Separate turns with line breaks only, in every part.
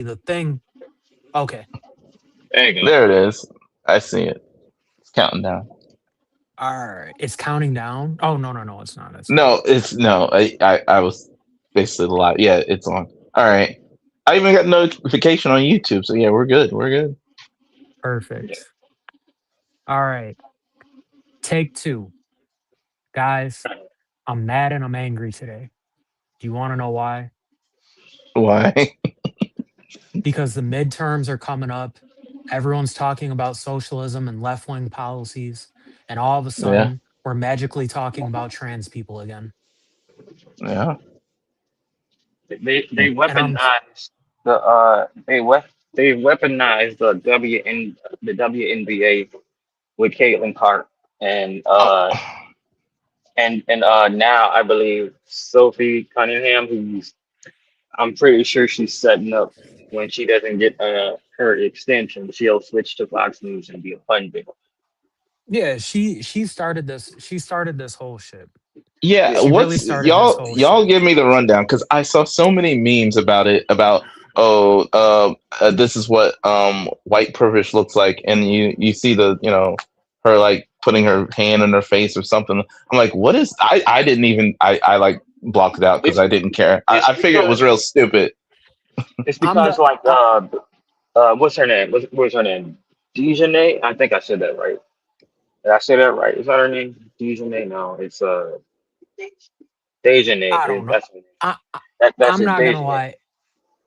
the thing. Okay.
There you go.
There it is. I see it. It's counting down.
All right. It's counting down. Oh no, no, no, it's not. It's not.
No, it's no. I was basically live. Yeah, it's on. All right. I even got notification on YouTube. So yeah, we're good. We're good.
Yeah.
Perfect. All right. Take two. Guys, I'm mad and I'm angry today. Do you want to know why?
Why?
Because the midterms are coming up. Everyone's talking about socialism and left wing policies. And all of a
Yeah.
sudden, we're magically talking about trans people again.
Yeah.
They
And I'm,
weaponized they weaponized the WNBA with Caitlin Clark and
Oh,
now I believe Sophie Cunningham, who's I'm pretty sure she's setting up when she doesn't get her extension, she'll switch to Fox News and be a pundit.
yeah, she started this whole shit.
yeah.
Yeah,
She really
What's
started this
y'all?
whole
Y'all
shit.
give me the rundown because I saw so many memes about it. About this is what white privilege looks like, and you see the her like putting her hand on her face or something. I'm like, what is? I didn't even I like blocked it out because
it's
I didn't care.
it's
I figured it was
because
real stupid.
it's
I'm
because
the
like what's her name? What's her name? Dejanay? I think I said that right. Did I say that right? Is that her name? Dejanay? No, it's Dejanay.
I don't know.
That's her name.
I
That's
I'm
it,
not gonna
Dejanay.
lie.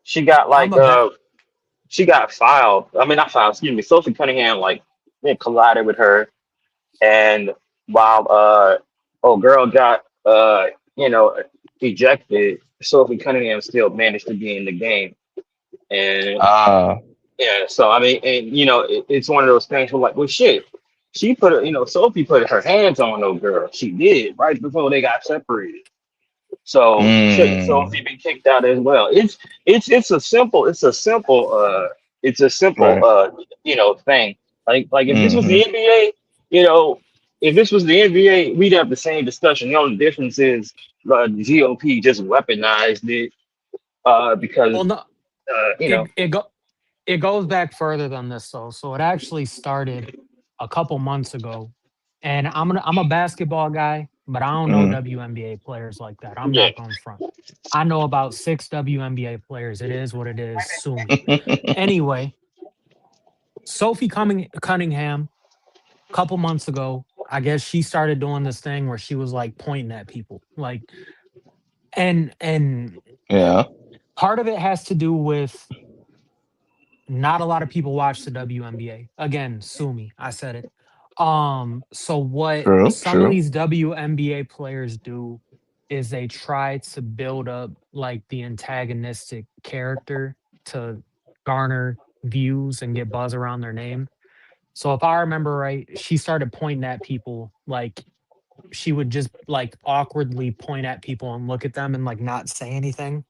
She got
I'm
like
a bet.
she got filed. I mean not filed, excuse me. Sophie Cunningham like they collided with her and while oh girl got you know ejected, Sophie Cunningham still managed to be in the game. And
Ah,
yeah, so I mean, and it's one of those things where like, well, shit, she put Sophie put her hands on no girl. She did right before they got separated. So shouldn't
mm,
Sophie be kicked out as well? It's a simple it's a simple
right.
thing. Like if this was
Hmm.
the NBA, you know, if this was the NBA, we'd have the same discussion. The only difference is the GOP just weaponized it because
Well, no,
you
it
know
it go it goes back further than this though. So it actually started a couple months ago. And I'm a basketball guy, but I don't know
Mm.
WNBA players like that. I'm
yeah.
not going front. I know about six WNBA players. It is what it is. Sue me. Anyway, Cunningham, a couple months ago, I guess she started doing this thing where she was like pointing at people. And
Yeah.
part of it has to do with not a lot of people watch the WNBA. Again, sue me. I said it. So what
True.
some of
True.
these WNBA players do is they try to build up like the antagonistic character to garner views and get buzz around their name. So if I remember right, she started pointing at people like she would just like awkwardly point at people and look at them and like not say anything.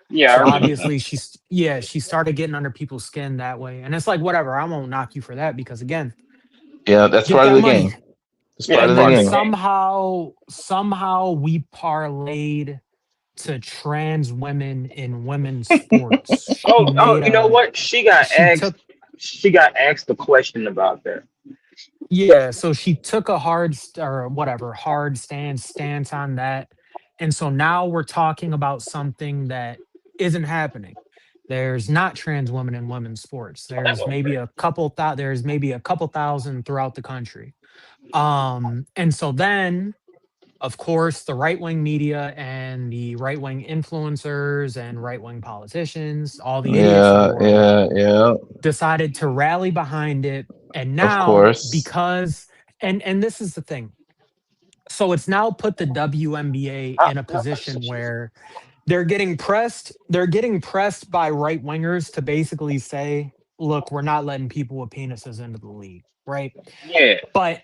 Yeah, I
So
remember.
obviously she started getting under people's skin that way. And it's like whatever, I won't knock you for that because again,
Yeah, that's
get
part of
that
the
money.
game. It's
Yeah,
part
it's
of
And
the
part
then
of the
game.
game.
somehow we parlayed to trans women in women's sports.
Oh, you know what?
She took
She got asked a question about that.
yeah, so she took a or whatever, stance on that. And so now we're talking about something that isn't happening. There's not trans women in women's sports.
Oh, that was great.
There's maybe a couple thousand throughout the country. And so then of course the right-wing media and the right-wing influencers and right-wing politicians, all the idiots in the
Yeah,
world
yeah, yeah.
decided to rally behind it. And
Of
now
course.
because and this is the thing, so it's now put the WNBA
Uh,
in a
uh,
position where they're getting pressed by right wingers to basically say, look, we're not letting people with penises into the league, right?
yeah,
But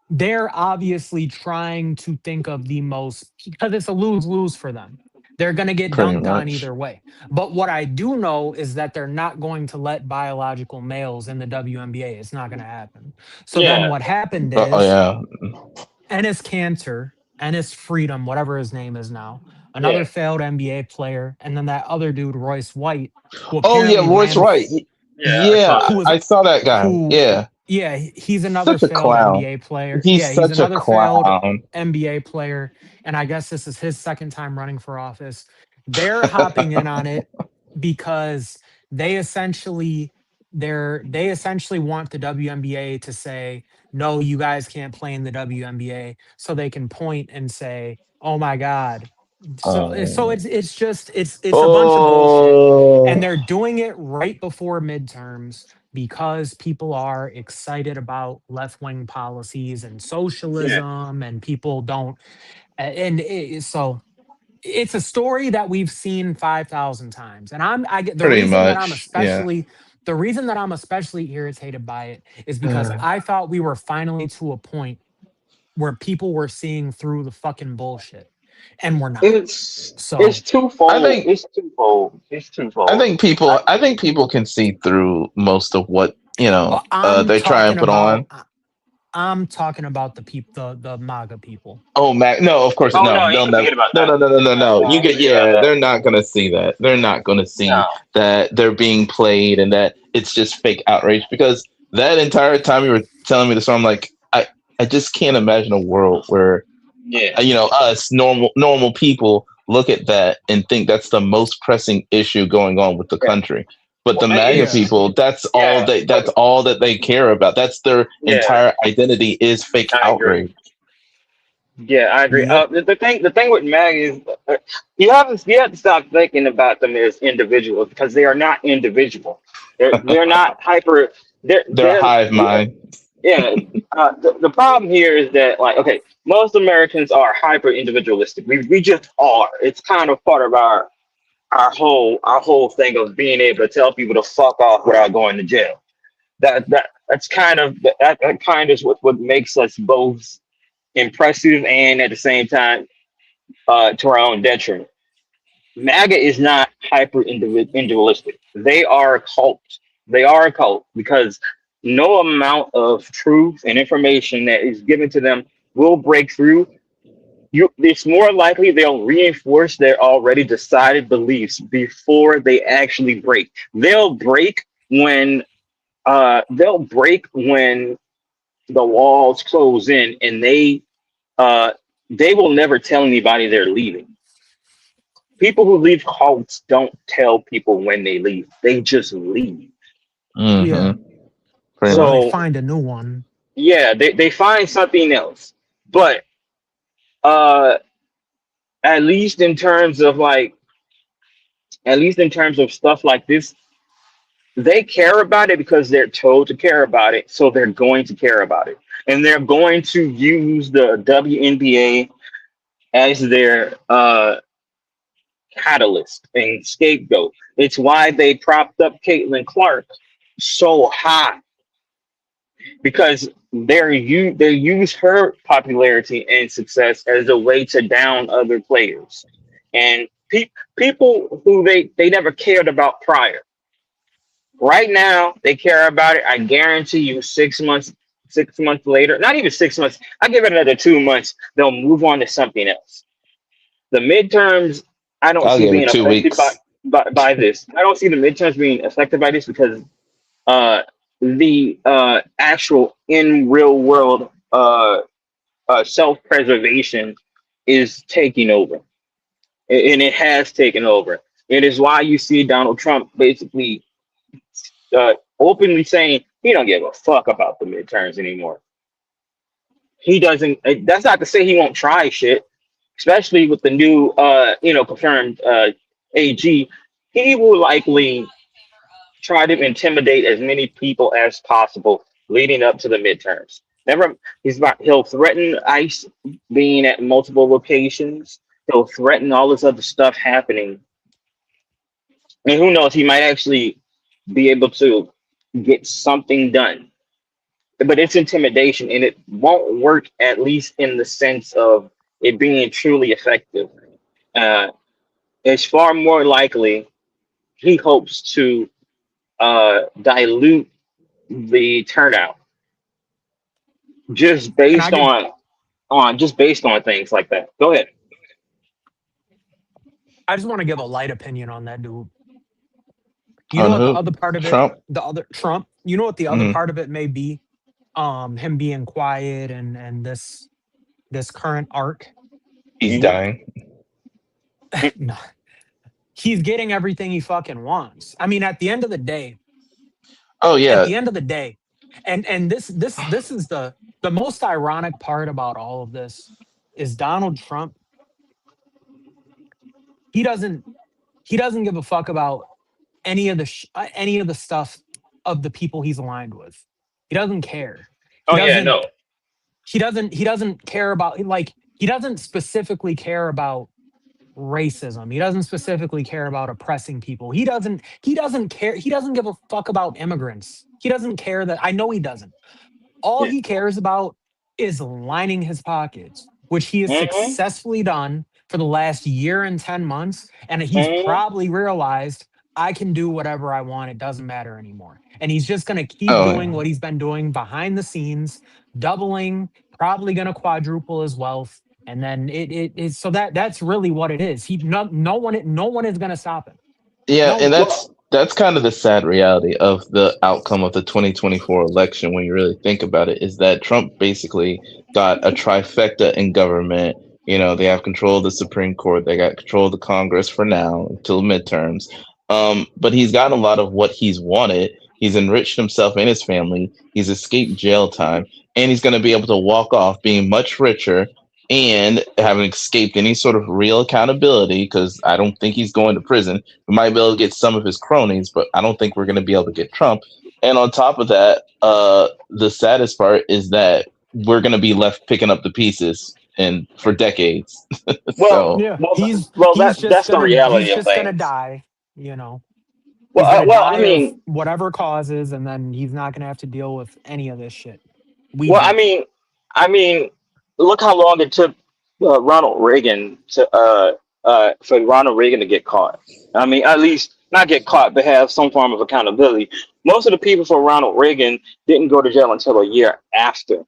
they're obviously trying to think of the most, because it's a lose-lose for them. They're going to get
Pretty
dunked on
much.
either way. But what I do know is that they're not going to let biological males in the WNBA. It's not going to happen. So then
yeah.
what happened
Oh
is
yeah.
Ennis Cantor, Ennis Freedom, whatever his name is now. another
Yeah.
failed NBA player, and then that other dude, Royce White, who
Oh yeah,
apparently
Royce
ran,
Wright.
Yeah, I
Yeah,
saw
who
that.
was
I saw that guy.
who
Yeah,
yeah, he's another
such a
failed
clown.
NBA player.
He's
Yeah, he's
such a
another failed
clown.
NBA player, and I guess this is his second time running for office. They're hopping in on it because they essentially they essentially want the WNBA to say, "No, you guys can't play in the WNBA," so they can point and say, "Oh my god." So
Um,
it's a bunch of bullshit, and
oh,
they're doing it right before midterms because people are excited about left-wing policies and
Yeah.
socialism, and people don't so it's a story that we've seen 5,000 times. And I get the
pretty
reason that I'm
much. Yeah.
especially the reason that I'm especially irritated by it is because I thought we were finally to a point where people were seeing through the fucking bullshit, and we're not.
It's
So
I
twofold.
think
It's twofold. It's twofold. I,
I think people can see through most of what
I'm
they try and
talking
put
about
on.
I'm talking about the people, the MAGA people.
Oh, Mac. No, of course,
oh
no.
no, you
They'll
can
never.
forget about
No,
that.
no, no, no, no, no. You
You can
get.
forget about
Yeah,
that.
they're not gonna see that. They're not gonna see
No.
that they're being played and that it's just fake outrage. Because that entire time you were telling me the story, I'm like, I just can't imagine a world where
Yeah.
us normal people look at that and think that's the most pressing issue going on with the
Yeah.
country. But
Well,
the MAGA
Yeah.
people,
yeah.
that's all that they care about. That's their
Yeah.
entire identity is fake
I agree.
outrage.
Yeah, I agree.
Yep.
The thing with Mag is uh, you have to stop thinking about them as individuals because they are not individual. They're not hyper. They're
They're a
they're
hive mind.
yeah. The problem here is that like okay, most Americans are hyper individualistic. We just are. It's kind of part of our whole thing of being able to tell people to fuck off without going to jail. That kind of is what makes us both impressive and at the same time to our own detriment. MAGA is not hyper individualistic. They are a cult. They are a cult because no amount of truth and information that is given to them will break through. It's more likely they'll reinforce their already decided beliefs before they actually break. They'll break when the walls close in, and uh, they will never tell anybody they're leaving. People who leave cults don't tell people when they leave. They just leave.
Yeah.
Hmm. Pretty
Or they
much.
So
find a new one.
yeah, they find something else. But uh, at least in terms of like, at least in terms of stuff like this, they care about it because they're told to care about it. So they're going to care about it, and they're going to use the WNBA as their catalyst and scapegoat. It's why they propped up Caitlin Clark so high because they use her popularity and success as a way to down other players and people who they never cared about prior. Right now they care about it. I guarantee you, 6 months, 6 months later, not even 6 months. I give it another 2 months. They'll move on to something else. The midterms, I don't
I'll
see
give it
being
two
affected by
weeks.
by this. I don't see the midterms being affected by this because uh, the actual in real world self preservation is taking over, and it has taken over. It is why you see Donald Trump basically openly saying he don't give a fuck about the midterms anymore. He doesn't. That's not to say he won't try shit, especially with the new, confirmed AG. He will likely try to intimidate as many people as possible leading up to the midterms. Never, he'll threaten ICE being at multiple locations. He'll threaten all this other stuff happening, and who knows, he might actually be able to get something done. But it's intimidation, and it won't work at least in the sense of it being truly effective. Uh, it's far more likely he hopes to dilute the turnout just
Can I
based
give
on things like that. Go ahead.
I just want to give a light opinion on that dude. You know
On
what the
who?
other part of it,
Trump?
the other Trump, you know what the other
Hmm.
part of it may be? Him being quiet and this current arc.
He's
Hmm.
dying.
No, he's getting everything he fucking wants. I mean,
Oh
at
yeah.
the end of the day, and this is the most ironic part about all of this is Donald Trump. He doesn't he doesn't give a fuck about any of the stuff of the people he's aligned with. He doesn't care. He
Oh yeah,
doesn't
no.
he doesn't care about, like, he doesn't specifically care about racism. He doesn't specifically care about oppressing people. He doesn't care. He doesn't give a fuck about immigrants. He doesn't care that, I know he doesn't. All
Yeah.
he cares about is lining his pockets, which he has
Hmm.
successfully done for the last year and 10 months. And he's
Hmm.
probably realized, I can do whatever I want. It doesn't matter anymore. And he's just going to keep
Oh
doing
yeah.
what he's been doing behind the scenes, doubling, probably going to quadruple his wealth. And then it is, so that's really what it is. No one is going to stop him.
Yeah,
No
and
one.
Well,
that's kind of the sad reality of the outcome of the 2024 election when you really think about it, is that Trump basically got a trifecta in government. You know, they have control of the Supreme Court, they got control of the Congress for now until midterms. But he's gotten a lot of what he's wanted. He's enriched himself and his family. He's escaped jail time, and he's going to be able to walk off being much richer and having escaped any sort of real accountability, because I don't think he's going to prison. We might be able to get some of his cronies, but I don't think we're going to be able to get Trump. And on top of that, the saddest part is that we're going to be left picking up the pieces and for decades.
well,
So
Yeah,
well, well. That's the reality
he's
of
just gonna
things.
die, you know.
Well,
He's gonna
I
die of
mean,
whatever causes, and then he's not gonna have to deal with any of this shit. We
well,
do.
I mean, look how long it took Ronald Reagan to for Ronald Reagan to get caught. I mean, at least not get caught, but have some form of accountability. Most of the people for Ronald Reagan didn't go to jail until a year after.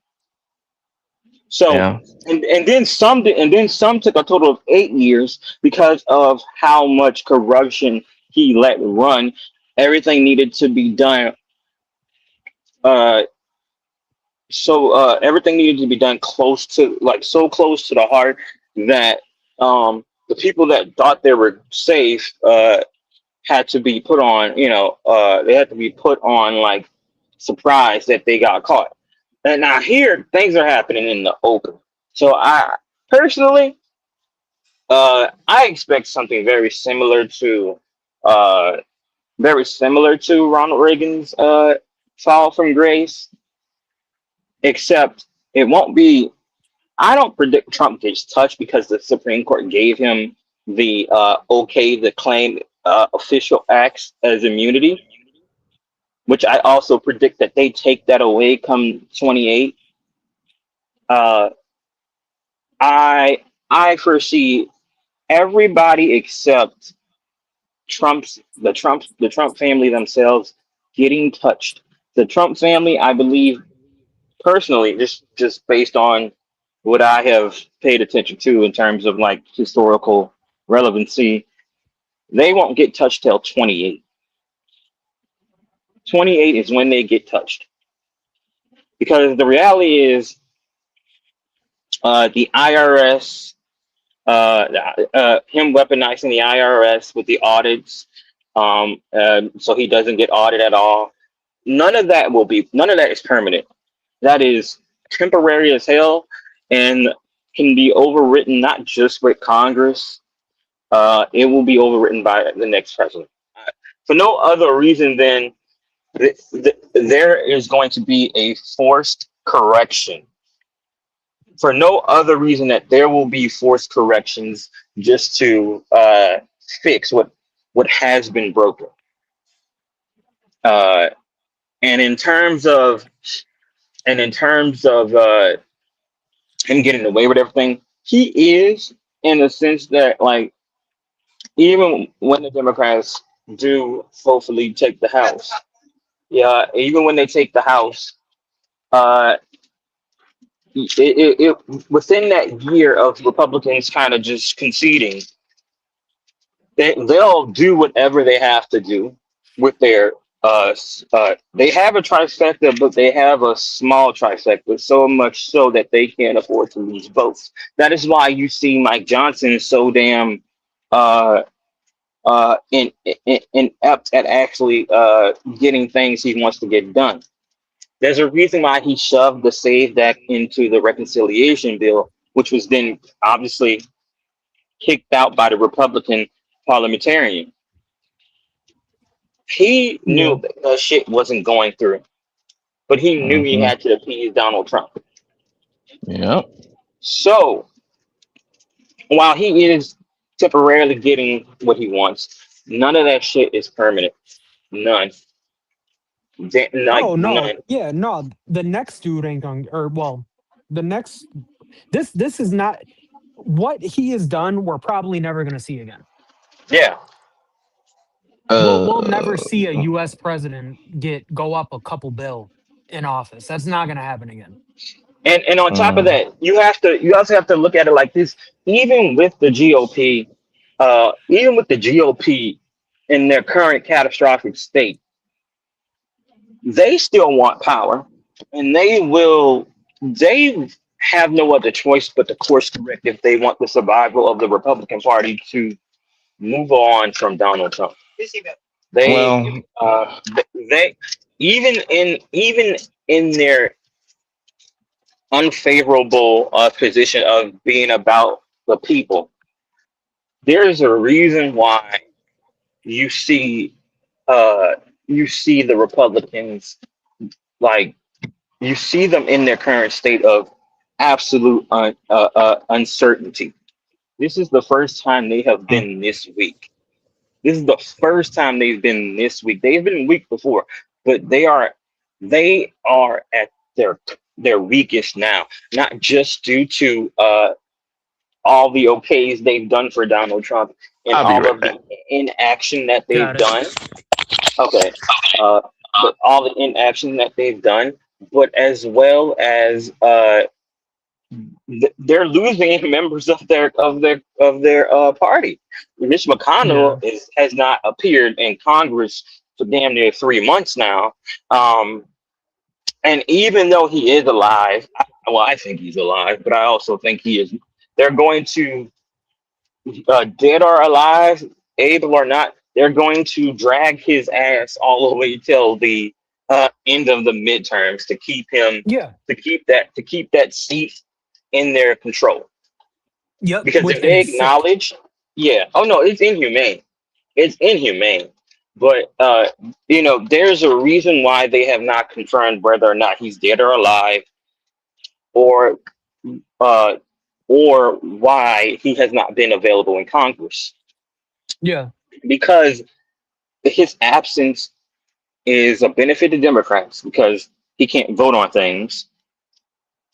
So,
yeah,
and then some took a total of 8 years because of how much corruption he let run. Everything needed to be done. Uh, everything needed to be done close to, like, so close to the heart that the people that thought they were safe had to be put on. They had to be put on, like, surprise that they got caught. And now here things are happening in the open. So I personally, I expect something uh, very similar to Ronald Reagan's fall from grace, except it won't be. I don't predict Trump gets touched because the Supreme Court gave him the okay to claim official acts as immunity, which I also predict that they take that away come 28. Uh, I I foresee everybody except the Trump family themselves getting touched. The Trump family, I believe personally, just based on what I have paid attention to in terms of, like, historical relevancy, they won't get touched till 28. 28 is when they get touched, because the reality is the IRS, him weaponizing the IRS with the audits, so he doesn't get audited at all. None of that is permanent. That is temporary as hell, and can be overwritten not just with Congress. It will be overwritten by the next president for no other reason than there is going to be a forced correction. For no other reason that there will be forced corrections just to fix what has been broken. Uh, and in terms of him getting away with everything, he is, in the sense that, like, even when the Democrats do hopefully take the House, yeah, even when they take the House, uh, within that year of Republicans kind of just conceding, they'll do whatever they have to do with their they have a trifecta, but they have a small trifecta, so much so that they can't afford to lose votes. That is why you see Mike Johnson so damn uh inept at actually getting things he wants to get done. There's a reason why he shoved the Save Act into the reconciliation bill, which was then obviously kicked out by the Republican parliamentarian. He
Yeah.
knew that the shit wasn't going through, but he knew he
Hmm.
had to appease Donald Trump.
Yep.
So while he is temporarily getting what he wants, none of that shit is permanent. None. Like
Oh no,
none.
yeah, no. The next dude ain't going, or well, the next this is not what he has done. We're probably never going to see again.
Yeah.
We'll never
Uh,
see a U.S. president get go up a couple bill in office. That's not going to happen again.
And on top of
mm,
that, you also have to look at it like this. Even with the GOP, even with the GOP in their current catastrophic state, they still want power, and they have no other choice but to course correct if they want the survival of the Republican Party to move on from Donald Trump. They
well,
they even in their unfavorable position of being about the people, there is a reason why you see uh you see the Republicans, like, you see them in their current state of absolute uncertainty. This is the first time they have
mm,
been this weak. This is the first time they've been this weak. They've been weak before, but they are at their weakest now, not just due to all the okays they've done for Donald Trump and
I'll be
all
right
of
back.
the inaction that they've
Got it.
done. Okay, uh, but all the inaction that they've done, but as well as they're losing members of their party. Mitch McConnell
Yeah.
has not appeared in Congress for damn near 3 months now. Um, and even though he is alive, well, I think he's alive, but I also think he is. They're going to, dead or alive, able or not, they're going to drag his ass all the way till the end of the midterms to keep him,
Yeah.
to keep that seat in their control.
Yep.
Because if
Within
they
sick.
acknowledge, yeah, oh no, it's inhumane. It's inhumane. But there's a reason why they have not confirmed whether or not he's dead or alive, or uh, or why he has not been available in Congress.
Yeah.
Because his absence is a benefit to Democrats because he can't vote on things,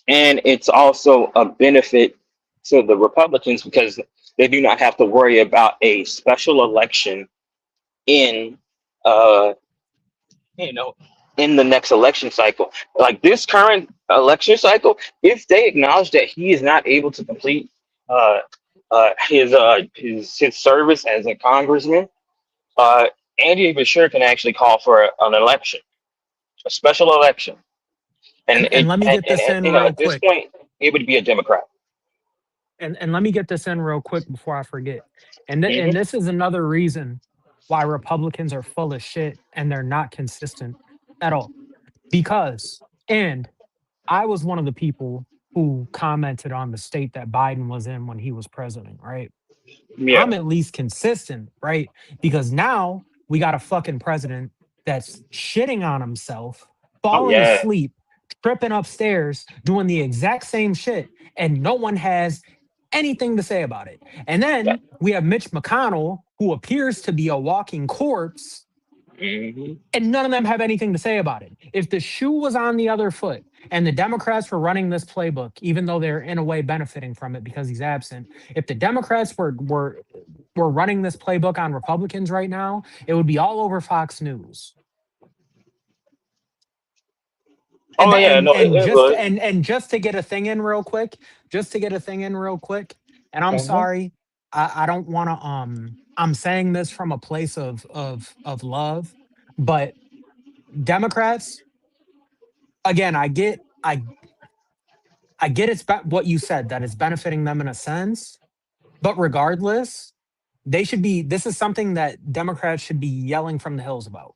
and it's also a benefit to the Republicans because they do not have to worry about a special election in uh you know in the next election cycle. Like this current election cycle, if they acknowledge that he is not able to complete uh his service as a congressman, uh Andy Bashir can actually call for an election, a special election. And
And let me get this in real
at this
quick.
point it would be a Democrat.
And let me get this in real quick before I forget. And
Hmm.
this is another reason why Republicans are full of shit and they're not consistent at all. Because and I was one of the people who commented on the state that Biden was in when he was president, right?
Yeah.
I'm at least consistent, right? Because now we got a fucking president that's shitting on himself,
Oh
falling
yeah.
asleep, tripping upstairs, doing the exact same shit, and no one has anything to say about it. And
Yeah.
then we have Mitch McConnell, who appears to be a walking corpse,
Hmm.
and none of them have anything to say about it. If the shoe was on the other foot and the Democrats were running this playbook, even though they're in a way benefiting from it because he's absent, if the Democrats were running this playbook on Republicans right now, it would be all over Fox News. And
Oh
th-
yeah. No,
and
it
just
would.
and just to get a thing in real quick, just to get a thing in real quick, and I'm
Hmm.
sorry, I don't want to I'm saying this from a place of love, but Democrats, again, I get what you said, that it's benefiting them in a sense, but regardless, this is something that Democrats should be yelling from the hills about.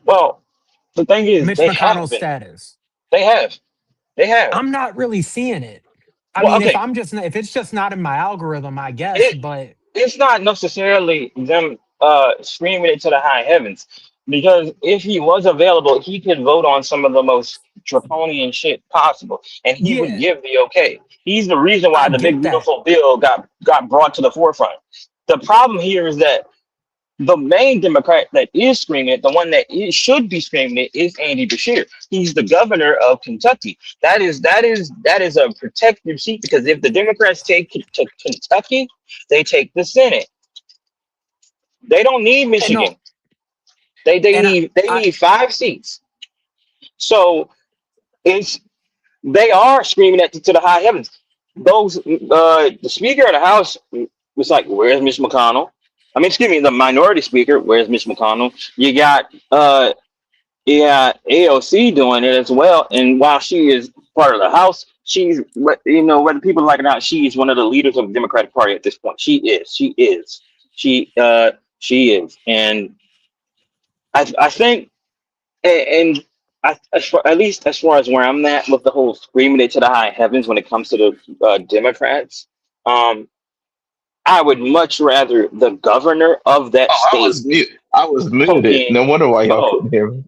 Well, the thing is,
Mitch
they have
McConnell's
been.
status.
They have. They have.
I'm not really seeing it. I
Well,
mean,
okay.
if it's just not in my algorithm, I guess,
It
but
it's not necessarily them screaming it to the high heavens, because if he was available, he could vote on some of the most draconian shit possible, and he would
yeah,
give the okay. He's the reason
I
why the big
get that.
beautiful bill got brought to the forefront. The problem here is that the main Democrat that is screaming it, the one that should be screaming it, is Andy Beshear. He's the governor of Kentucky. That is a protective seat, because if the Democrats take to Kentucky, they take the Senate. They don't need
And no,
Michigan. They
and
need they
I
need 5 seats. So it's they are screaming at to the high heavens. Those the Speaker of the House was like, "Where's Mitch McConnell?" I mean, excuse me, the minority speaker. Where's Mitch McConnell? You got yeah, AOC doing it as well. And while she is part of the House, she's whether people like it or not, she is one of the leaders of the Democratic Party at this point. She is. She is. She is. And I think and at least as far as where I'm at with the whole screaming it to the high heavens when it comes to the Democrats, um, I would much rather the governor of that
Oh, I
state
was mute. I was muted.
talking.
No wonder why y'all
Oh,
couldn't hear me.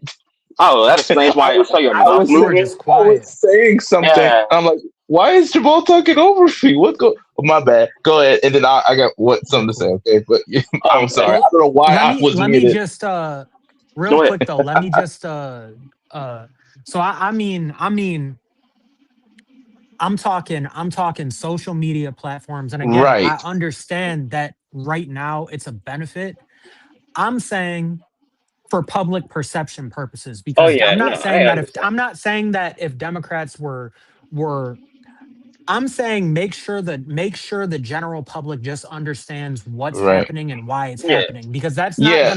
oh, that explains
I
why I
was
saw your
I
mouth
thought you were
movement.
just
I was
quiet.
saying something.
Yeah.
I'm like, why is Jamal talking over me? What go? Oh, my bad. Go ahead, and then I got
You're
something to say.
cool.
Okay, but I'm
Okay.
sorry. I
Well,
don't know why I was
let me
muted.
just real
Go
quick
ahead.
though. Let me just uh so I mean I'm talking social media platforms, and again, I
Right.
understand that right now it's a benefit. I'm saying for public perception purposes,
Oh
because
yeah, no, I understand.
I'm not saying that if Democrats were I'm saying make sure the general public just understands what's
Right.
happening and why it's
Yeah,
happening, because
Yeah.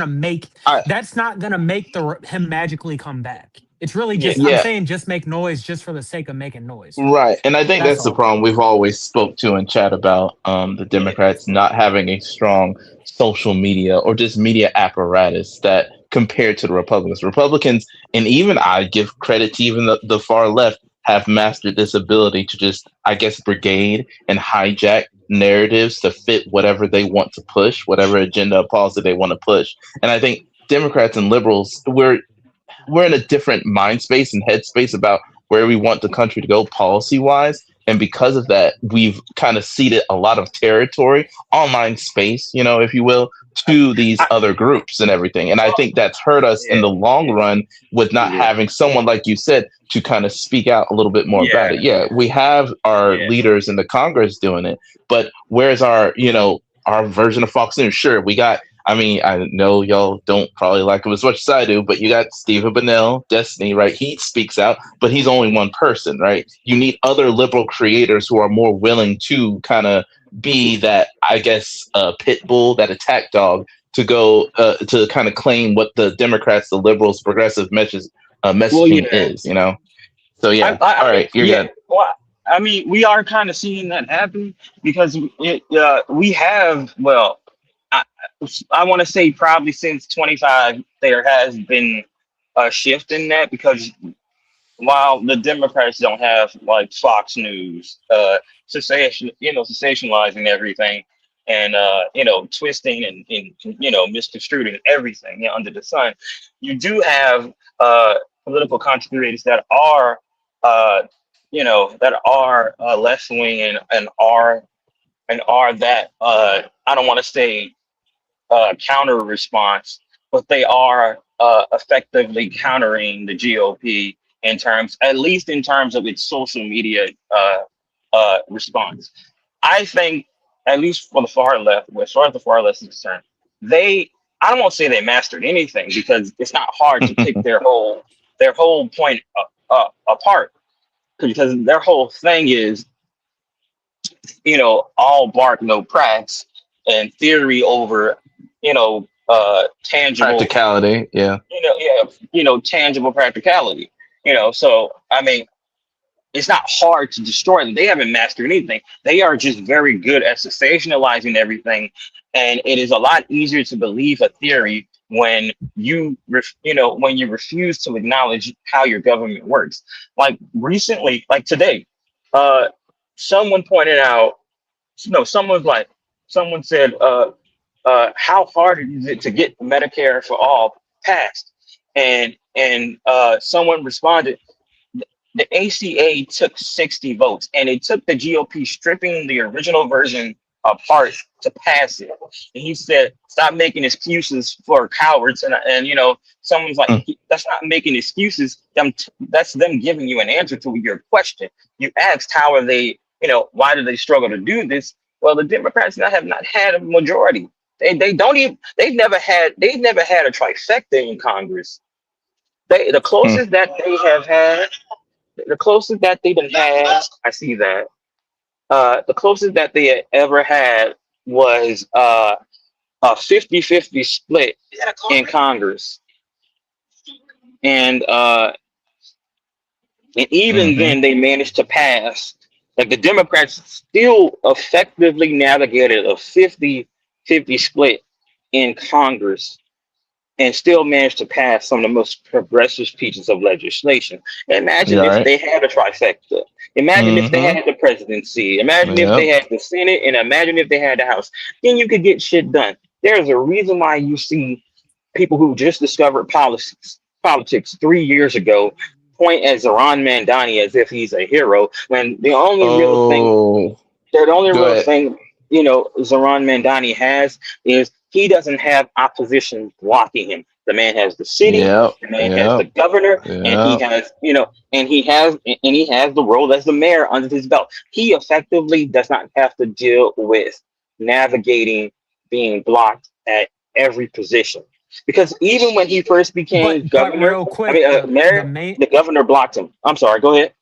I.
that's not gonna make him magically come back. It's really
yeah,
just I'm
Yeah.
saying just make noise just for the sake of making noise.
Right. And I think
That's
that's the
all.
problem we've always spoke to in chat about the
yeah,
Democrats not having a strong social media or just media apparatus that compared to the Republicans. Republicans, and even I give credit to even the far left, have mastered this ability to just, I guess, brigade and hijack narratives to fit whatever they want to push, whatever agenda or policy they want to push. And I think Democrats and liberals, we're in a different mind space and headspace about where we want the country to go policy wise. And because of that, we've kind of ceded a lot of territory, online space, if you will, to these
I,
other groups and everything. And I think that's hurt us in
yeah,
the long run with not
yeah,
having someone, like you said, to kind of speak out a little bit more about
yeah,
it. Yeah, we have our
yeah.
leaders in the Congress doing it, but where's our version of Fox News? Sure, we got, I mean, I know y'all don't probably like him as much as I do, but you got Stephen Bannell, Destiny, right? He speaks out, but he's only one person, right? You need other liberal creators who are more willing to kind of be that, I guess, pit bull, that attack dog to go to kind of claim what the Democrats, the liberals, progressive
Well,
messaging
yeah.
is. So yeah,
I
all
mean,
right, you're
yeah.
good.
Well, I mean, we are kind of seeing that happen, because we have, well, I, I want to say probably since 25, there has been a shift in that, because while the Democrats don't have like Fox News, sensationalizing everything, and twisting and misconstruing everything, under the sun, you do have political contributors that are, uh, left wing, and are that, I don't want to say counter response, but they are effectively countering the GOP at least in terms of its social media response. I think, at least for the far left, as far as the far left is concerned, I don't want to say they mastered anything, because it's not hard to pick their whole point apart, because their whole thing is all bark, no cracks, and theory over, tangible,
Practicality. Yeah.
yeah, tangible practicality. So I mean, it's not hard to destroy them. They haven't mastered anything. They are just very good at sensationalizing everything, and it is a lot easier to believe a theory when when you refuse to acknowledge how your government works. Like recently, like today, uh, someone pointed out. No, someone said, how hard is it to get Medicare for all passed? And someone responded, the ACA took 60 votes, and it took the GOP stripping the original version apart to pass it. And he said, "Stop making excuses for cowards." And someone's like,
Mm.
"That's not making excuses. That's them giving you an answer to your question. You asked, how are they? Why do they struggle to do this? Well, the Democrats have not had a majority. They don't even. They've never had a trifecta in Congress. The
Mm.
closest that they have had the closest that they done had, I see that. The closest that they had ever had was a 50-50 split in Congress. And even
Hmm.
then they managed to pass. Like the Democrats still effectively navigated a 50-50 split in Congress and still managed to pass some of the most progressive pieces of legislation.
You
Imagine
all
if
right?
they had a trifecta. Imagine if they
Mm-hmm.
had the presidency. Imagine if they
Yep.
had the Senate, and imagine if they had the House. Then you could get shit done. There's a reason why you see people who just discovered politics 3 years ago point at Zoran Mandani as if he's a hero, when
Oh,
the only
go
real
ahead.
thing Zoran Mandani has is he doesn't have opposition blocking him. The man has the city,
Yep.
the man has the
Yep.
governor, and he
Yep.
has the role as the mayor under his belt. He effectively does not have to deal with navigating being blocked at every position. Because even when he first
But
became
but
governor,
real
I
quick,
mean
the
mayor,
main
the governor blocked him. I'm sorry, go ahead.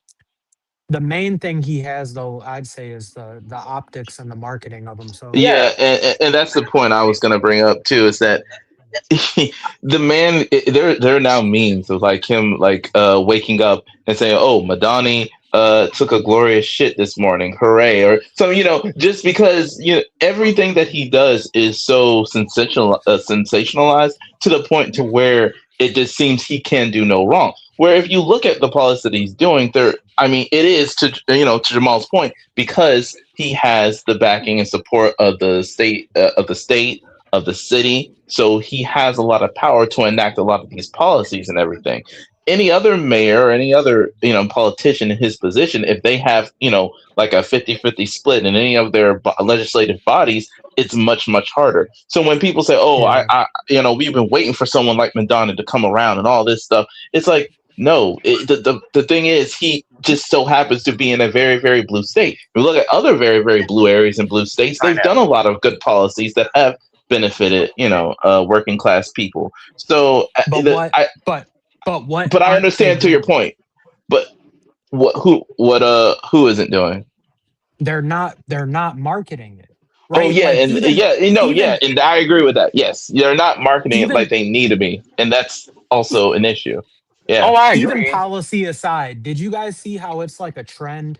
the main thing he has though, I'd say, is the optics and the marketing of himself.
Yeah,
Yeah,
and that's the point I was going to bring up too. Is that the man? There are now memes of like him, like waking up and saying, "Oh, Madani took a glorious shit this morning, hooray!" Or so, just because everything that he does is so sensationalized to the point to where it just seems he can do no wrong. Where if you look at the policy that he's doing, I mean, it is to Jamal's point, because he has the backing and support of the state of the city, so he has a lot of power to enact a lot of these policies and everything. Any other mayor or any other politician in his position, if they have like a 50-50 split in any of their legislative bodies, it's much harder. So when people say, oh,
Yeah.
we've been waiting for someone like Madonna to come around and all this stuff, it's like, no, the thing is, he just so happens to be in a very, very blue state. If we look at other very, very blue areas and blue states,
I
they've
know.
done a lot of good policies that have benefited, working class people. So,
But what but but what
but I
aren't they
understand to your
doing?
point. But who isn't doing?
They're not marketing it.
Oh
Right?
yeah,
Like
and yeah, yeah,
even
and I agree with that. Yes, they're not marketing it like
even
they need to be, and that's
e-
also an issue. Yeah.
Oh, I
even
agree.
policy aside, did you guys see how it's like a trend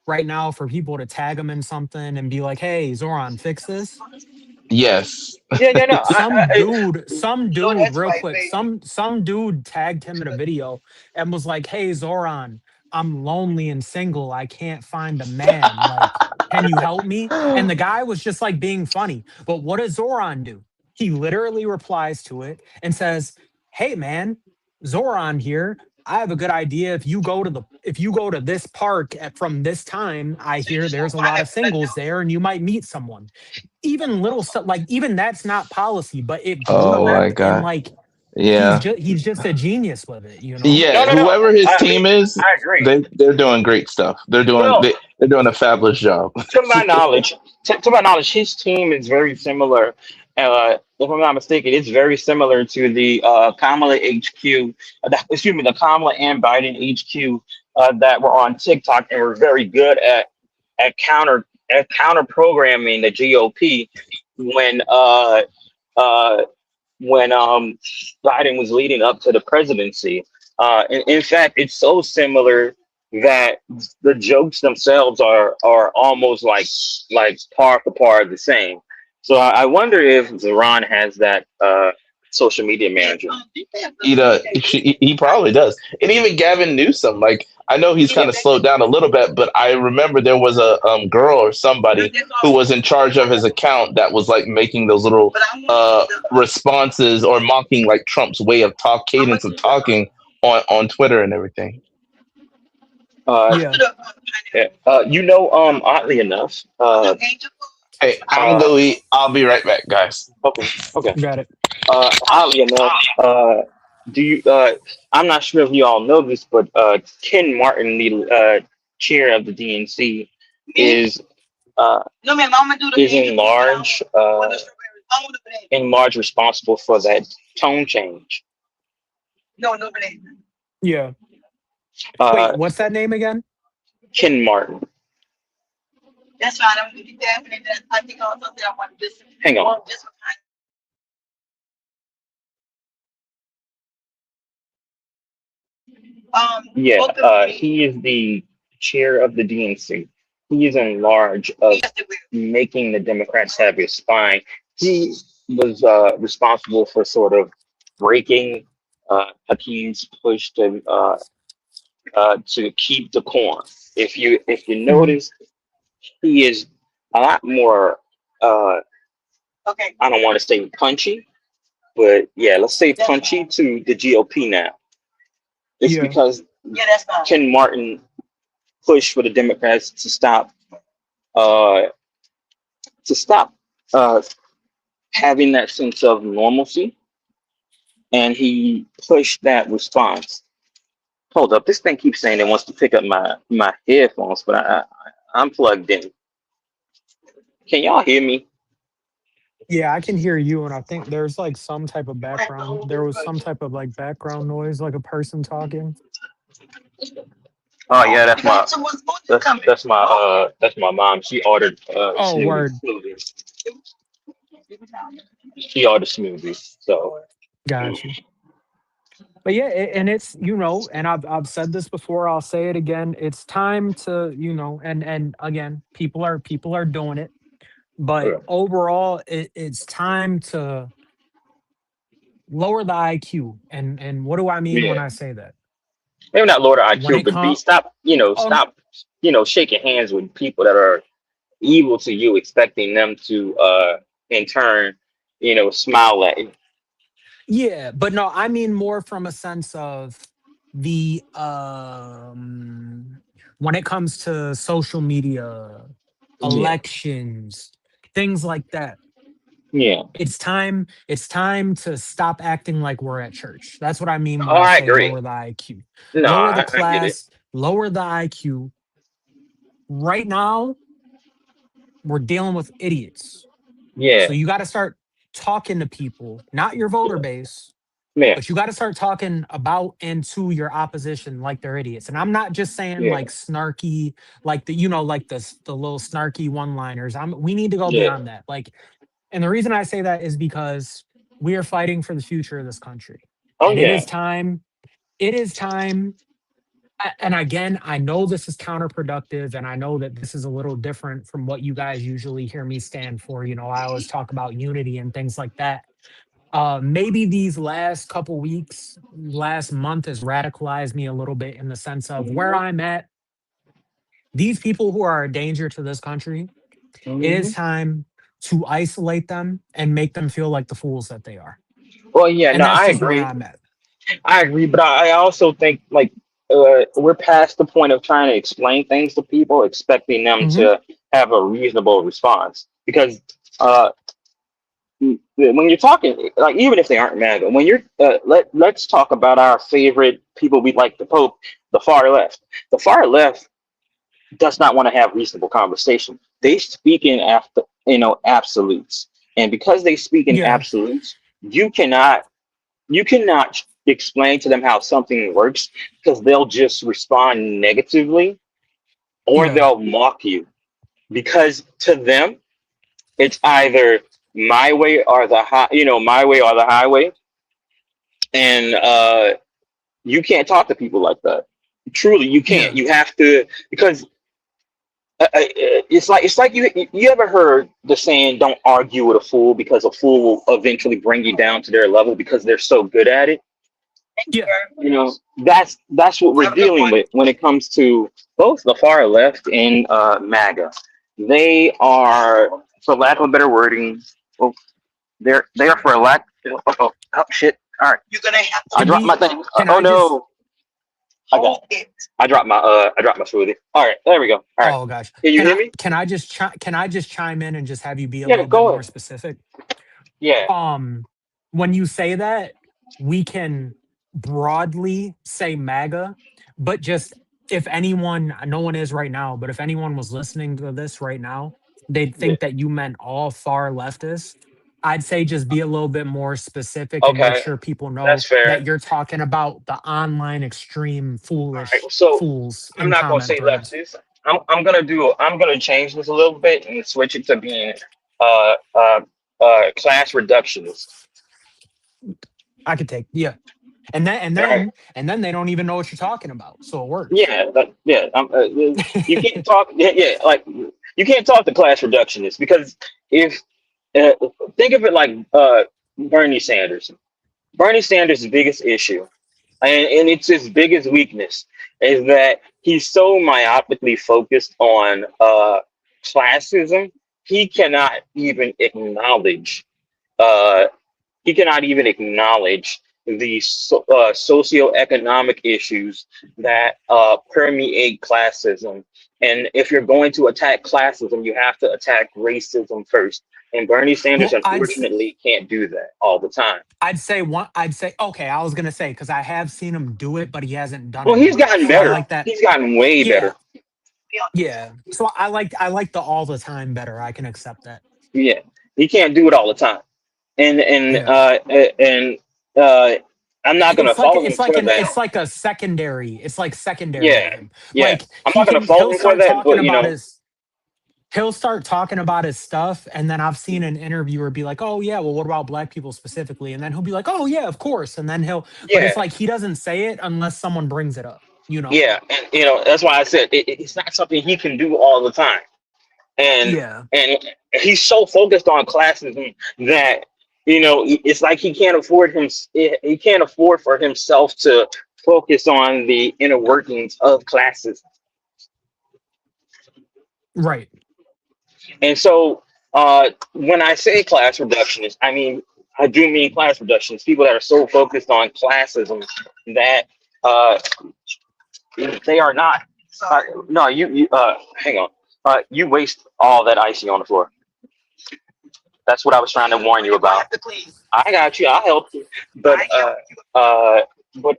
right now for people to tag him in something and be like, "Hey, Zoran, fix this"?
Yes.
Yeah, yeah, no.
Some dude, real quick, some dude tagged him in a video and was like, "Hey, Zoran, I'm lonely and single. I can't find a man. Like, can you help me?" And the guy was just like being funny. But what does Zoran do? He literally replies to it and says, "Hey, man, Zoran here. I have a good idea. If you go to this park from this time, I hear there's a lot of singles there, and you might meet someone." Even little stuff like even that's not policy, but it blew
Oh my
up, and
god.
like
Yeah.
he's just a genius with it, you know?
No,
Yeah.
no, no.
Whoever his
I mean,
team is,
I agree.
they're doing great stuff.
Well,
They're doing a fabulous job.
to my knowledge, his team is very similar. If I'm not mistaken, it's very similar to the Kamala HQ. Excuse me, the Kamala and Biden HQ that were on TikTok and were very good at counter programming the GOP when uh Biden was leading up to the presidency. In fact, it's so similar that the jokes themselves are almost like par for par the same. So I wonder if Zeron has that social media manager.
He probably does. And even Gavin Newsom, like I know he's kind of slowed down a little bit, but I remember there was a girl or somebody who was in charge of his account that was like making those little responses or mocking like Trump's way of cadence of talking on Twitter and everything.
Uh,
Yeah,
yeah, oddly enough,
Hey, I'm gonna
uh,
go eat. I'll be right back, guys.
okay, okay.
got it.
Oddly enough, do you? I'm not sure if you all know this, but Ken Martin, the chair of the DNC, is is in large responsible for that tone change.
Yeah. Wait,
Uh,
what's that name again?
Ken Martin. Hang on. Yeah, he is the chair of the DNC. He is in charge of making the Democrats have a spine. He was responsible for sort of breaking Hakeem's push to keep the corn. If you
Hmm.
notice, he is a lot more. Uh, I don't want to say punchy, but yeah, let's say punchy to the GOP now. It's
Yeah.
because Ken Martin pushed for the Democrats uh, to stop uh, having that sense of normalcy, and he pushed that response. Hold up, this thing keeps saying it wants to pick up my headphones, but I'm plugged in. Can y'all hear me?
Yeah, I can hear you, and I think there's like some type of background. There was some type of like background noise, like a person talking.
Oh yeah, that's my mom. She ordered
Oh, word.
smoothies. She ordered smoothies. So
Got you. But yeah, and it's and I've said this before. I'll say it again. It's time to and again, people are doing it, but
yeah.
overall, it's time to lower the IQ. And what do I mean when
Yeah.
I say that?
Maybe not lower the
When
IQ,
it
but B,
comes,
stop,
oh
shaking hands with people that are evil to you, expecting them to, in turn, smile at you.
yeah, but no, I mean more from a sense of the when it comes to social media,
Yeah,
elections, things like that.
yeah.
It's time to stop acting like we're at church. That's what I mean when
Oh,
I
I
say
agree.
lower the IQ.
No,
Lower the
I get it.
class, lower the IQ. Right now, we're dealing with idiots.
Yeah,
So you got to start talking to people, not your voter base,
yeah,
but you got to start talking about and to your opposition like they're idiots. And I'm not just saying
yeah,
like snarky, like like the little snarky one-liners. We need to go
yeah.
beyond that. Like, and the reason I say that is because we are fighting for the future of this country.
Oh,
And it
yeah.
is time. It is time. And again, I know this is counterproductive, and I know that this is a little different from what you guys usually hear me stand for. I always talk about unity and things like that. Maybe these last couple weeks, last month has radicalized me a little bit in the sense of where
Hmm.
I'm at. These people who are a danger to this country, it is
Hmm.
time to isolate them and make them feel like the fools that they are.
Well, yeah,
And
no,
that's
I
just where
agree.
I'm at.
I agree, but I also think like we're past the point of trying to explain things to people, expecting them
Hmm.
to have a reasonable response. Because uh, when you're talking, like even if they aren't MAGA, when you're let's talk about our favorite people we like, the Pope, the far left. The far left does not want to have reasonable conversation. They speak in absolutes, and because they speak in
Yeah,
absolutes, you cannot explain to them how something works because they'll just respond negatively or
yeah,
they'll mock you. because to them it's either my way or the my way or the highway, and you can't talk to people like that. Truly, you can't.
Yeah.
You have to because it's like you ever heard the saying, "Don't argue with a fool," because a fool will eventually bring you down to their level because they're so good at it.
Yeah.
That's what we're dealing with when it comes to both the far left and MAGA. They are, for lack of a better wording, well, they are for lack. Oh, shit! All right, I
Can
dropped my
we
thing.
can
Oh
I just
no, I got. I dropped my smoothie. All right, there we go. All right,
oh gosh.
can you hear me?
Can I just chime in and just have you be a
Yeah,
little bit
go
more
ahead.
specific?
Yeah,
Um, when you say that, we can broadly say MAGA, but just if anyone, no one is right now, but if anyone was listening to this right now, they'd
yeah.
think that you meant all far leftists. I'd say just be a little bit more specific and make
Okay,
sure people know
that's fair.
that you're talking about the online extreme
All right,
foolish
so
fools
I'm
in
not gonna
comment
say
threads.
leftist. I'm gonna change this a little bit and switch it to being uh uh class reductionist.
I could take, yeah. And then and
All right.
then and then they don't even know what you're talking about. So it works.
Yeah. You can't talk. Yeah, yeah. Like you can't talk to class reductionists because if uh, think of it like Bernie Sanders. Bernie Sanders' biggest issue, and it's his biggest weakness, is that he's so myopically focused on classism. He cannot even acknowledge uh, he cannot even acknowledge the socioeconomic issues that permeate classism. And if you're going to attack classism, you have to attack racism first. And Bernie Sanders,
Well,
unfortunately, can't do that all the time.
I'd say okay, I was gonna say because I have seen him do it, but he hasn't done
Well, he's
enough.
gotten
So I
better.
like that.
He's gotten way
Yeah,
better.
yeah. So I like the all the time better. I can accept that.
Yeah, he can't do it all the time. And and
Yeah.
uh and uh, I'm not gonna fault him for that.
it's like a secondary, it's like secondary to
Yeah,
him.
yeah.
Like
I'm not gonna fault him for that, but
he'll start talking about his stuff, and then I've seen an interviewer be like, "Oh yeah, well what about black people specifically?" And then he'll be like, "Oh yeah, of course." And then but
yeah,
it's like he doesn't say it unless someone brings it up, you know?
yeah, and that's why I said it's not something he can do all the time, and
Yeah.
and he's so focused on classism that it's like he can't afford for himself to focus on the inner workings of classes,
Right.
and so when I say class reductionist, I do mean class reductionists, people that are so focused on classism that uh, they are not. No, you hang on. You waste all that icy on the floor. That's what I was trying to warn you about. I got you. I'll help you. But uh, but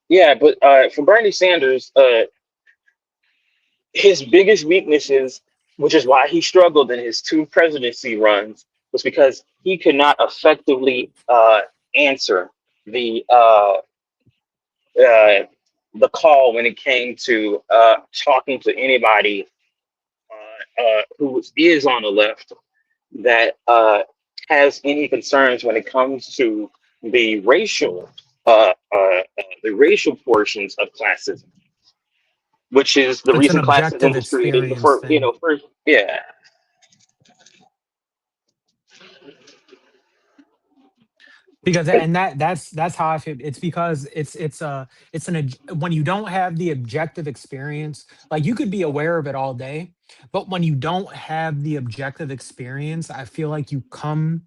yeah. But for Bernie Sanders, his biggest weaknesses, which is why he struggled in his two presidency runs, was because he could not effectively answer the uh, uh, the call when it came to talking to anybody who is on the left that has any concerns when it comes to the racial portions of classism, which is the
It's an
reason classism
objective
was created. The
experience
first,
thing.
first, yeah,
Because and that's how I feel. It's because when you don't have the objective experience, like you could be aware of it all day, but when you don't have the objective experience, I feel like you come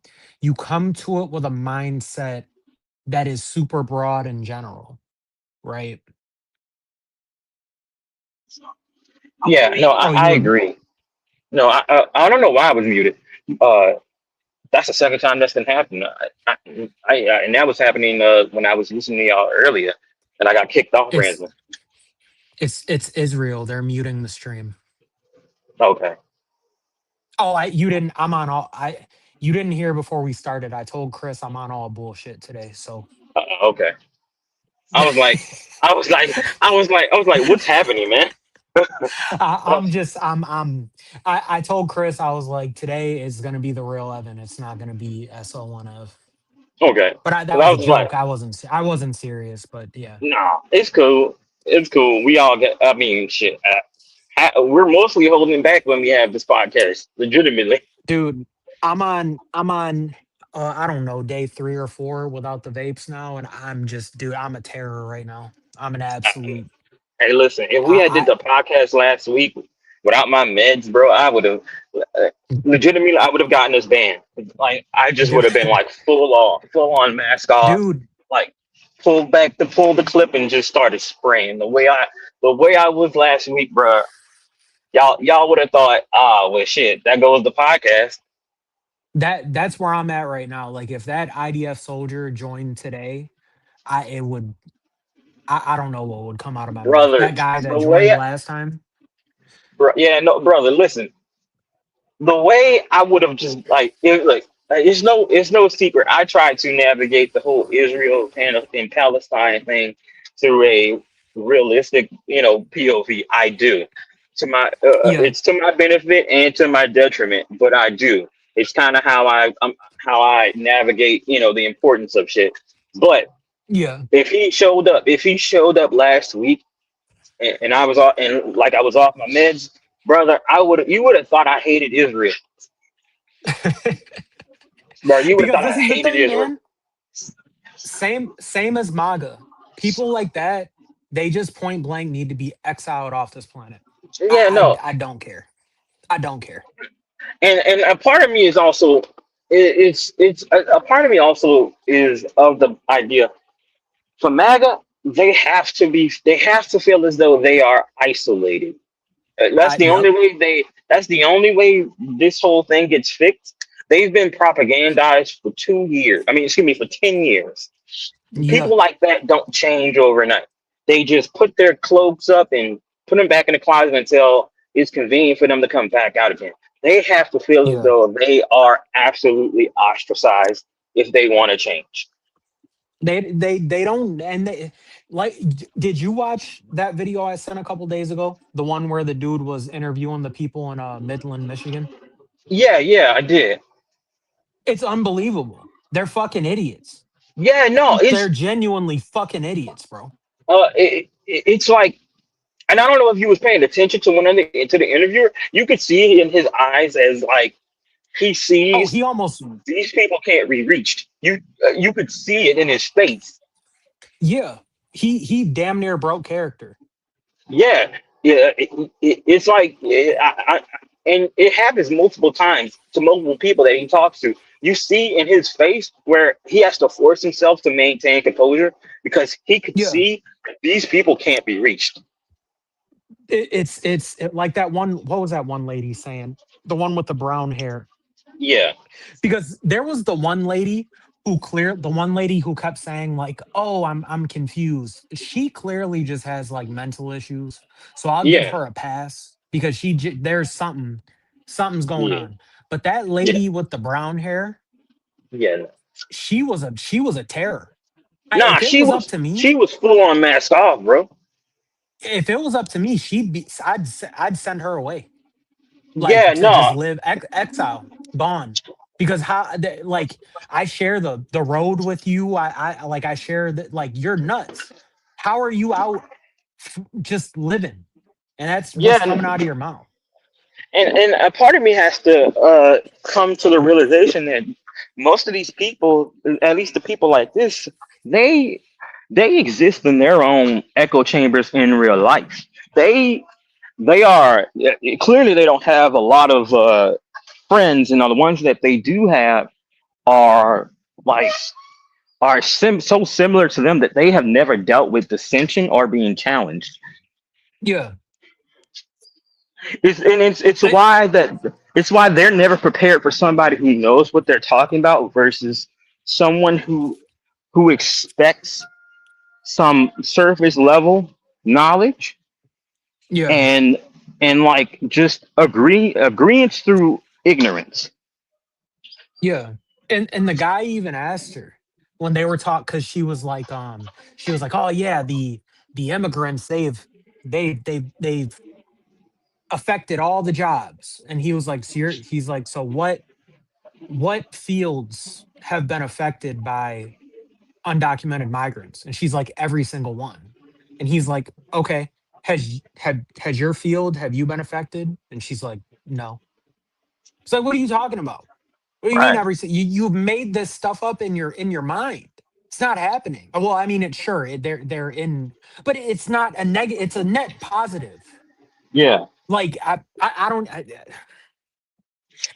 to it with a mindset that is super broad in general, right?
yeah. No, I,
Oh, you
I
were
agree. No, I don't know why I was muted. Uh, that's the second time that's been happening. And that was happening when I was listening to y'all earlier, and I got kicked off
it's
randomly.
it's Israel. They're muting the stream.
Okay.
Oh, I you didn't. I'm on all. I You didn't hear before we started. I told Chris I'm on all bullshit today. So
Okay. I was like, I was like, what's happening, man?
I'm just I told Chris I was like today is gonna be the real Evan. It's not gonna be SO1F.
Okay,
But that
because I
was a
was like,
joke. I wasn't serious. But yeah,
nah, it's cool. It's cool. We all get. I mean, shit. We're mostly holding back when we have this podcast, legitimately.
dude, I'm on. I don't know, day 3 or 4 without the vapes now, and I'm just, dude, I'm a terror right now. I'm an absolute.
Hey, listen, if we had did
I
the podcast last week without my meds, bro, I would have uh, legitimately, I would have gotten this banned. Like, I just would
dude,
have been like full on mask off,
dude,
like pull the clip and just started spraying the way I was last week, bro. Y'all would have thought, ah, well, shit, that goes the podcast,
that's where I'm at right now. Like, if that IDF soldier joined today, I it would. I don't know what would come out of my mouth.
brother.
That guy that
The
joined
way,
last time.
bro, yeah, no, brother, listen. The way I would have just like it's no secret. I tried to navigate the whole Israel and Palestine thing through a realistic, POV. I do to my
Yeah,
it's to my benefit and to my detriment, but I do. It's kind of how I navigate, the importance of shit. But
yeah.
if he showed up last week and I was off and like I was off my meds, brother, you would have thought I hated Israel. Bro, you would have
Because
thought I
this is the
hated
thing,
Israel.
man. Same as MAGA. People like that, they just point blank need to be exiled off this planet.
Yeah, no,
I don't care. I don't care.
and a part of me is also it's a part of me also is of the idea for MAGA they have to feel as though they are isolated.
Yep.
That's the only way this whole thing gets fixed. They've been propagandized for 2 years. I mean, excuse me, for 10 years.
Yeah.
People like that don't change overnight. They just put their cloaks up and put them back in the closet until it's convenient for them to come back out again. They have to feel as
Yeah.
though they are absolutely ostracized if they want to change.
They don't, and they like, did you watch that video I sent a couple days ago? The one where the dude was interviewing the people in Midland, Michigan?
Yeah, yeah, I did.
It's unbelievable. They're fucking idiots.
Yeah, no,
They're genuinely fucking idiots, bro.
it's like, and I don't know if you was paying attention to to the interviewer. You could see in his eyes as like he
Oh,
sees
he almost,
these people can't be reached. You could see it in his face.
yeah. He damn near broke character.
Yeah, yeah. It's like and it happens multiple times to multiple people that he talks to. You see in his face where he has to force himself to maintain composure because he could
Yeah.
see these people can't be reached.
Like that one. What was that one lady saying? The one with the brown hair.
Yeah,
Because there was the one lady who kept saying like, "Oh, I'm confused." She clearly just has like mental issues. So I'll give
yeah,
her a pass because there's something's going
yeah,
on. But that
yeah,
lady with the brown hair,
yeah.
she was a terror.
Nah,
If it was up to me,
she was full on mask off, bro.
if it was up to me, I'd send her away. Like
Yeah,
to just
no,
live exile, gone. Because like I share the road with you. I like I share that, like, you're nuts. How are you out just living? And that's what's coming
yeah,
out of your mouth.
and a part of me has to come to the realization that most of these people, at least the people like this, they they exist in their own echo chambers in real life. They they are clearly they don't have a lot of friends, and the ones that they do have are like so similar to them that they have never dealt with dissension or being challenged.
Yeah.
It's
I-
why it's why they're never prepared for somebody who knows what they're talking about versus someone who expects some surface level knowledge
yeah.
and like just agreements through ignorance.
Yeah. And the guy even asked her, when they were taught, because she was like, oh yeah, the immigrants, they've affected all the jobs. And he was like, he's like, so what fields have been affected by undocumented migrants? And she's like, every single one. And he's like, okay, has your field, have you been affected? And she's like, no. It's like, what are you talking about? What do you mean
Right.
you've made this stuff up in your mind? It's not happening. Well, I mean, it's sure they're in, but it's not a negative. It's a net positive.
Yeah.
Like I don't,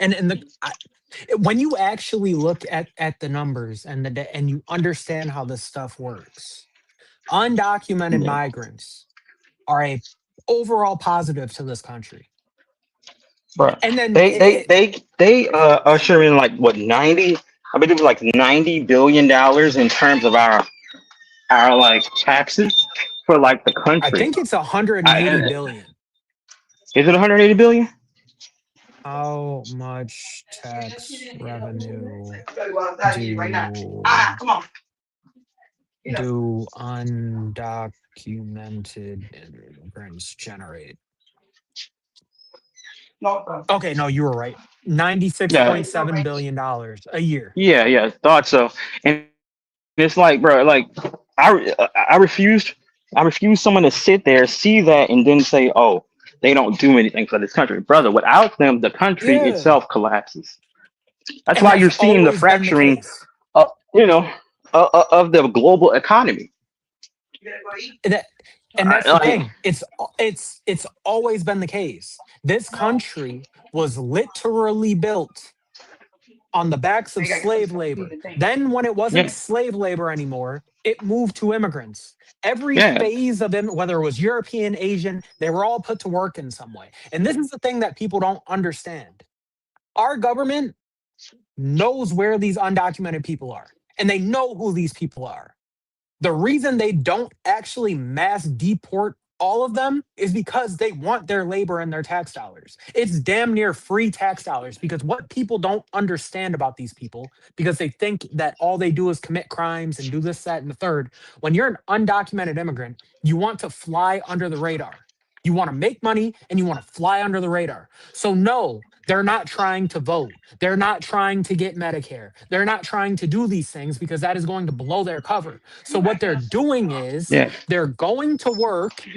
and when you actually look at the numbers and and you understand how this stuff works, undocumented
Yeah.
migrants are a overall positive to this country.
Bro.
And then
They usher in like what 90, I believe it was like $90 billion in terms of our like taxes for like the
I
country.
think it's 180
I,
billion.
is it 180 billion?
How much tax revenue do undocumented immigrants generate? Okay, no, you were right.
Yeah.
$96.7 billion a year.
Yeah, yeah, thought so. And it's like, bro, like I refused, I refuse someone to sit there, see that, and then say, oh, they don't do anything for this country, brother. Without them, the country
Yeah.
itself collapses. That's
And
why
that's
you're seeing the
always been the
fracturing,
case.
you know, of the global economy.
That and that's the
Like,
thing. It's always been the case. This country was literally built on the backs of slave labor. Then, when it wasn't
yeah,
slave labor anymore, it moved to immigrants. Every
yeah,
phase of them, whether it was European, Asian, they were all put to work in some way. And this is the thing that people don't understand. Our government knows where these undocumented people are, and they know who these people are. The reason they don't actually mass deport all of them is because they want their labor and their tax dollars. It's damn near free tax dollars, because what people don't understand about these people, because they think that all they do is commit crimes and do this, that, and the third. When you're an undocumented immigrant, you want to fly under the radar. You want to make money and you want to fly under the radar. So, no, they're not trying to vote. They're not trying to get Medicare. They're not trying to do these things because that is going to blow their cover. So what they're doing is
yeah.
they're going to work,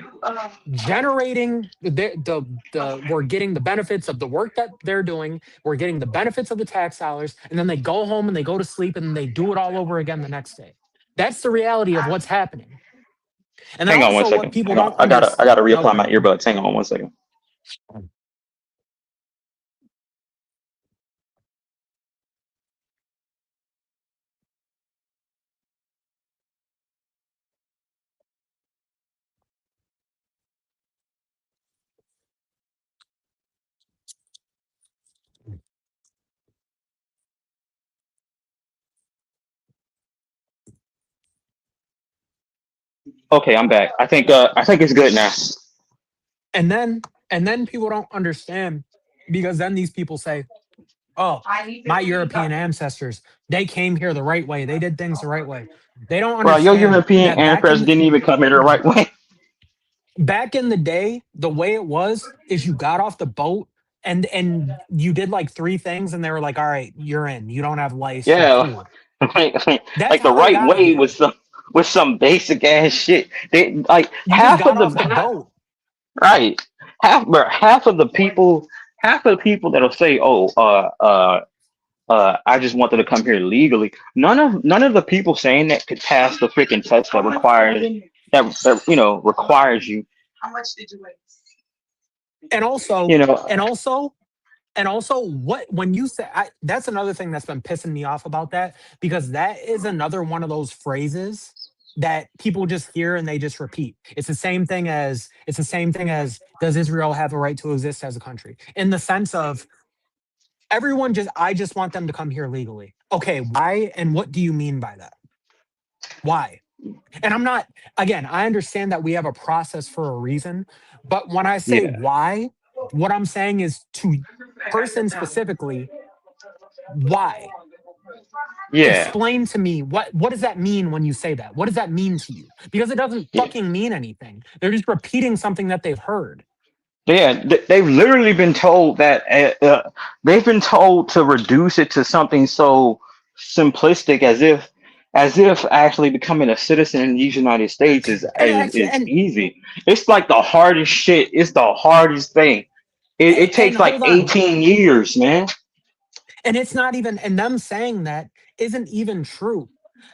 generating we're getting the benefits of the work that they're doing. We're getting the benefits of the tax dollars, and then they go home and they go to sleep and they do it all over again the next day. That's the reality of what's happening. And then
Hang on one
also what
second.
people
Hang on.
don't
I
understand.
gotta
No, go
reapply my
ahead.
earbuds. Hang on one second. Okay, I'm back. I think it's good now.
And then people don't understand, because then these people say, oh, my European ancestors, they came here the right way. They did things the right way. They don't
Bro, your
understand
European
that
ancestors didn't even come in the right way.
back in the day, the way it was is you got off the boat and you did like three things and they were like, all right, you're in. You don't have lice, you're
Yeah,
cool. That's
like the
how they
right
got
way
here.
was some basic ass shit. They like
You just got off the boat.
right half of the people, that'll say, oh, I just wanted to come here legally. None of the people saying that could pass the freaking test that requires you.
And also,
You know,
and also, and also, what when you say that's another thing that's been pissing me off about that, because that is another one of those phrases that people just hear and they just repeat. It's the same thing as does Israel have a right to exist as a country? In the sense of everyone just I just want them to come here legally. Okay, why and what do you mean by that? Why? And I'm not, again, I understand that we have a process for a reason, but when I say
yeah,
why, what I'm saying is to person specifically, why?
Yeah,
Explain to me what does that mean when you say that? What does that mean to you? Because it doesn't
yeah,
fucking mean anything. They're just repeating something that they've heard.
yeah. They've literally been told that they've been told to reduce it to something so simplistic as if actually becoming a citizen in these United States
And actually,
is easy. It's like the hardest shit. It's the hardest thing. It
and
takes like
hold on.
18 years, man.
And it's not even, and them saying that isn't even true.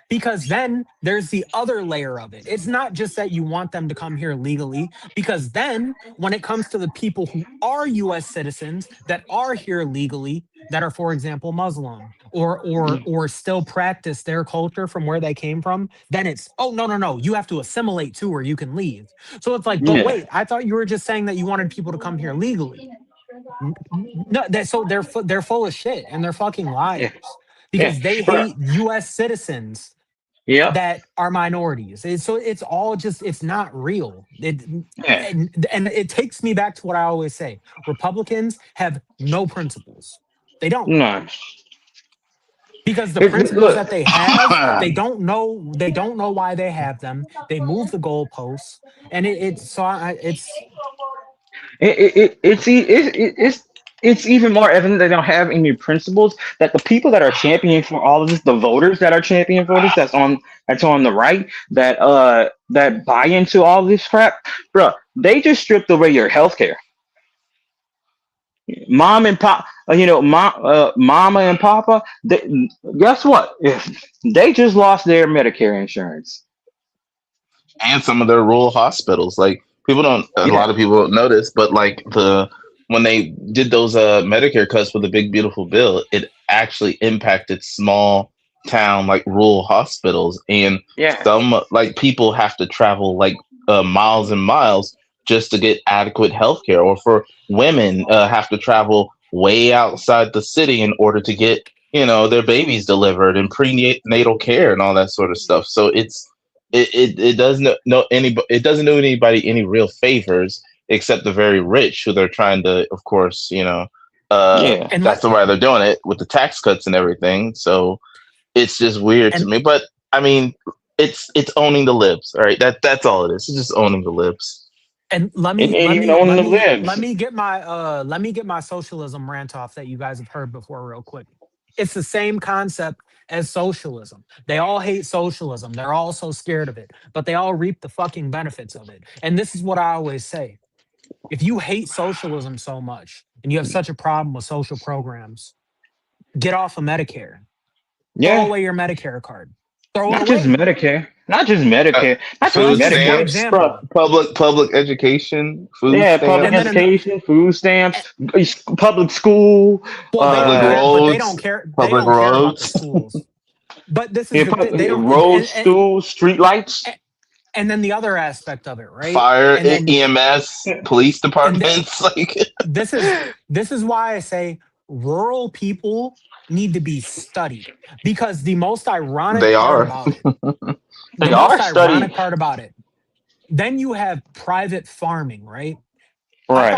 Because then there's the other layer of it. It's not just that you want them to come here legally, because then when it comes to the people who are US citizens that are here legally, that are, for example, Muslim or still practice their culture from where they came from, then it's, oh no, no, no, you have to assimilate too or you can leave. So it's like, but
Yeah,
wait, I thought you were just saying that you wanted people to come here legally. No, so they're full of shit and they're fucking
yeah,
liars
yeah,
because they
bro.
hate US citizens
Yep.
that are minorities. So it's all just, it's not real.
Yeah.
And it takes me back to what I always say. Republicans have no principles. They don't.
No.
Because the principles
Look.
that they have, they don't know why they have them. They move the goalposts and it's so it's
It's even more evident they don't have any principles. That the people that are championing for all of this, the voters that are championing for this, that's on the right, that buy into all this crap, bro. They just stripped away your health care. Mom and pop, mama and papa. Guess what? They just lost their Medicare insurance.
And some of their rural hospitals. Like people don't, a
Yeah,
lot of people don't notice, but like the when they did those Medicare cuts with the big beautiful bill, it actually impacted small town like rural hospitals, and
yeah,
some like people have to travel like miles and miles just to get adequate health care, or for women have to travel way outside the city in order to get their babies delivered and prenatal care and all that sort of stuff. So it doesn't know any it doesn't do anybody any real favors except the very rich who they're trying to, of course,
yeah.
and
that's
let
why they're doing it with the tax cuts and everything. So it's just weird to
and
me. But I mean, it's owning the libs. All right, that's all it is. It's just owning the libs.
and let
It
me
ain't
let
even
me
on
let
the
me
libs.
let me get my socialism rant off that you guys have heard before real quick. It's the same concept as socialism. They all hate socialism. They're all so scared of it, but they all reap the fucking benefits of it. And this is what I always say. If you hate socialism so much and you have such a problem with social programs, get off of Medicare. Throw
Yeah.
away your Medicare card. Throw it
Not just
away.
Medicare. Not just
Uh,
Medicare. Not
And
just
I'll
Food
use one
Medicare.
stamps,
Bro.
example.
public education, food
Yeah, public
And then
stamps,
an,
education, food stamps, public school,
well, they don't
public
care, but they
roads,
don't care. They
public
don't care about the
roads.
schools. But this is
yeah,
the thing. They don't.
roads, schools, street lights.
And then the other aspect of it, right?
Fire,
And then
EMS, police
and
departments. Like
this is this is why I say rural people need to be studied because the most ironic
they
part
are.
about it, the
They
most
are studied.
ironic part about it, then you have private farming, right?
Right.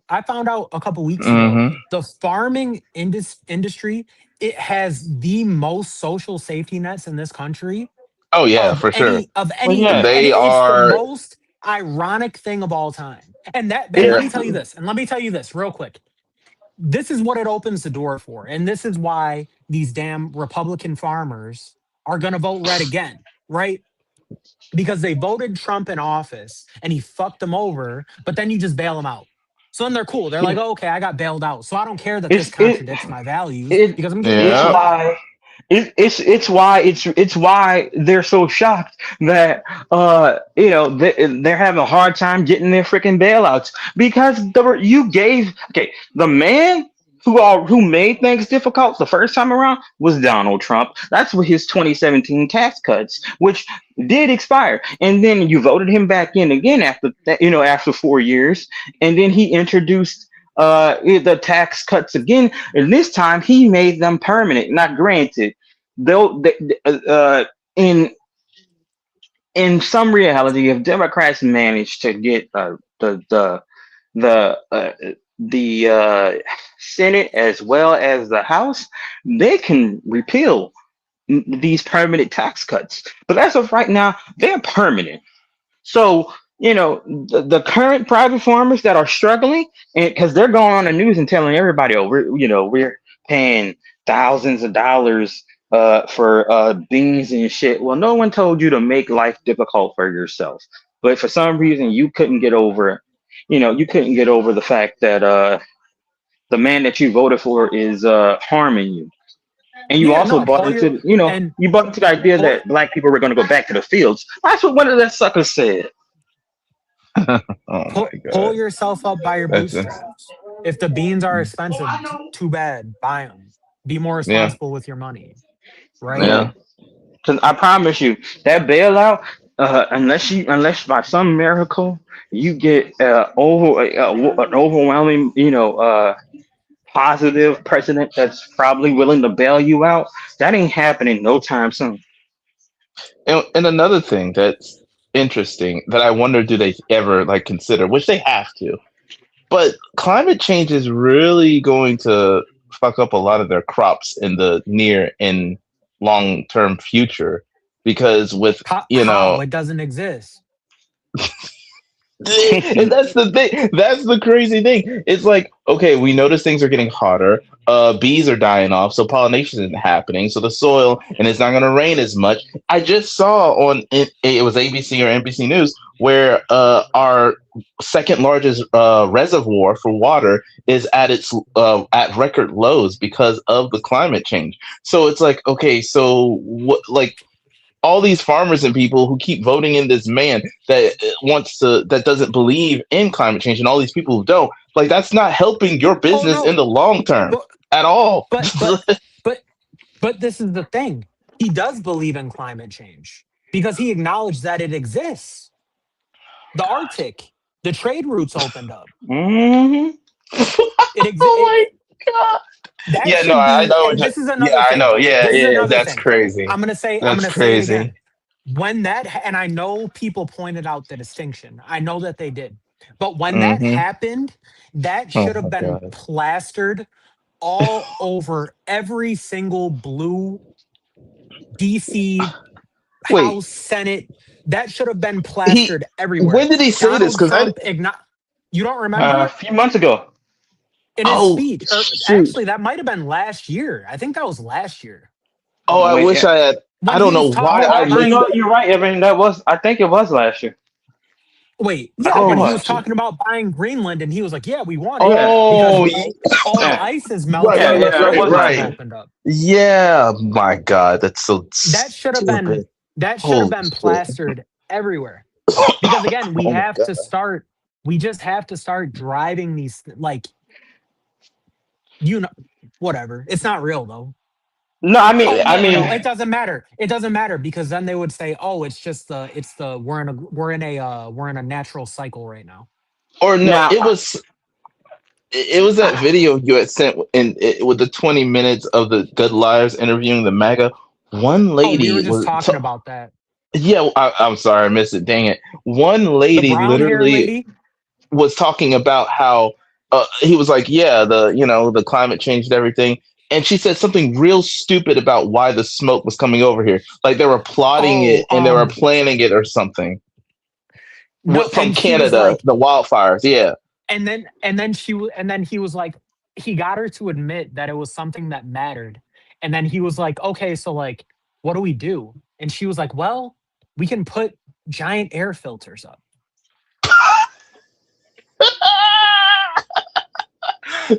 I found out a couple weeks ago
Hmm.
the farming industry, it has the most social safety nets in this country
Oh yeah,
of
for sure.
Well, yeah.
and
They
it's the
are.
most ironic thing of all time. And let
It,
me tell you this, real quick. This is what it opens the door for. And this is why these damn Republican farmers are going to vote red again, right? Because they voted Trump in office and he fucked them over, but then you just bail them out. So then they're cool. They're like,
yeah.
oh, okay, I got bailed out. So I don't care that this
It's it.
contradicts my values
It
because I'm getting
it's
bailed
Yeah,
out.
why it's why they're so shocked that they're having a hard time getting their freaking bailouts because you gave the man who made things difficult the first time around was Donald Trump. That's what his 2017 tax cuts, which did expire, and then you voted him back in again after that, after 4 years, and then he introduced the tax cuts again, and this time he made them permanent. Not granted, though. In some reality, if Democrats manage to get the the Senate as well as the House, they can repeal these permanent tax cuts. But as of right now, they're permanent. So, the current private farmers that are struggling, and because they're going on the news and telling everybody, oh, we're paying thousands of dollars for beans and shit. Well, no one told you to make life difficult for yourself. But for some reason, you couldn't get over the fact that the man that you voted for is harming you. And you
Yeah,
also
no,
bought
pull your
into,
and
you bought into the idea
pull
that black people were going to go back to the fields. That's what one of the suckers said.
Oh my
pull
god,
yourself up by your
that's ins-
bootstraps. If the beans are expensive, too bad. Buy them. Be more
yeah,
responsible with your money, right?
Yeah.
yeah.
Because I promise you, that bailout, unless by some miracle you get an overwhelming, positive president that's probably willing to bail you out, that ain't happening no time soon.
And another thing that's interesting that I wonder do they ever like consider, which they have to, but climate change is really going to fuck up a lot of their crops in the near and long term future because with
How it doesn't exist.
and that's the thing. That's the crazy thing. It's like, okay, we notice things are getting hotter. Bees are dying off, so pollination isn't happening. So the soil, and it's not going to rain as much. I just saw on it was ABC or NBC News where our second largest reservoir for water is at record lows because of the climate change. So it's like, okay, so what like all these farmers and people who keep voting in this man that doesn't believe in climate change and all these people who don't like that's not helping your
Oh
business in
no,
the long term
but
at all.
but but but but this is the thing. He does believe in climate change because he acknowledged that it exists. The Arctic, the trade routes opened up.
Hmm.
It, ex-
Oh
it
my god.
That
Yeah, no,
should
I
be,
know
and this is
yeah,
another
I
thing.
know. Yeah,
This is
yeah,
another
that's
thing.
crazy.
I'm
That's
gonna say it
crazy.
again. When and I know people pointed out the distinction. I know that they did. But when that
Hmm.
happened, that
Oh
should have
my
been
god.
plastered all over every single blue DC
Wait,
House, Senate. That should have been
he
plastered everywhere.
when did he say this?
Donald
Because I
Trump, you don't
A
remember?
few months ago.
In his
oh
speech, or
shoot.
actually, that might have been last year. I think that was last year
Oh, I
Wait,
wish
yeah.
I had. I
when he
don't know
was
why
talking
Oh,
I
about
actually,
missed
buying.
no,
that.
you're right, Evan. I think it was last year.
Wait,
I
yeah,
think it
when
Oh
he was
was.
shoot.
talking about buying Greenland, and he was like, "Yeah, we want it
Yeah,
because
Oh
all the
yeah,
ice is
right,
melting
yeah,
and the
right,
yeah. It
right,
was
trade routes
last
have
right.
year.
opened up."
Yeah, my God, that's so
That should have been
stupid.
that should have
Holy
been
shit.
plastered everywhere. Because again, we
Oh my
have
God.
to start. We just have to start driving these like you know, whatever. It's not real though.
No,
Oh
I
no,
mean,
no, it doesn't matter. It doesn't matter because then they would say, "Oh, it's the we're in a natural cycle right now."
Or no,
now,
it was that video you had sent with the 20 minutes of the Good Liars interviewing the MAGA. One
Oh, we were
lady
just
was
talking about that.
yeah, I'm sorry, I missed it. Dang it. One
The
lady
brown hair
literally
lady.
was talking about how he was like, yeah, the climate change and everything. And she said something real stupid about why the smoke was coming over here. Like they were plotting
Oh,
it and they were planning it or something.
no,
From
and she was
Canada,
like,
the wildfires. Yeah.
and then he was like, he got her to admit that it was something that mattered. And then he was like, okay, so like, what do we do? And she was like, well, we can put giant air filters up.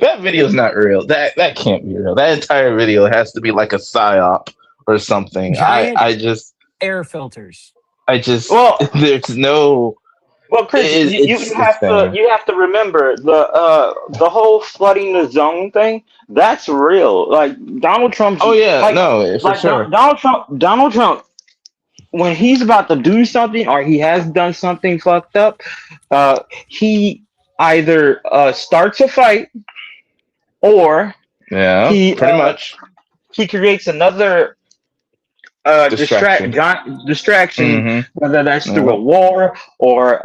That video's not real. That can't be real. That entire video has to be like a psyop or something.
Giant air filters.
I just
well,
there's no
Chris,
it's insane.
you have to remember the whole flooding the zone thing. That's real. Like Donald Trump's
Oh yeah,
like
no, for sure.
Donald Trump when he's about to do something or he has done something fucked up, he either starts a fight or
Yeah,
he
pretty much.
he creates another
Distraction.
distraction,
Mm-hmm.
whether that's through
Yeah.
a war or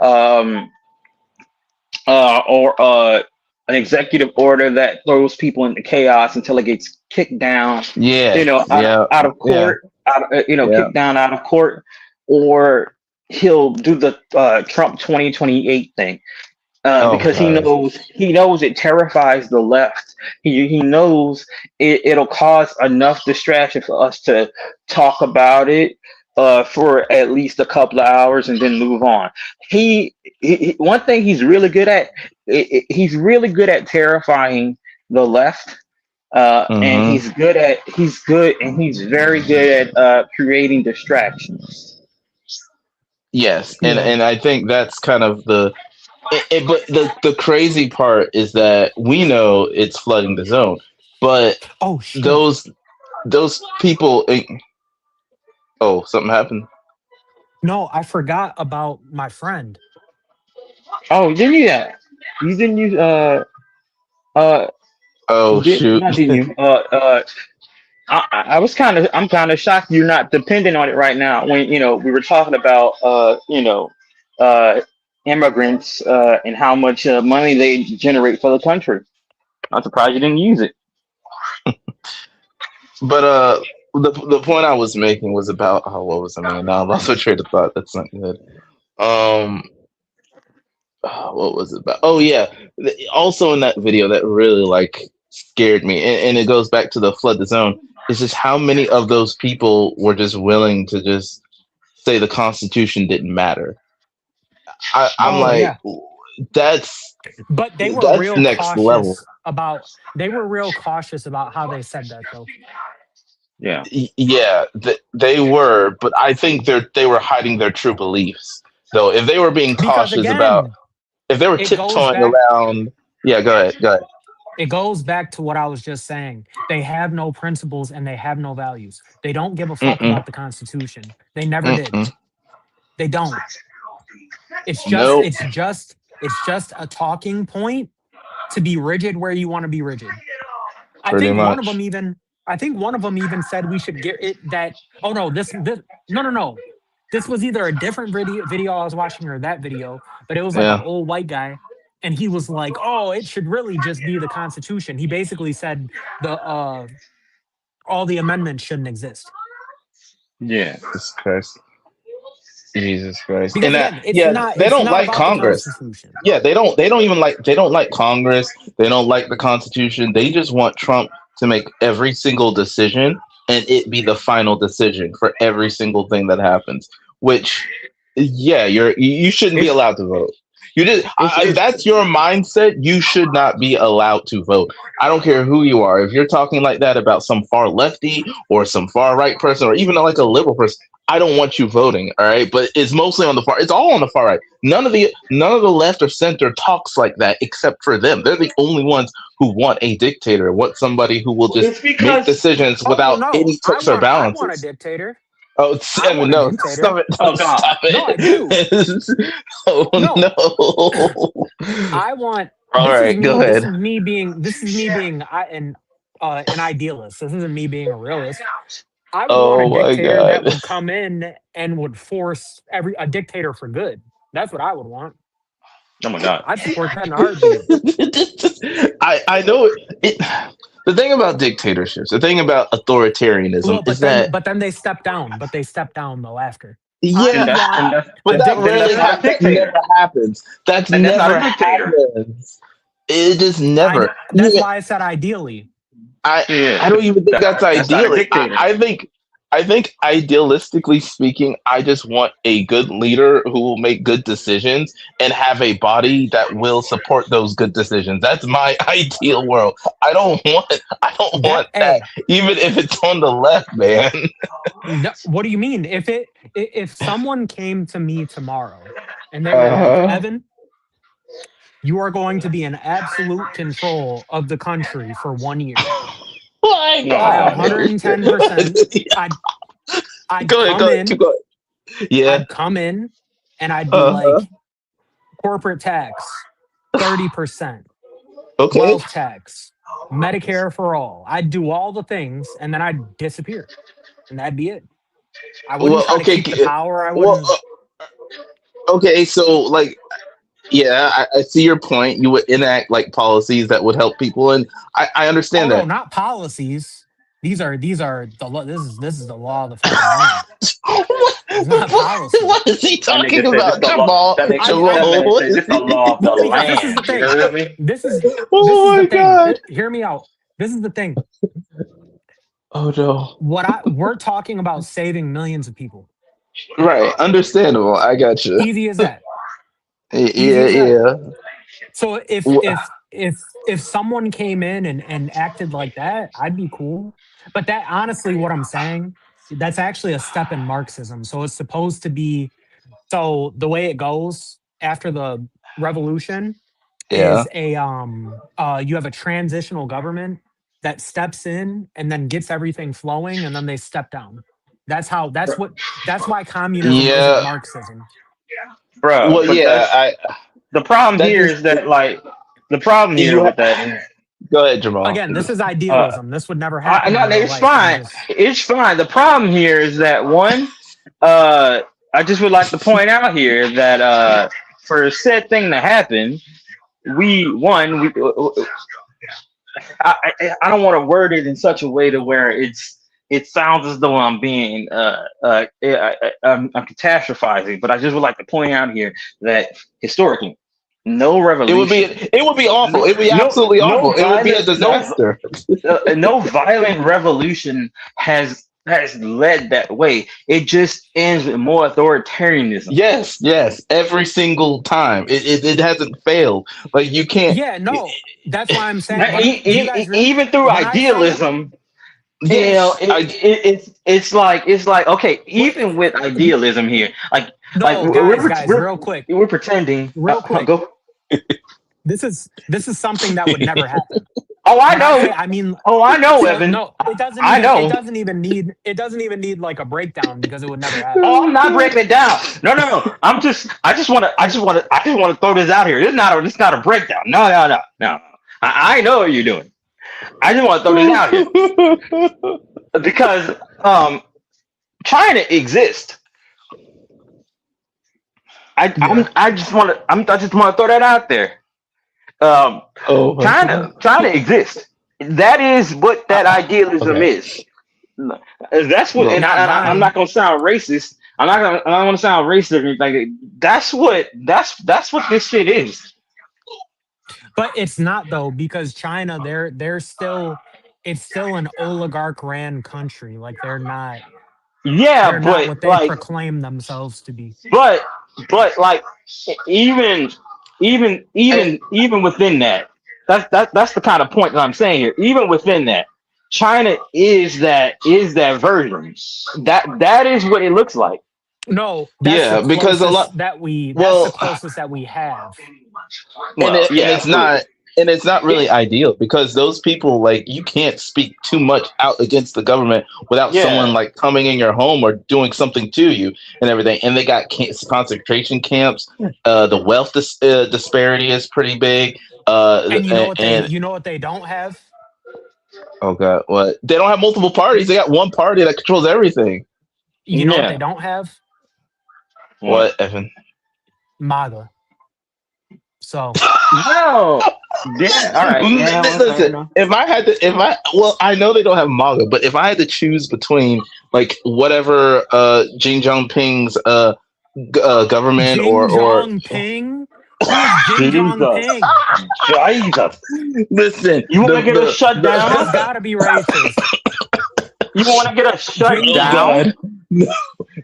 an executive order that throws people into chaos until it gets kicked down,
Yeah,
out,
yeah,
out of
yeah,
court,
yeah.
kicked down out of court, or he'll do the Trump 2028 thing,
Oh
because
god.
he knows it terrifies the left. He knows it'll cause enough distraction for us to talk about it for at least a couple of hours and then move on. One thing he's really good at, he's really good at terrifying the left. And
Mm-hmm.
he's very good at creating distractions.
Yes,
Yeah.
and I think that's kind of but the crazy part is that we know it's flooding the zone, but
Oh shit.
those those people. Oh, something happened.
No, I forgot about my friend.
Oh, didn't you? You didn't use uh
Oh shoot.
not didn't you? I'm kind of shocked you're not dependent on it right now. When we were talking about uh immigrants and how much money they generate for the country. I'm surprised you didn't use it.
But the point I was making was about what was I mean? Now I lost my train of thought. That's not good. Um, what was it about? Oh yeah. Also in that video that really like scared me, and it goes back to the flood the zone. Is just how many of those people were just willing to just say the Constitution didn't matter. I'm
Oh
like,
yeah.
that's
But
that's next level.
they were real cautious about how they said that though.
Yeah.
Yeah, they were, but I think they were hiding their true beliefs. Though, if they were being
Because
cautious about,
again,
if they were
it goes
tiptoeing
back
around, yeah, go ahead, go ahead.
it goes back to what I was just saying. They have no principles and they have no values. They don't give a fuck
Mm-mm,
about the Constitution. They never did.
mm-mm.
They don't. It's just
Nope,
it's just it's just a talking point to be rigid where you want to be rigid. I
pretty
think one of them
much.
even I think one of them even said we should get it that oh no, this no no no. This was either a different video I was watching or that video, but it was like an
Yeah.
old white guy and he was like, "Oh, it should really just be the Constitution." He basically said the all the amendments shouldn't exist.
Yeah.
Jesus Christ. Jesus Christ.
Because
And that,
again,
yeah, they
it's
don't
not
like
about the
Congress.
Constitution.
Yeah, they don't even like they don't like Congress. They don't like the Constitution. They just want Trump to make every single decision and it be the final decision for every single thing that happens. Which, yeah, you shouldn't be
It's
allowed to vote. You just if
it's
that's your mindset, you should not be allowed to vote. I don't care who you are. If you're talking like that about some far lefty or some far right person or even like a liberal person, I don't want you voting. All right, but it's mostly on the far. It's all on the far right. None of the left or center talks like that except for them. They're the only ones who want a dictator, want somebody who will just
it's
make
because
decisions
Oh
without
no,
any checks or
I want a
balances.
dictator.
Oh,
I
Seven,
want a
no,
dictator.
stop it,
oh god,
stop
No, I do.
it. Oh
No,
no.
I want.
All right, go
This
ahead.
is me being. This is me being an idealist. This isn't me being a realist. I would want a
Oh my
dictator that
god.
would come in and would force a dictator for good. That's what I would want.
oh my god.
I'd support that in a heartbeat.
I know it. The thing about dictatorships, the thing about authoritarianism
Well,
is that
but then they step down. But they step down though after. I
yeah,
want
but
a
that
Then that's
rarely
dictator.
not a
that never
dictator,
happens. That's
and that's not a
never
dictator.
happens. It just never.
That's why I said ideally.
I
Yeah,
I don't even think that's
that's not a
ideal.
dictator.
I think idealistically speaking, I just want a good leader who will make good decisions and have a body that will support those good decisions. That's my ideal world. I don't want that,
Hey,
even if it's on the left, man.
no, what do you mean? If someone came to me tomorrow and they were like,
Uh-huh.
Evan, you are going to be in absolute control of the country for 1 year.
My
Oh my
I
god.
God.
110%. I'd
Go ahead, go ahead, keep going. Yeah.
I'd come in and I'd be
Uh-huh.
like, corporate tax, 30%,
Okay.
wealth tax, Medicare for all. I'd do all the things and then I'd disappear. And that'd be it. I wouldn't
Well,
try to
okay.
keep the power. I
Well,
wouldn't.
okay. So, like, Yeah, I see your point. You would enact like policies that would help people, and I
Oh
understand
no,
that.
not policies. These are the law. This is the law of the fucking land. It's not policy.
What is he
That
talking
nigga said this
about,
the law.
Jamal?
That
I
man
Jamal, what
said
is
this the law
he?
of the
no, because this is the
land. You
thing.
heard me?
This is
Oh
the
my
thing.
god!
Hear me out. This is the thing.
Oh no!
We're talking about saving millions of people.
Right, understandable. I got you.
Easy as that. Easy
Yeah,
as that.
yeah.
So if
Wha-
if if if someone came in and acted like that, I'd be cool. But that honestly, what I'm saying, that's actually a step in Marxism. So it's supposed to be so the way it goes after the revolution
Yeah.
is a you have a transitional government that steps in and then gets everything flowing and then they step down. That's why communism isn't
Yeah.
Marxism.
Bro,
Well,
but
yeah. I
the problem
that
here
just
is that like the problem here
you.
with that is
Go ahead, Jamal.
Again, this is
uh
idealism. This would never happen in
no,
real
it's
life. I'm
fine.
just
It's fine. The problem here is that one, uh I just would like to point out here that for said thing to happen, we I don't want to word it in such a way to where it sounds as though I'm being I'm catastrophizing, but I just would like to point out here that historically, no revolution,
It would be awful. It would be absolutely awful. It would be a disaster.
no violent revolution has led that way. It just ends with more authoritarianism.
Yes, yes. Every single time, it hasn't failed. Like you can't.
yeah, no. That's why I'm saying. Do you guys
Even through
when I say
idealism,
Yes,
it's like okay,
what?
even with idealism here, like
No, guys, real quick,
we're pretending.
real quick.
Go.
This is something that would never happen.
Oh, I
When I say,
know.
I mean,
Oh, I know,
so
Evan.
no, it doesn't
I
even.
know.
It doesn't even need like a breakdown because it would never happen.
Oh, I'm not breaking it down. No, no, no. I just want to throw this out here. This is not a breakdown. No, no, no, no. I know what you're doing. I just want to throw this out here because China exists.
Yeah.
I just want to throw that out there. Um,
oh my god.
China exists. That is what that idealism
Okay.
is. That's what,
Look.
and
Not
I'm not
mine.
gonna sound racist. I don't want to sound racist or anything. That's what this shit is.
But it's not though because China, they're still, it's still an oligarch ran country. Like
Yeah,
they're not
but
what they
like,
proclaim themselves to be.
but like, even
And
even within that, that's the kind of point that I'm saying here. Even within that, China is that version. That is what it looks like.
No,
yeah, because a lot.
that's the
Well,
closest that we have.
Well,
and
yeah,
it's not. And it's not really
it,
ideal because those people like you can't speak too much out against the government without someone
yeah.
like coming in your home or doing something to you and everything. And they got concentration camps. The wealth disparity is pretty big.
And
And
you know what they don't have?
oh god, what they don't have multiple parties. They got one party that controls everything.
You know what they
Yeah.
don't have?
What?
What, Evan?
MAGA. So
No. Yeah. All right. Yeah. Well, fair
Listen,
enough.
well, I know they don't have MAGA, but if I had to choose between like whatever Xi Jinping's government
Jing
or
Jong Ping? Who is Jing Jong
Jesus.
Ping?
Jesus.
listen,
You want to get us shut
That's
down?
gotta be racist.
You want to get us shut
Jing
oh
Jong.
down?
god,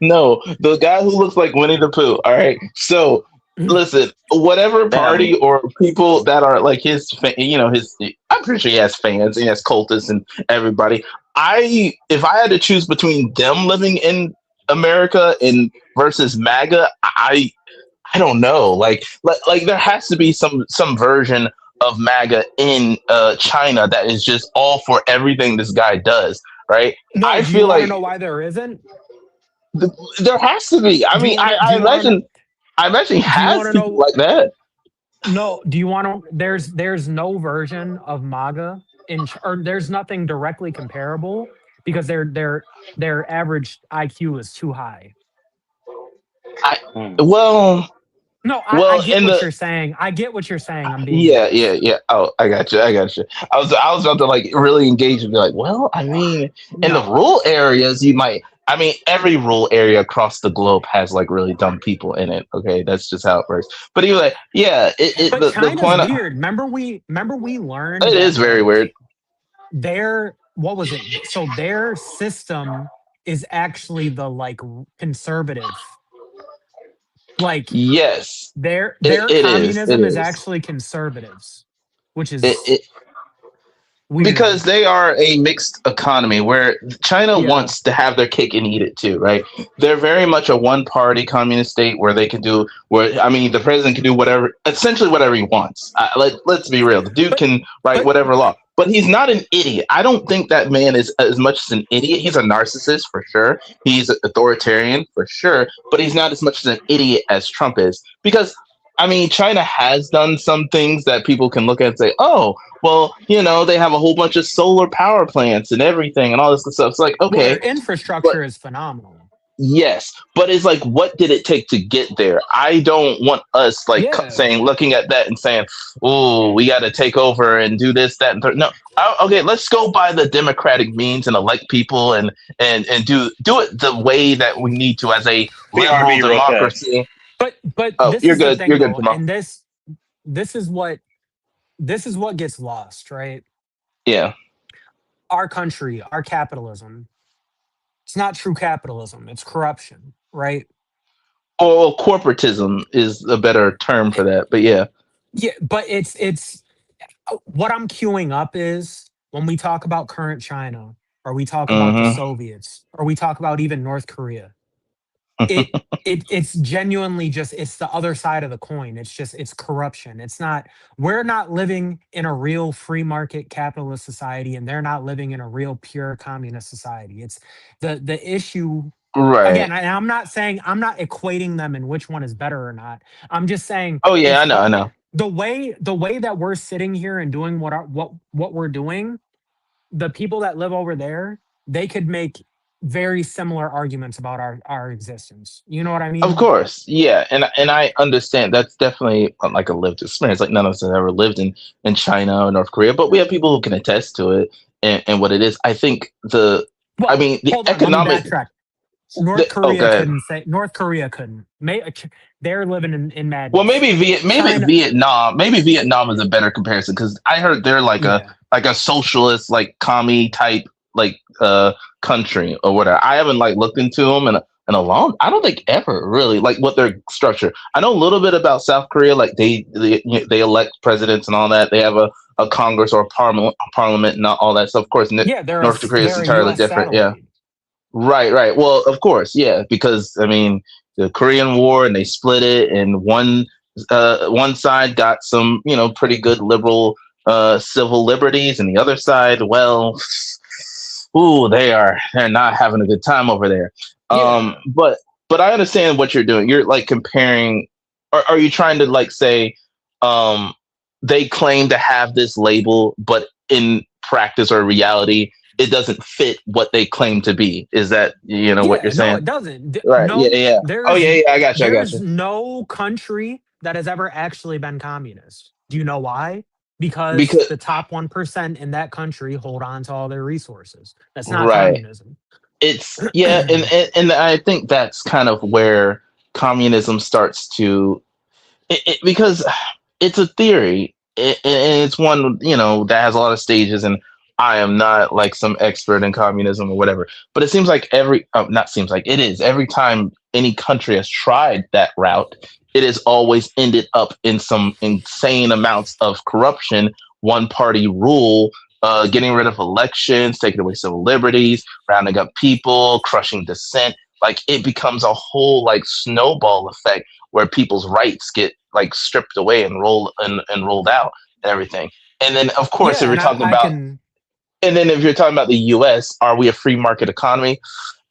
no, the guy who looks like Winnie the Pooh. All right, so listen, whatever
Damn.
party or people that are like his, his. I'm pretty sure he has fans. He has cultists and everybody. If I had to choose between them living in America and versus MAGA, I don't know. Like there has to be some version of MAGA in China that is just all for everything this guy does. Right?
No,
I
do you
feel
want to
like
know why there isn't?
there has to be. I
Do you
mean,
want to?
I imagine. I imagine he
Do you want
has
to
people
know?
like that.
No. Do you want to? There's no version of MAGA or there's nothing directly comparable because their average IQ is too high.
I
Hmm.
well,
No, I
Well,
get
in
what
the
you're saying. I get what you're saying. I'm being
yeah, yeah,
nice.
yeah. Oh, I got you. I got you. I was about to like really engage and be like, well, I mean, in the
No,
rural areas, you might. I mean, every rural area across the globe has like really dumb people in it. Okay, that's just how it works. But anyway, yeah,
but
the
China's
point.
Weird. Remember we learned
It is
that
very weird.
their what was it? So their system is actually the like conservative. Like
Yes,
their
it is. It
communism is
is.
actually conservatives, which
It,
is
it because
weird.
they are a mixed economy where China
Yeah.
wants to have their cake and eat it too, right? They're very much a one party communist state where they can do where I mean the president can do whatever essentially whatever he wants. Let's be real. The dude
But
can write
but
whatever law. But he's not an idiot. I don't think that man is as much as an idiot. He's a narcissist for sure. He's authoritarian for sure, but he's not as much as an idiot as Trump is. Because I mean, China has done some things that people can look at and say, "Oh, well, they have a whole bunch of solar power plants and everything and all this stuff." It's like,
well, their
okay, but
infrastructure is phenomenal.
yes, but it's like, what did it take to get there? I don't want us like
Yeah.
saying, looking at that and saying, "Oh, we got to take over and do this, that, and third." No, okay, let's go by the democratic means and elect people and do it the way that we need to as a liberal
BRB real fast.
democracy.
But
Oh,
this
you're
is the
good. You're
thing
good,
though,
Jamal.
and this is what this is what gets lost, right?
Yeah.
Our country, our capitalism, it's not true capitalism, it's corruption, right?
Oh, corporatism is a better term for that, but yeah.
Yeah, but it's what I'm queuing up is when we talk about current China, or we talk about the
Hmm.
Soviets, or we talk about even North Korea. It it's genuinely just it's the other side of the coin. It's just it's corruption. It's not we're not living in a real free market capitalist society, and they're not living in a real pure communist society. It's the issue
Right.
again, and I'm not equating them in which one is better or not. I'm just saying
Oh yeah,
it's
I know, I
hard
know.
the way that we're sitting here and doing what we're doing, the people that live over there, they could make very similar arguments about our existence. You know what I
Of
mean?
course, yeah, and I understand that's definitely like a lived experience. Like none of us have ever lived in China or North Korea, but we have people who can attest to it and what it is. I think I
Well,
mean, the
hold on, let me
economic.
backtrack. North Korea
Okay,
couldn't say North Korea couldn't. They're living in
well,
madness.
Maybe
China,
Vietnam. Maybe Vietnam is a better comparison because I heard they're
yeah.
like a socialist, like commie type like country or whatever. I haven't like looked into them in a long. I don't think ever really like what their structure. I know a little bit about South Korea. Like they elect presidents and all that. They have a Congress or a parliament and all that stuff. Of course,
Yeah,
North Korea is
they're a
entirely
US
different. Yeah.
satellite.
Right, right. Well, of course, yeah, because I mean, the Korean War and they split it, and one side got some, pretty good liberal civil liberties, and the other side, well, ooh, they're not having a good time over there.
Yeah.
But I understand what you're doing. You're like comparing, or are you trying to like say, um, they claim to have this label, but in practice or reality, it doesn't fit what they claim to be. Is that what you're
Yeah, no,
saying?
it doesn't.
Right. Yeah.
No,
Yeah. Oh yeah. Yeah. I got you. I got
there's
you.
no country that has ever actually been communist. Do you know why? Because
Because
the top 1% in that country hold on to all their resources. That's not
right.
communism.
It's yeah, and I think that's kind of where communism starts to because it's a theory and it's one that has a lot of stages and I am not like some expert in communism or whatever, but it seems like not seems like it is every time any country has tried that route, it has always ended up in some insane amounts of corruption, one party rule, getting rid of elections, taking away civil liberties, rounding up people, crushing dissent. Like it becomes a whole like snowball effect where people's rights get like stripped away and rolled out and everything. And then of course
Yeah,
if you're
and
talking
I
about
can
and then if you're talking about the US, are we a free market economy?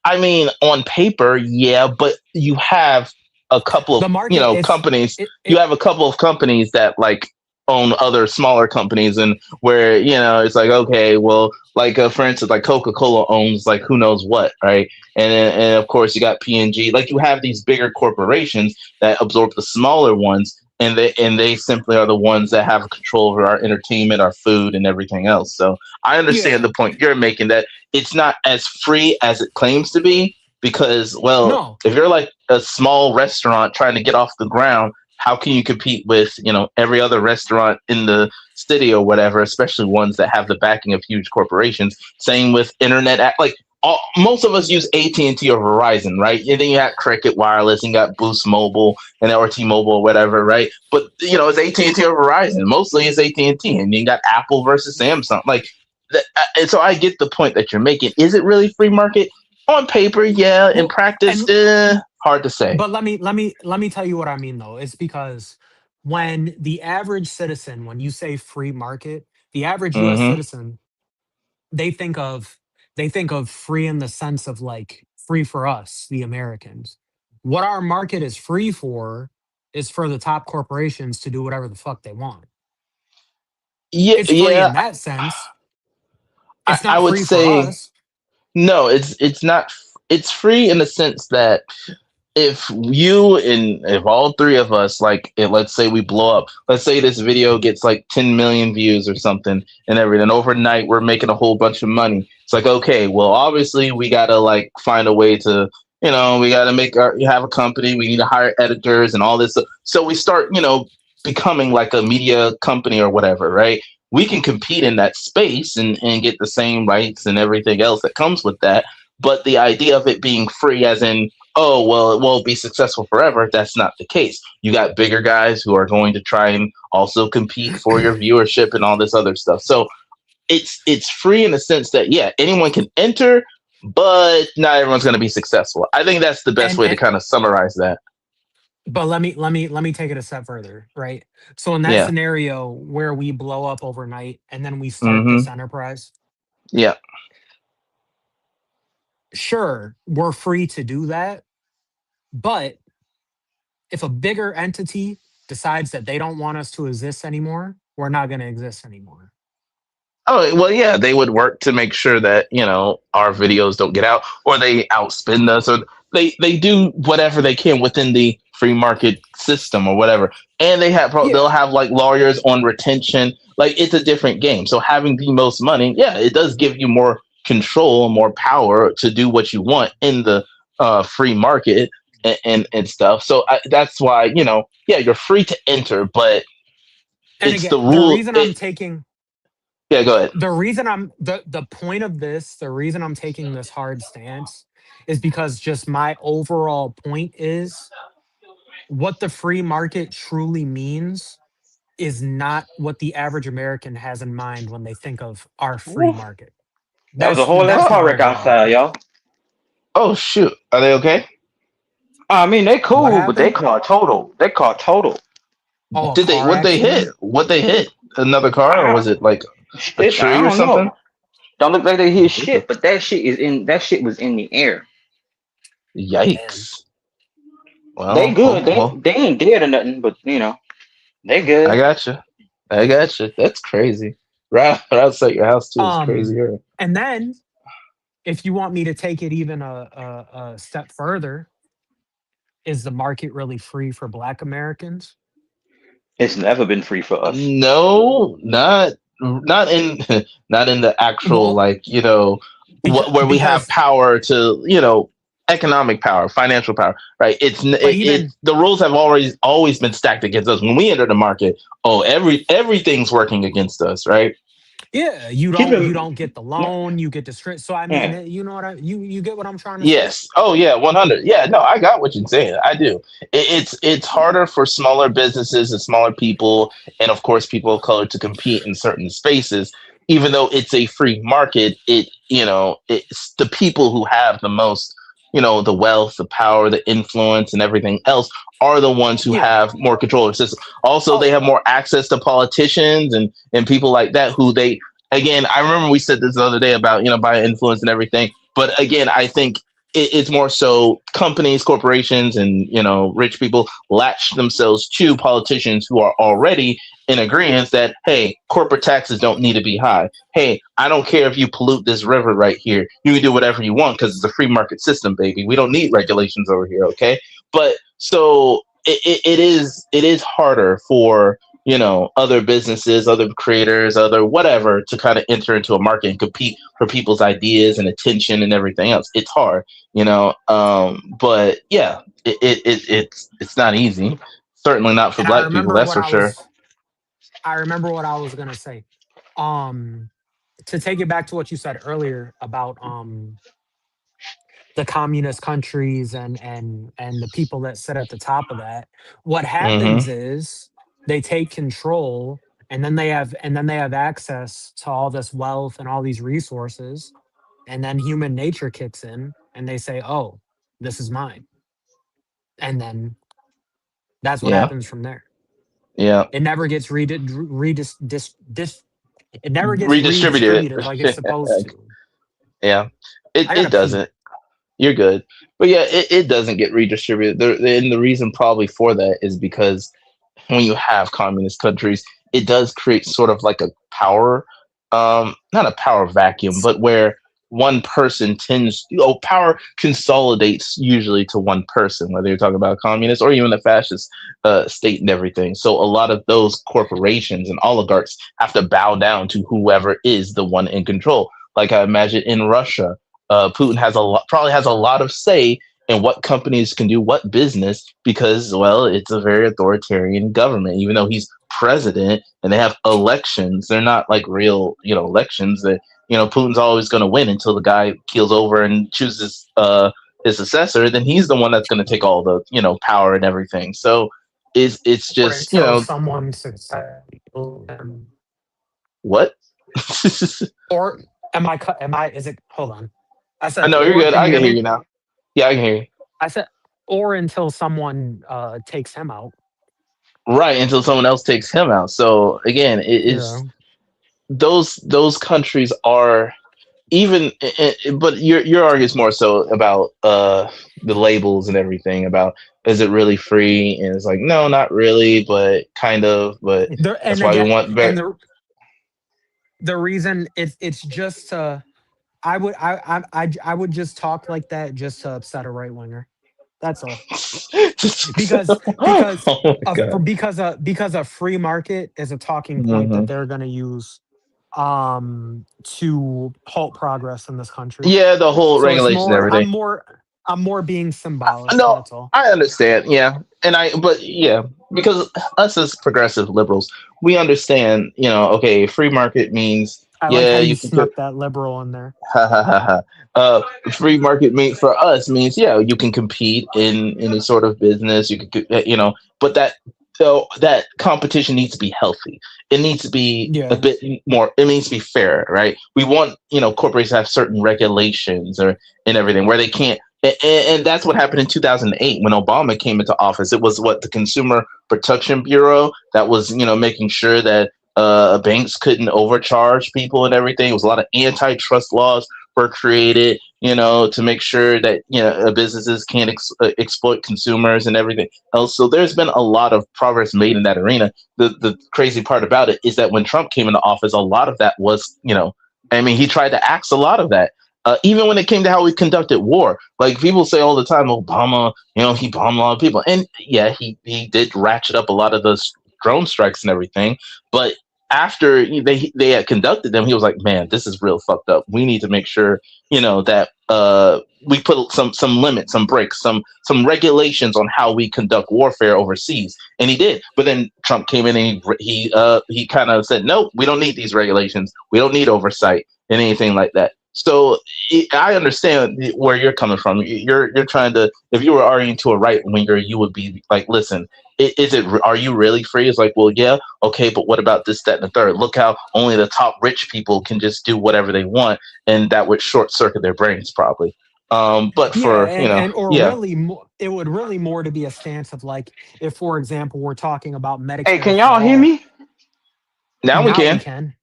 I mean, on paper, yeah, but you have a couple of,
the market it's
companies.
it,
You
it
have a couple of companies that like own other smaller companies, and where it's like, okay, well, like for instance, like Coca-Cola owns like who knows what, right? And of course you got P&G. Like you have these bigger corporations that absorb the smaller ones, and they simply are the ones that have control over our entertainment, our food, and everything else. So I understand
Yeah.
the point you're making, that it's not as free as it claims to be, because, well,
No.
if you're like a small restaurant trying to get off the ground, how can you compete with every other restaurant in the city or whatever, especially ones that have the backing of huge corporations? Same with like most of us use AT&T or Verizon, right? And then you got Cricket Wireless and you got Boost Mobile and or T-Mobile or whatever, right? But it's AT&T or Verizon. Mostly it's AT&T, and T, and you got Apple versus Samsung. Like, and so I get the point that you're making. Is it really free market? On paper, yeah. In
Well,
practice,
and
hard to say.
but let me tell you what I mean though. It's because when the average citizen, when you say free market, the average US
Hmm.
citizen, they think of they think of free in the sense of like free for us, the Americans. What our market is free for is for the top corporations to do whatever the fuck they want.
Yeah,
It's free
yeah.
in that sense.
I,
It's
I
not
would
free for
say
us.
no. It's not. It's free in the sense that if you and if all three of us, like, let's say we blow up, let's say this video gets like 10 million views or something, and everything, overnight we're making a whole bunch of money. It's like, okay, well, obviously we gotta like find a way to, we gotta have a company, we need to hire editors and all this. So we start, becoming like a media company or whatever, right? We can compete in that space and get the same rights and everything else that comes with that. But the idea of it being free, as in, oh, well, it won't be successful forever, that's not the case. You got bigger guys who are going to try and also compete for your viewership and all this other stuff. So it's free in the sense that, yeah, anyone can enter, but not everyone's going to be successful. I think that's the best way to
And
kind of summarize that.
but let me take it a step further, right? So in that
Yeah.
scenario where we blow up overnight and then we start
Hmm.
this enterprise,
Yeah.
sure, we're free to do that, but if a bigger entity decides that they don't want us to exist anymore, we're not going to exist anymore.
Oh, well, yeah, they would work to make sure that, our videos don't get out, or they outspend us, or they do whatever they can within the free market system or whatever. And they'll
Yeah.
have like lawyers on retention. Like, it's a different game. So having the most money, yeah, it does give you more control, more power to do what you want in the free market and stuff. So that's why, yeah, you're free to enter, but
And
it's
again,
the rule. Yeah, go ahead.
the point of this, the reason I'm taking this hard stance is because just my overall point is what the free market truly means is not what the average American has in mind when they think of our free
Woo.
market.
That was a
That's
whole ass
that's
Oh,
my
car wreck
overall
outside,
point.
y'all.
oh shoot. Are they okay?
I mean, they
What
cool, but they
happened?
call total. They call total.
Oh, a
Did they?
car
What they hit?
accident?
What they hit? Another car, or
I
was it like a
shit. I
tree or
don't
something?
know. Don't look like they hit
Jesus.
shit, but that shit is in. That shit was in the air.
Damn.
Yikes.
They
Well,
good. They
well,
they ain't dead or nothing, but they
I
good.
got you. I got you. That's crazy. Right outside your house too is
Um,
crazier.
and then if you want me to take it even a step further, is the market really free for Black Americans?
It's never been free for us.
No, not in not in the actual,
Well,
like,
because
where we have
because
power to, economic power, financial power, right?
but even
The rules have always been stacked against us when we enter the market. Oh, everything's working against us, right?
yeah,
Keep
you
it.
don't get the loan, you get the straight. So I mean,
Yeah.
you know what you get what I'm trying to say?
Yes. Oh, yeah. 100. Yeah. No, I got what you're saying. I do. It's harder for smaller businesses and smaller people, and of course, people of color to compete in certain spaces. Even though it's a free market, it's the people who have the most, the wealth, the power, the influence, and everything else are the ones who
Yeah.
have more control of the system. Also, they
Oh,
have more access to politicians and people like that who again, I remember we said this the other day about, buying influence and everything. But again, I think it's more so companies, corporations, and rich people latch themselves to politicians who are already in agreement that, hey, corporate taxes don't need to be high. Hey, I don't care if you pollute this river right here. You can do whatever you want because it's a free market system, baby. We don't need regulations over here, okay? But so it is harder for other businesses, other creators, other whatever to kind of enter into a market and compete for people's ideas and attention and everything else. It's hard, but yeah, it's not easy. Certainly not for
And I
black people,
remember
that's
what
for
I
sure.
was I remember what I was gonna say. Um, to take it back to what you said earlier about the communist countries and the people that sit at the top of that, what
Hmm.
happens is they take control, and then they have access to all this wealth and all these resources, and then human nature kicks in and they say, "Oh, this is mine." And then that's what
Yeah,
happens from there.
yeah.
It never gets redis, dis, it never gets
Redistributed
redistributed like it's
it.
supposed to.
Yeah,
I
it
gotta pee.
doesn't. You're good. But yeah, it doesn't get redistributed. And the reason probably for that is because when you have communist countries, it does create sort of like a power, not a power vacuum, but where one person tends, power consolidates usually to one person, whether you're talking about a communist or even a fascist state and everything. So a lot of those corporations and oligarchs have to bow down to whoever is the one in control. Like I imagine in Russia, Putin has probably has a lot of say and what companies can do what business because, well, it's a very authoritarian government. Even though he's president and they have elections, they're not like real elections that Putin's always going to win until the guy keels over and chooses his successor. Then he's the one that's going to take all the power and everything. So it's
Or
just
until someone successful.
what.
Or am I cut? Am I? Is it? Hold on. I
I
said,
know you're
or
good.
can
I
you hear
can hear
me?
you now. Yeah, I can hear you.
I said, or until someone takes him out.
Right, until someone else takes him out. So again, it is
Yeah.
those countries are even but your argument is more so about the labels and everything about is it really free, and it's like no, not really, but kind of, but
There,
that's
and
why we
again,
want better.
and the reason it's just I would just talk like that just to upset a right winger. That's all. Because
Oh my god.
because a free market is a talking point
Hmm.
that they're going to use to halt progress in this country.
Yeah, the whole
So it's
regulation and
more
everything.
I'm more being symbolic,
No,
that's all.
I understand. Yeah, but yeah, because us as progressive liberals, we understand. Okay, free market means
I like how
yeah,
you
you can put
snuck that liberal in there.
ha ha ha ha. Free market mean for us means yeah, you can compete in any sort of business. You can, but that competition needs to be healthy. It needs to be a
Yeah.
bit more. It needs to be fair, right? We want corporations to have certain regulations or and everything where they can't. And that's what happened in 2008 when Obama came into office. It was what the Consumer Protection Bureau that was making sure that banks couldn't overcharge people and everything. It was a lot of antitrust laws were created, to make sure that businesses can't exploit consumers and everything else. So there's been a lot of progress made in that arena. The crazy part about it is that when Trump came into office, a lot of that was, I mean, he tried to axe a lot of that. Even when it came to how we conducted war, like people say all the time, Obama, he bombed a lot of people, and yeah, he did ratchet up a lot of those drone strikes and everything. But after they had conducted them, he was like, "Man, this is real fucked up. We need to make sure that we put some limits, some breaks, some regulations on how we conduct warfare overseas." And he did. But then Trump came in and he kind of said, "No, we don't need these regulations. We don't need oversight and anything like that." So I understand where you're coming from. You're trying to. If you were arguing to a right winger, you would be like, "Listen, is it? Are you really free?" It's like, well, yeah, okay, but what about this, that, and the third? Look how only the top rich people can just do whatever they want, and that would short circuit their brains probably. But
Yeah,
for
and or
yeah.
really it would really more to be a stance of like, if for example we're talking about
Hey,
Medicare
can
for
y'all hear
all.
me?
Now we
Now we
can.
can.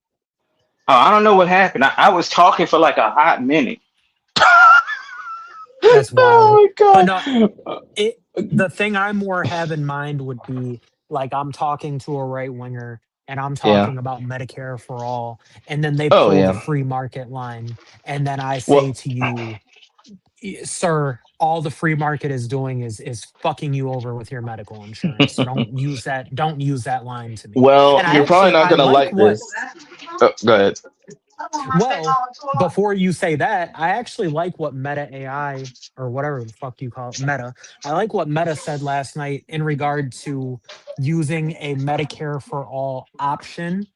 Oh, I don't know what happened. I was talking for like a hot minute.
That's wild.
Oh
But no,
my god.
it the thing I more have in mind would be like I'm talking to a right winger and I'm
Yeah.
talking about Medicare for all, and then they
Oh
pull the
yeah.
free market line, and then I say
Well,
to you, Sir, all the free market is doing is fucking you over with your medical insurance. So don't use that line to me.
well,
And
you're probably not
I
gonna
like
like
what
this. Oh, go ahead.
well, before you say that, I actually like what Meta AI or whatever the fuck you call it, Meta. I like what Meta said last night in regard to using a Medicare for all option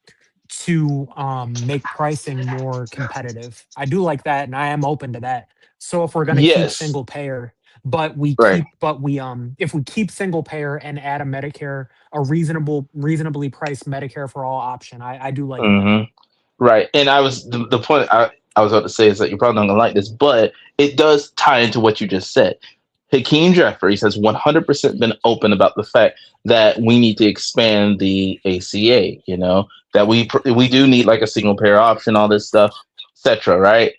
to make pricing more competitive. I do like that and I am open to that. So if we're going to keep
Yes.
single payer, but we
Right.
keep if we keep single payer and add a Medicare, a reasonably priced Medicare for all option, I do like that.
Hmm. Right. And I was the point I was about to say is that you're probably not gonna like this, but it does tie into what you just said. Hakeem Jeffries has 100% been open about the fact that we need to expand the ACA. You know that we do need like a single payer option, all this stuff, etc. Right.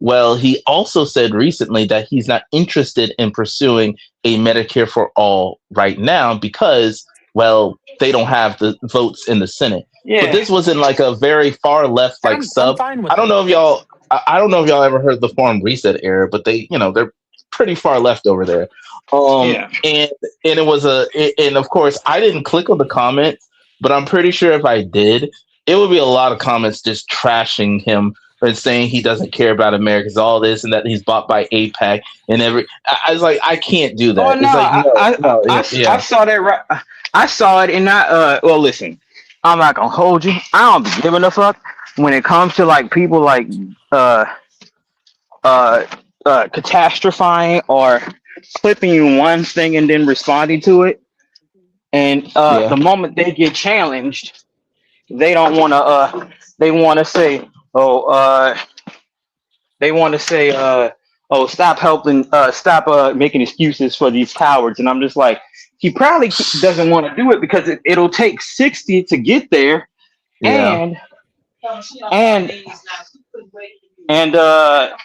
Well, he also said recently that he's not interested in pursuing a Medicare for all right now because, well, they don't have the votes in the Senate. But
Yeah.
this was in like a very far left
And
like
I'm
sub.
fine with
I don't
that.
know if y'all. I don't know if y'all ever heard the Farm Reset era, but they're pretty far left over there.
Yeah.
And it was and of course I didn't click on the comments, but I'm pretty sure if I did, it would be a lot of comments just trashing him and saying he doesn't care about Americans, all this, and that he's bought by APAC and every. I was like, I can't do
Oh
that.
no,
It's like, no, no,
I
yeah,
saw that right. I saw it, and well, listen, I'm not gonna hold you. I don't be giving a fuck when it comes to like people like uh uh catastrophizing or clipping one thing and then responding to it. And the
yeah,
moment they get challenged, they don't want to. They want to say, oh, they want to say, oh, stop helping, stop making excuses for these cowards. And I'm just like, he probably doesn't want to do it because it'll take 60 to get there,
yeah.
and and and uh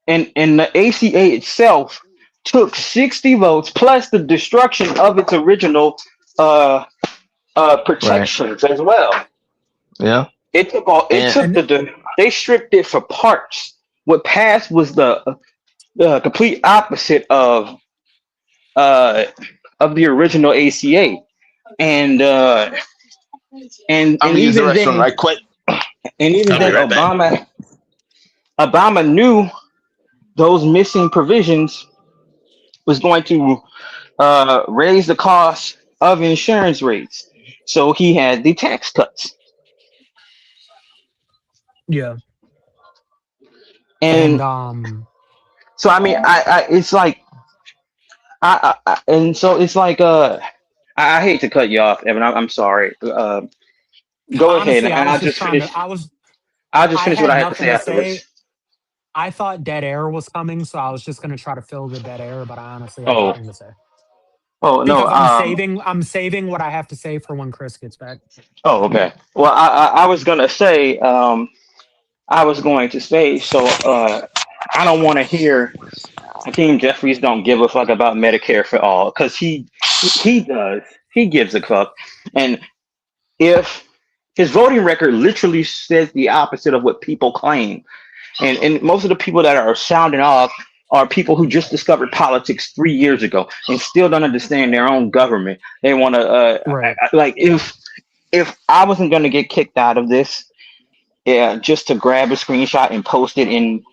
and and the ACA itself took 60 votes plus the destruction of its original uh
Right,
protections as well.
yeah,
It
and
took
And
they stripped it for parts. What passed was the complete opposite uh of the original ACA. And
I'm
and
gonna use the
even
restroom
then
right quick.
and even
I'll be
then
right back.
Obama knew those missing provisions was going to raise the cost of insurance rates. So he had the tax cuts.
yeah, and
And so I mean I it's like and so it's like I hate to cut you off, Evan. I'm sorry. Go ahead,
honestly,
and I'll just finish. I'll just
I
finish what I
had
have to
nothing
say
to say.
afterwards.
I thought dead air was coming, so I was just gonna try to fill the dead air, but I honestly had
Oh,
nothing to say.
oh no.
Because I'm saving what I have to say for when Chris gets back.
Oh, okay. Well, I was gonna say. I was going to say. So, I don't want to hear Hakeem Jeffries don't give a fuck about Medicare for all because he does. He gives a fuck, and if his voting record literally says the opposite of what people claim. And most of the people that are sounding off are people who just discovered politics 3 years ago and still don't understand their own government. They want to
Right.
like if I wasn't going to get kicked out of this, yeah, just to grab a screenshot and post it in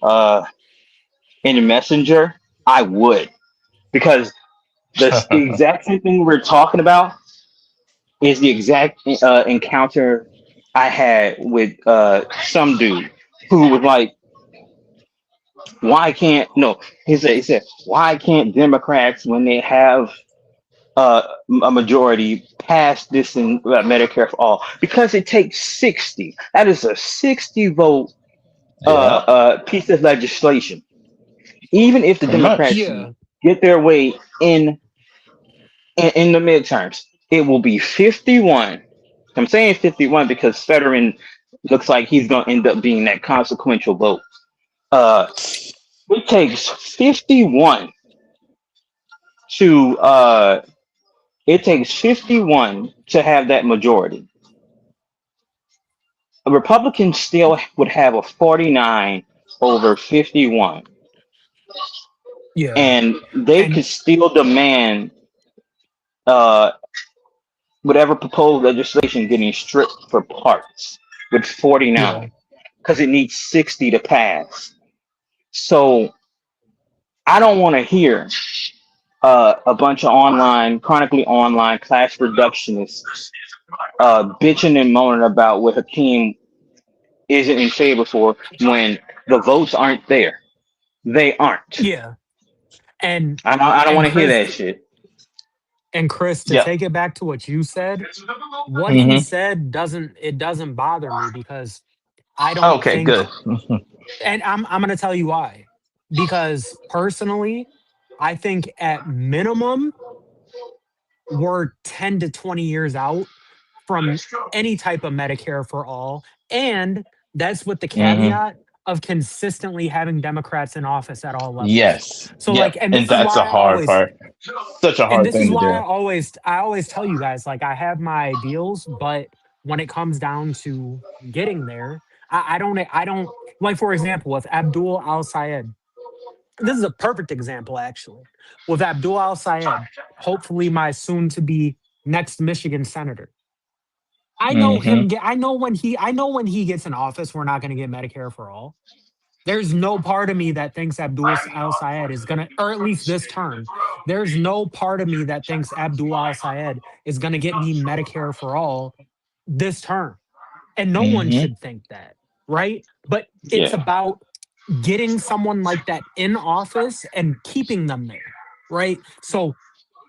Messenger, I would because the exact same thing we're talking about is the exact encounter I had with some dude who was like, why can't no he said why can't Democrats when they have a majority pass this in Medicare for all because it takes 60. That is a 60 vote
Yeah,
piece of legislation. Even if the
pretty much.
Democrats
Yeah.
get their way in the midterms, it will be 51. I'm saying 51 because Fetterman looks like he's going to end up being that consequential vote. Uh, it takes 51 to it takes 51 to have that majority. A Republican still would have a 49 over 51,
Yeah.
and they
And
could still demand uh, whatever proposed legislation getting stripped for parts with
yeah.
49 because it needs 60 to pass. So I don't want to hear a bunch of chronically online class reductionists bitching and moaning about what Hakeem isn't in favor for when the votes aren't there. They aren't.
Yeah. And
I don't
and
want to hear
Chris
that shit.
and Chris, to
Yeah.
take it back to what you said, what he
Hmm.
said doesn't bother me because I don't
Okay,
think,
good.
and I'm gonna tell you why. Because personally, I think at minimum we're 10 to 20 years out from any type of Medicare for all. And that's with the
Hmm.
caveat of consistently having Democrats in office at all levels.
Yes.
So
Yep.
like, and
And
this is
that's a
why
hard part. Such a
and
hard
this is
thing to
why
do.
I always tell you guys, like, I have my ideals, but when it comes down to getting there, I don't like, for example, with Abdul Al Sayed, this is a perfect example actually. With Abdul Al Sayed, hopefully my soon to be next Michigan senator.
Hmm.
I know when he gets in office, we're not going to get Medicare for all. There's no part of me that thinks Abdul Al Sayed is gonna, or at least this term, there's no part of me that thinks Abdul Al Sayed is gonna get me Medicare for all this term. And no one
Hmm.
should think that, right? But it's
Yeah.
about getting someone like that in office and keeping them there, right? So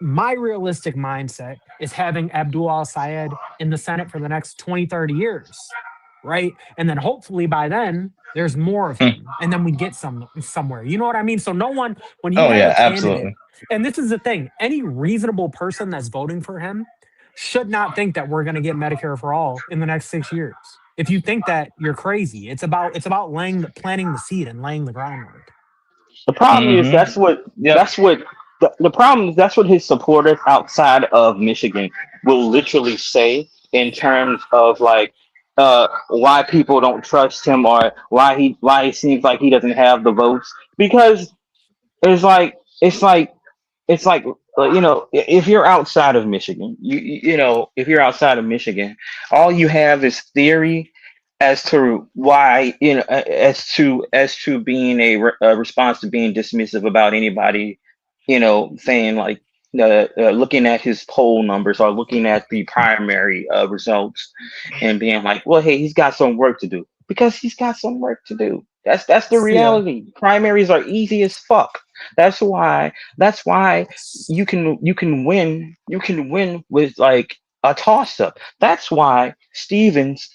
my realistic mindset is having Abdul Al Sayed in the Senate for the next 20, 30 years, right? And then hopefully by then there's more of him. And then we get somewhere. You know what I mean? So no one, when you
Oh
have a
yeah,
candidate,
absolutely.
and this is the thing, any reasonable person that's voting for him should not think that we're going to get Medicare for all in the next 6 years. If you think that, you're crazy. It's about planting the seed and laying the groundwork.
The problem is
Hmm. Yep.
the problem is that's what his supporters outside of Michigan will literally say in terms of like why people don't trust him or why he seems like he doesn't have the votes because it's like it's like it's like if you're outside of Michigan, if you're outside of Michigan, all you have is theory as to why as to being a response to being dismissive about anybody, saying like looking at his poll numbers or looking at the primary results and being like, well, hey, he's got some work to do because he's got some work to do. That's the
Yeah.
reality. Primaries are easy as fuck. That's why you can win with like a toss up. That's why Stevens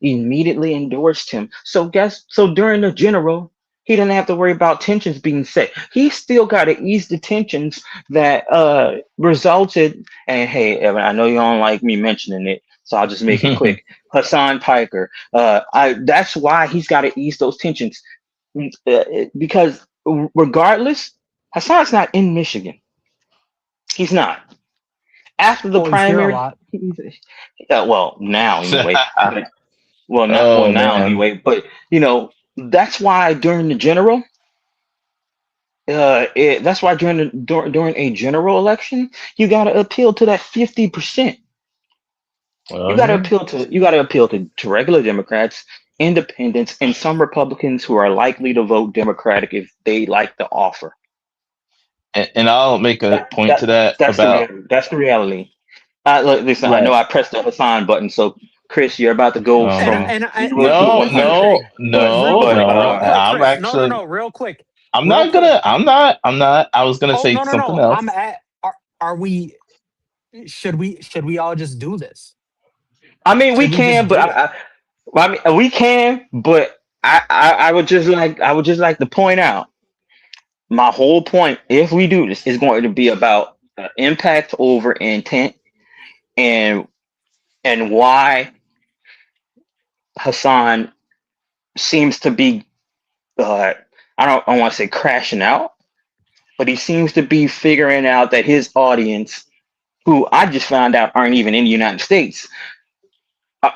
immediately endorsed him. So during the general, he didn't have to worry about tensions being set. He still got to ease the tensions that resulted. And hey, Evan, I know you don't like me mentioning it, so I'll just make it quick. Hassan Piker. That's why he's got to ease those tensions because regardless, Hassan's not in Michigan. He's not. After the
Well, he's here a
primary,
lot.
well, now anyway, but
Oh
now
man.
anyway, but that's why during the general, that's why during a general election, you got to appeal to that 50%.
Well, yeah.
You got to appeal to regular Democrats, independents, and some Republicans who are likely to vote Democratic if they like the offer.
And I'll make a
That
point to
that
that
that's the
about
reality. That's the reality. Look, listen, I know
right.
I pressed the Hassan button, so Chris, you're about to go
And
from zero to
No,
and here's the
100.
no,
thing.
no, no.
Real quick,
I'm
Chris. No, no,
actually
no, real quick.
I'm
Real
not
quick.
gonna I'm not I'm not I was gonna
Oh,
say
no, no,
something
no. I'm
else.
at are we should we all just do this?
I mean, we
Should we
can,
just
but
do it?
I mean, we can, but I would just like to point out my whole point. If we do this, is going to be about impact over intent and why Hassan seems to be, uh, I don't want to say crashing out, but he seems to be figuring out that his audience, who I just found out aren't even in the United States,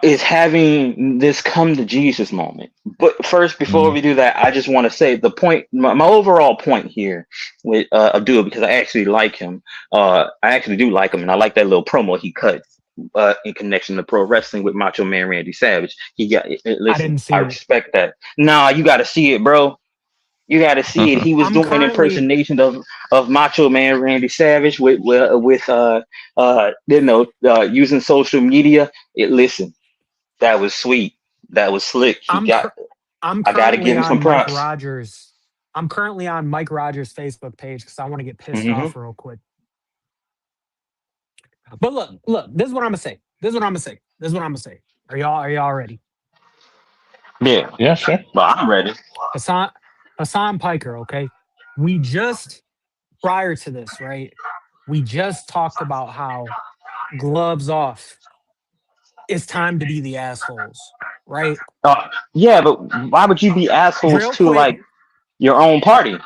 is having this come to Jesus moment. But first, before
Mm.
we do that, I just want to say the point, my overall point here with Abdul, because I actually like him. I actually do like him, and I like that little promo he cut in connection to pro wrestling with Macho Man Randy Savage. He got
I
listen,
didn't
I
see it.
respect that. Nah, you got to see it, bro. You got to see it. He was
I'm
doing
currently
impersonation of Macho Man Randy Savage with using social media. Listen, that was sweet. That was slick.
I'm cur- I'm
I got to
currently
give him
on
some
Mike
props.
Rogers. I'm currently on Mike Rogers' Facebook page because I want to get pissed
Hmm.
off real quick. But look, this is what I'm gonna say. This is what I'm gonna say. This is what I'm gonna say. Are y'all ready?
Yeah.
Yeah, sure.
Well, I'm ready.
Hassan Hassan Piker, okay? We just prior to this, right? We just talked about how gloves off. It's time to be the assholes, right?
Yeah, but why would you be assholes
Real
to
quick,
like your own party?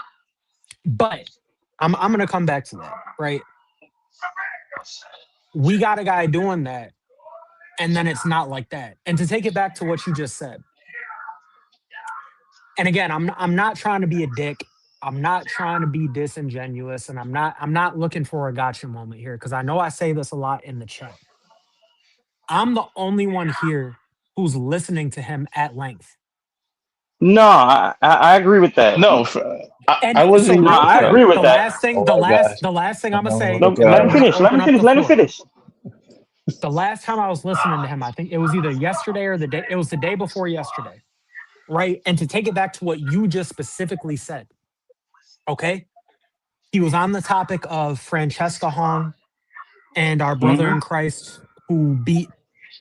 but I'm gonna come back to that, right? We got a guy doing that, and then it's not like that. And to take it back to what you just said, and again, I'm not trying to be a dick. I'm not trying to be disingenuous, and I'm not looking for a gotcha moment here because I know I say this a lot in the chat. I'm the only one here who's listening to him at length.
No, I agree with that.
No, I
And
wasn't
so
even.
No,
real
I
quick,
agree with
the
that.
last thing,
Oh
the
my
last,
gosh.
the last thing I'm gonna
Oh
say,
my
No,
and then
let me
I'm
gosh.
gonna
finish. Let
open
me
up
finish.
the
Let me
floor.
finish.
The last time I was listening to him, I think it was either yesterday or the day, it was the day before yesterday, right? And to take it back to what you just specifically said, okay? He was on the topic of Francesca Hong and our brother
Hmm.
in Christ who beat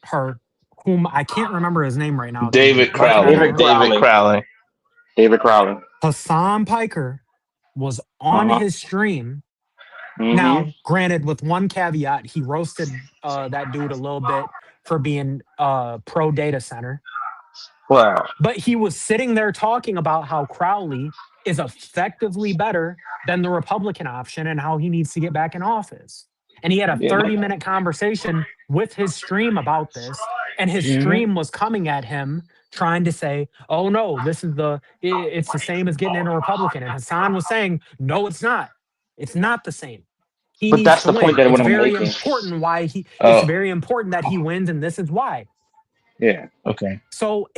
her, whom I can't remember his name right now. Can you
David
work it on me,
Crowley.
David
bro?
David
Crowley.
Crowley.
David Crowley.
Hassan Piker was
Uh
on
huh.
his stream.
Hmm.
Now, granted, with one caveat, he roasted that dude a little bit for being pro data center.
Wow.
But he was sitting there talking about how Crowley is effectively better than the Republican option and how he needs to get back in office. And he had a
Yeah.
30-minute conversation with his stream about this. And his
Hmm.
stream was coming at him trying to say, oh no, it's the same as getting in a Republican. And Hassan was saying, no, it's not. It's not the same. He
But
needs
that's
to
the point
win.
that
It's
what I'm
very
making.
important it's
Oh,
very important that he wins, and this is why.
Yeah.
okay.
So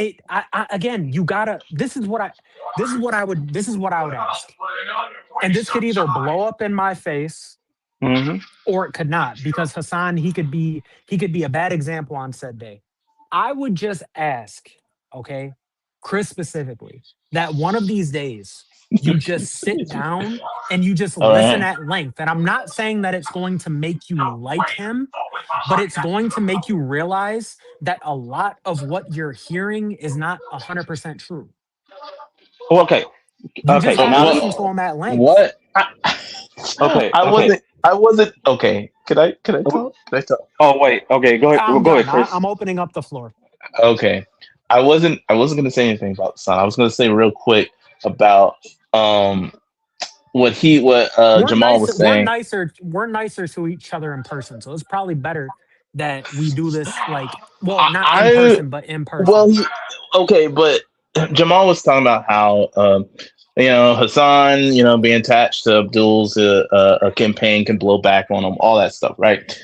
again, you gotta. This is what I would ask, and this could either blow up in my face
Hmm.
or it could not, because Hassan he could be a bad example on said day. I would just ask, okay, Chris specifically, that one of these days you just sit down and you just
All
listen
right.
at length. And I'm not saying that it's going to make you like him, but it's going to make you realize that a lot of what you're hearing is not 100% true.
Okay.
You
Okay.
just
But
got to
Now.
listen to
what?
him at length.
What?
Okay.
I
Okay.
wasn't. I wasn't. Okay. Could I? Could I talk? Could I talk?
Oh wait. Okay. Go ahead. Well,
I'm
go ahead,
done.
Chris.
I'm opening up the floor.
Okay. I wasn't going to say anything about the son. I was going to say real quick about what
We're
Jamal
nicer.
was saying.
We're nicer to each other in person. So it's probably better that we do this like, well, not in
I
person, but in
well,
person.
okay, but Jamal was talking about how Hassan, being attached to Abdul's a campaign can blow back on him, all that stuff, right?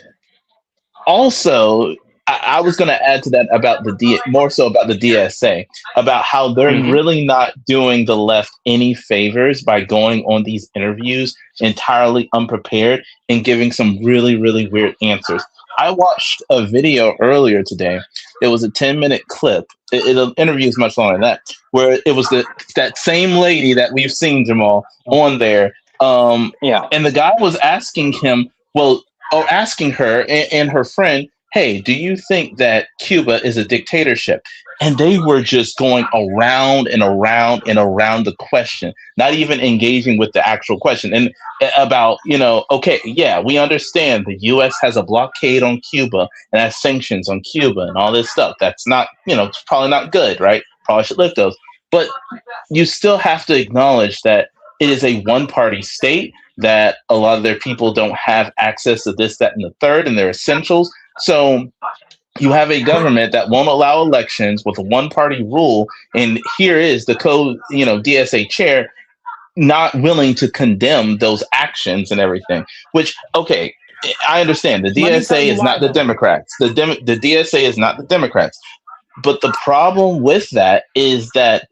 Also, I was going to add to that about more so about the DSA, about how they're
Hmm.
really not doing the left any favors by going on these interviews entirely unprepared and giving some really, really weird answers. I watched a video earlier today. It was a 10-minute clip. The interview is much longer than that, where it was that same lady that we've seen, Jamal, on there.
Yeah.
And the guy was asking him, well, or asking her and her friend, hey, do you think that Cuba is a dictatorship? And they were just going around and around and around the question, not even engaging with the actual question. And about, okay, yeah, we understand the US has a blockade on Cuba and has sanctions on Cuba and all this stuff. That's not, it's probably not good, right? probably should lift those. But you still have to acknowledge that it is a one party state, that a lot of their people don't have access to this, that, and the third, and their essentials. So you have a government that won't allow elections with a one party rule. And here is the DSA chair not willing to condemn those actions and everything, which, okay, I understand the
Let me tell
DSA
you
is
why
not the
though.
Democrats. The DSA is not the Democrats. But the problem with that is that,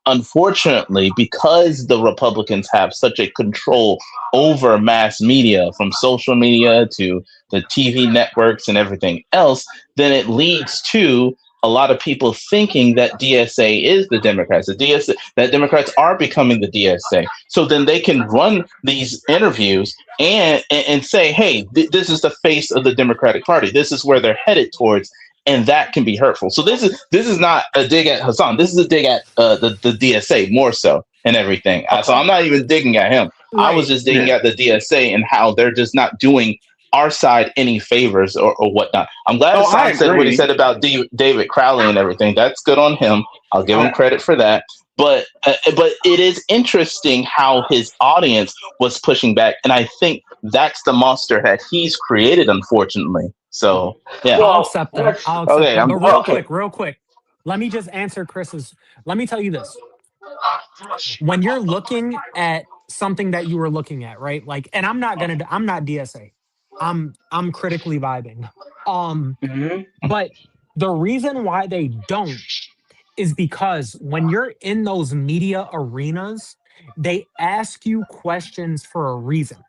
unfortunately, because the Republicans have such a control over mass media, from social media to the TV networks and everything else, then it leads to a lot of people thinking that DSA is the Democrats. The DSA, that Democrats are becoming the DSA. So then they can run these interviews and say, "Hey, this is the face of the Democratic Party. This is where they're headed towards." And that can be hurtful. So this is not a dig at Hassan. This is a dig at the DSA more so and everything. So I'm not even digging at him. I was
Right.
just digging at the DSA and how they're just not doing our side any favors or whatnot. I'm glad
Oh, I
Hassan said what he
agree.
said about David Crowley and everything. That's good on him. I'll give him credit for that. But it is interesting how his audience was pushing back, and I think that's the monster that he's created, unfortunately. So yeah.
I'll
Well,
accept that.
let's
I'll accept
Okay.
that.
I'm
But
okay.
real quick, let me just answer Chris's. Let me tell you this. When you're looking at something that you were looking at, right? Like, and I'm not DSA. I'm critically vibing. Um,
Mhm.
but the reason why they don't is because when you're in those media arenas, they ask you questions for a reason,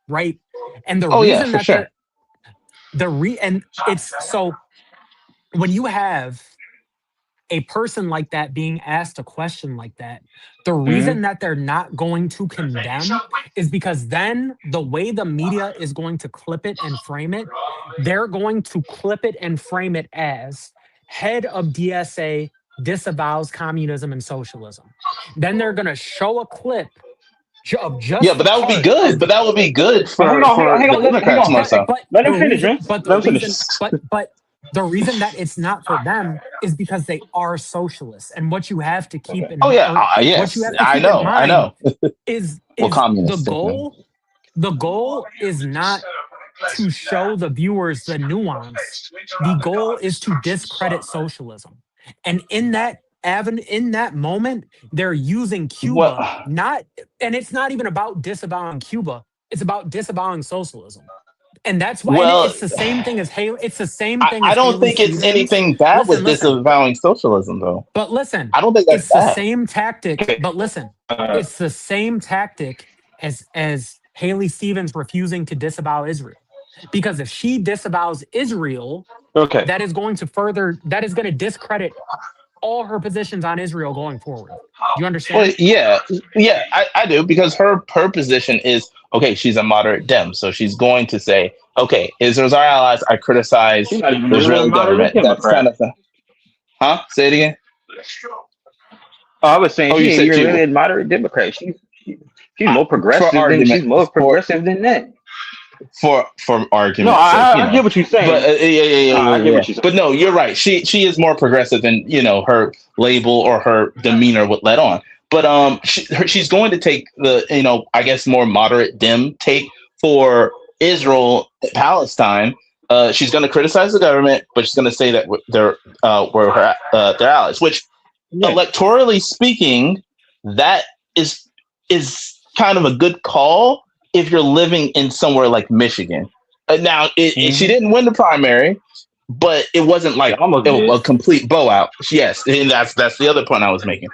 right? And the
Oh yeah,
reason
for
that
sure.
they're and it's so when you have a person like that being asked a question like that, the
Mhm.
reason that they're not going to condemn is because then the way the media is going to clip it and frame it, they're going to clip it and frame it as head of DSA disavows communism and socialism. Then they're going to show a clip of
Yeah,
just
but
the
that would be
part
good.
of
But that would be good
But hang
for
on, hang on, hang
the
on, hang
Democrats
on.
more so.
Let him
the
finish,
reason
Vince. Let him finish.
the reason that it's not for them is because they are socialists. And what you have to keep
Okay.
in
Oh
mind,
yeah,
or what you
yes,
have to
I
keep in
know, I
mind
know. Well,
is
communists. You know.
the goal is not to show the viewers the nuance. The goal is to discredit socialism. And in that moment, they're using
Well,
Cuba, not and it's not even about disavowing Cuba, it's about disavowing socialism. And that's why, and
well,
it's the same thing as Haley. It's the same thing
I
as
don't
Haley
think it's
Stevens.
anything bad
Listen,
with
listen.
disavowing socialism, though.
But listen,
I don't think that's
it's the
bad.
same tactic. But listen, it's the same tactic as Haley Stevens refusing to disavow Israel. Because if she disavows Israel,
Okay.
that is going to discredit all her positions on Israel going forward. Do you
Well,
understand?
yeah, yeah, I do, because her position is okay. She's a moderate Dem, so she's going to say, okay, Israel's our allies. I criticize
She's not even
the
really a
Israeli
moderate
government. That's kind
Democrat.
of huh? Say it again.
Oh, I was saying
Oh,
she
you
ain't
said
even
you
really a moderate Democrat. She's more
for
progressive than
argument
she's more progressive than that.
for
No,
argument's sake, you
I
know.
get what you're
But
saying. No, I get
yeah.
what you're
But
saying.
no, you're right. She is more progressive than her label or her demeanor would let on. But she's going to take the I guess more moderate Dem take for Israel Palestine. She's going to criticize the government, but she's going to say that we're her their allies. Which
Yeah.
electorally speaking, that is is kind of a good call if you're living in somewhere like Michigan. Now, she
Hmm.
didn't win the primary, but it wasn't
She
like
almost
a
did.
complete blowout. Yes, and that's the other point I was making.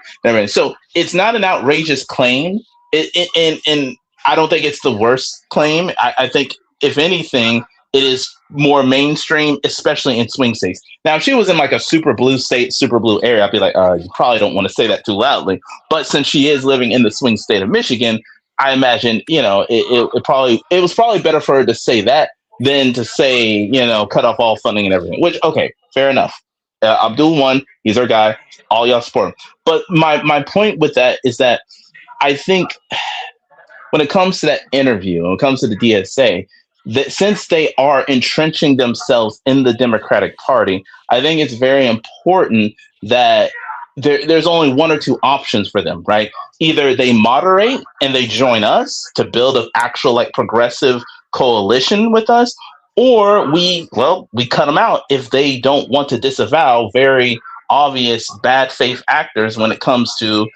So it's not an outrageous claim, and I don't think it's the worst claim. I think if anything, it is more mainstream, especially in swing states. Now, if she was in like a super blue state, super blue area, I'd be like, you probably don't want to say that too loudly. But since she is living in the swing state of Michigan, I imagine it was probably better for her to say that than to say cut off all funding and everything. Which okay, fair enough. Abdul won. He's our guy. All y'all support him. But my point with that is that I think when it comes to that interview, when it comes to the DSA, that since they are entrenching themselves in the Democratic Party, I think it's very important that there's only one or two options for them, right? Either they moderate and they join us to build an actual like progressive coalition with us, or we cut them out if they don't want to disavow very obvious bad faith actors when it comes to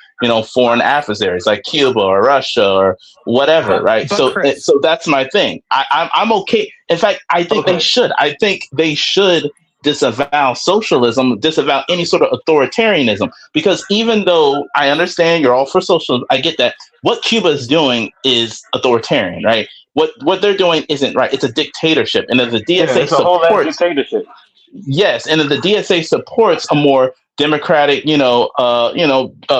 foreign adversaries like Cuba or Russia or whatever, right?
But Chris,
So that's my thing. I'm okay. In fact, I think they
Okay.
should. I think they should disavow socialism, disavow any sort of authoritarianism. Because even though I understand you're all for socialism, I get that. What Cuba is doing is authoritarian, right? What they're doing isn't right. It's a dictatorship, and if the
Yeah,
DSA
it's a whole ass
supports,
dictatorship.
yes, and if the DSA supports a more democratic,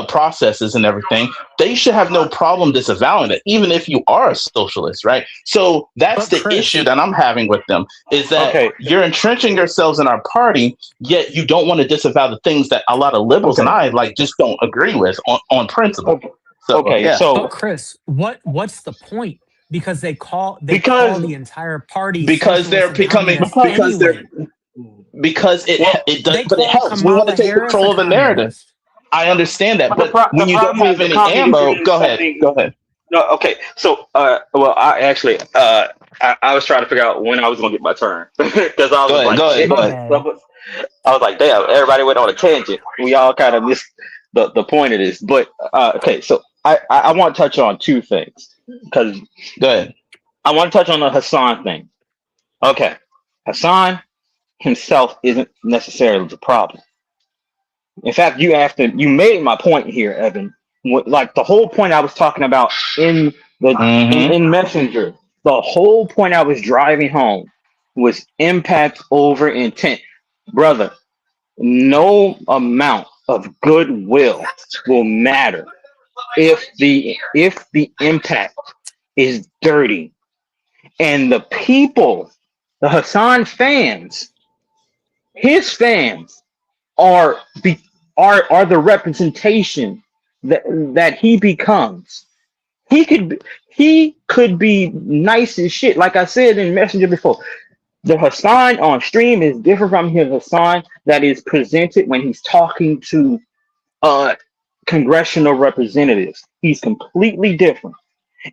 processes and everything, they should have no problem disavowing it, even if you are a socialist, right? So that's
but
the issue
Chris,
that I'm having with them is that
Okay.
you're entrenching yourselves in our party, yet you don't want to disavow the things that a lot of liberals and
Okay.
I like just don't agree with on principle.
Okay.
So
Okay.
yeah,
but
So
Chris, what's the point? Because they call
because
the entire party
because
socialist
they're
and
becoming
communist
because they're
anyway.
because
well,
it does,
They
but it
call
helps. We want
Kamala
to take
Harris a
control of the narrative.
communist.
I understand that,
but the
but
the
when you don't
problem is
have
the
any
communism
ammo,
is
go ahead.
something.
Go ahead.
No. Okay. So well, I actually I was trying to figure out when I was gonna get my turn because I
Go
was
ahead.
like,
Go ahead.
shit.
Go
My
ahead.
bad.
I was like, damn, everybody went on a tangent. We all kind of missed the point of this. But okay, so I want to touch on two things because
Go ahead.
I want to touch on the Hassan thing. Okay, Hassan himself isn't necessarily the problem. In fact, you made my point here, Evan. Like the whole point I was talking about in the
Mm-hmm.
in Messenger, the whole point I was driving home was impact over intent, brother. No amount of goodwill will matter if the impact is dirty and the people, the Hassan fans, his fans are be, are the representation that he becomes. He could be nice as shit. Like I said in Messenger before, the Hassan on stream is different from his Hassan that is presented when he's talking to uh congressional representatives. He's completely different.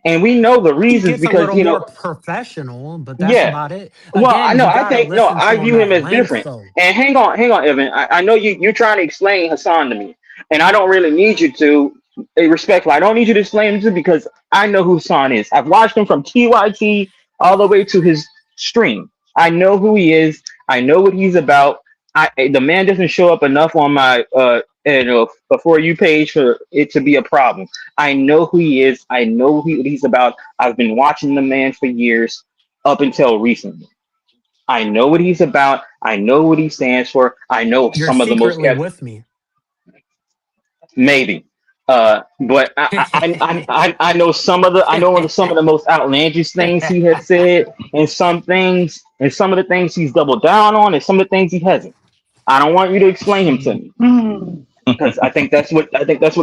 And we know the
He
reasons
gets a
because
little more professional, but that's
yeah.
about it.
Well, I
Again,
know.
you
I
gotta
think no.
listen
I
to him
view him
at
as
length,
different.
though.
And hang on, Evan. I know you're trying to explain Hassan to me, and I don't really need you to. Respectfully, I don't need you to explain him to because I know who Hassan is. I've watched him from TYT all the way to his stream. I know who he is. I know what he's about. The man doesn't show up enough on my for you page for it to be a problem. I know who he is. I know what he's about. I've been watching the man for years up until recently. I know what he's about. I know what he stands for. I know
You're
some of the most
secretly with me.
maybe, but I know some of the most outlandish things he has said, and some of the things he's doubled down on, and some of the things he hasn't. I don't want you to explain him to me because I think that's what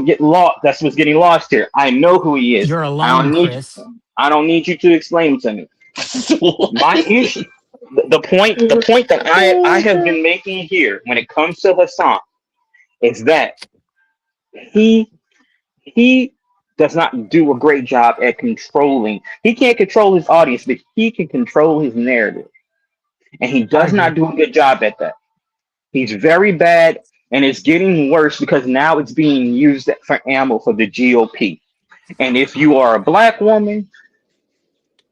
get lost. That's what's getting lost here. I know who he is.
You're
I
alone,
don't need
Chris.
I don't need you to explain him to me. My issue, the point that I have been making here when it comes to Hassan is that he he does not do a great job at controlling. He can't control his audience, but he can control his narrative, and he
I
does not
agree.
do a good job at that. He's very bad, and it's getting worse because now it's being used for ammo for the GOP. And if you are a black woman,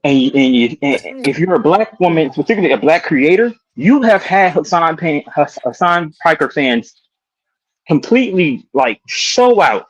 and if you're a black woman, particularly a black creator, you have had Hassan Piker fans completely like show out,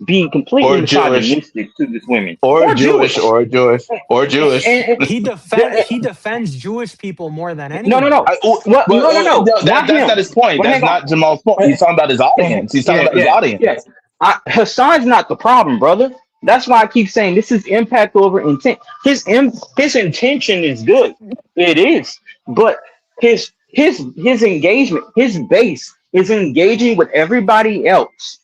being completely
or Jewish,
misogynistic to this women
or
or
Jewish,
Jewish.
or Jewish, or Jewish.
He defends Jewish people more than
No, no,
anyone.
no. Well, no, no, no, not
That's
him.
not his point.
Well,
That's
hang on.
not Jamal's point. He's talking about his audience. He's talking
Yeah,
about his
yeah,
audience.
yeah. Hassan's not the problem, brother. That's why I keep saying this is impact over intent. His intention is good, it is, but his engagement, his base is engaging with everybody else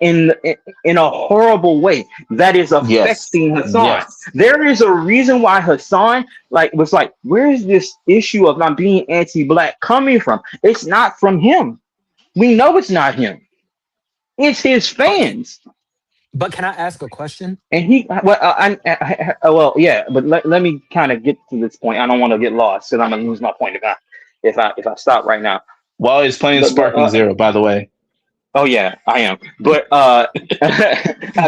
in a horrible way that is
Yes.
affecting Hassan.
Yes.
There is a reason why Hassan was like, where is this issue of not being anti-black coming from? It's not from him. We know it's not him. It's his
But
fans.
can I ask a question?
And he, well, well, yeah, but let me kind of get to this point. I don't want to get lost because I'm gonna lose my point if I stop right now.
While he's playing
The,
Sparking Zero, by the way.
oh yeah, I am. But oh,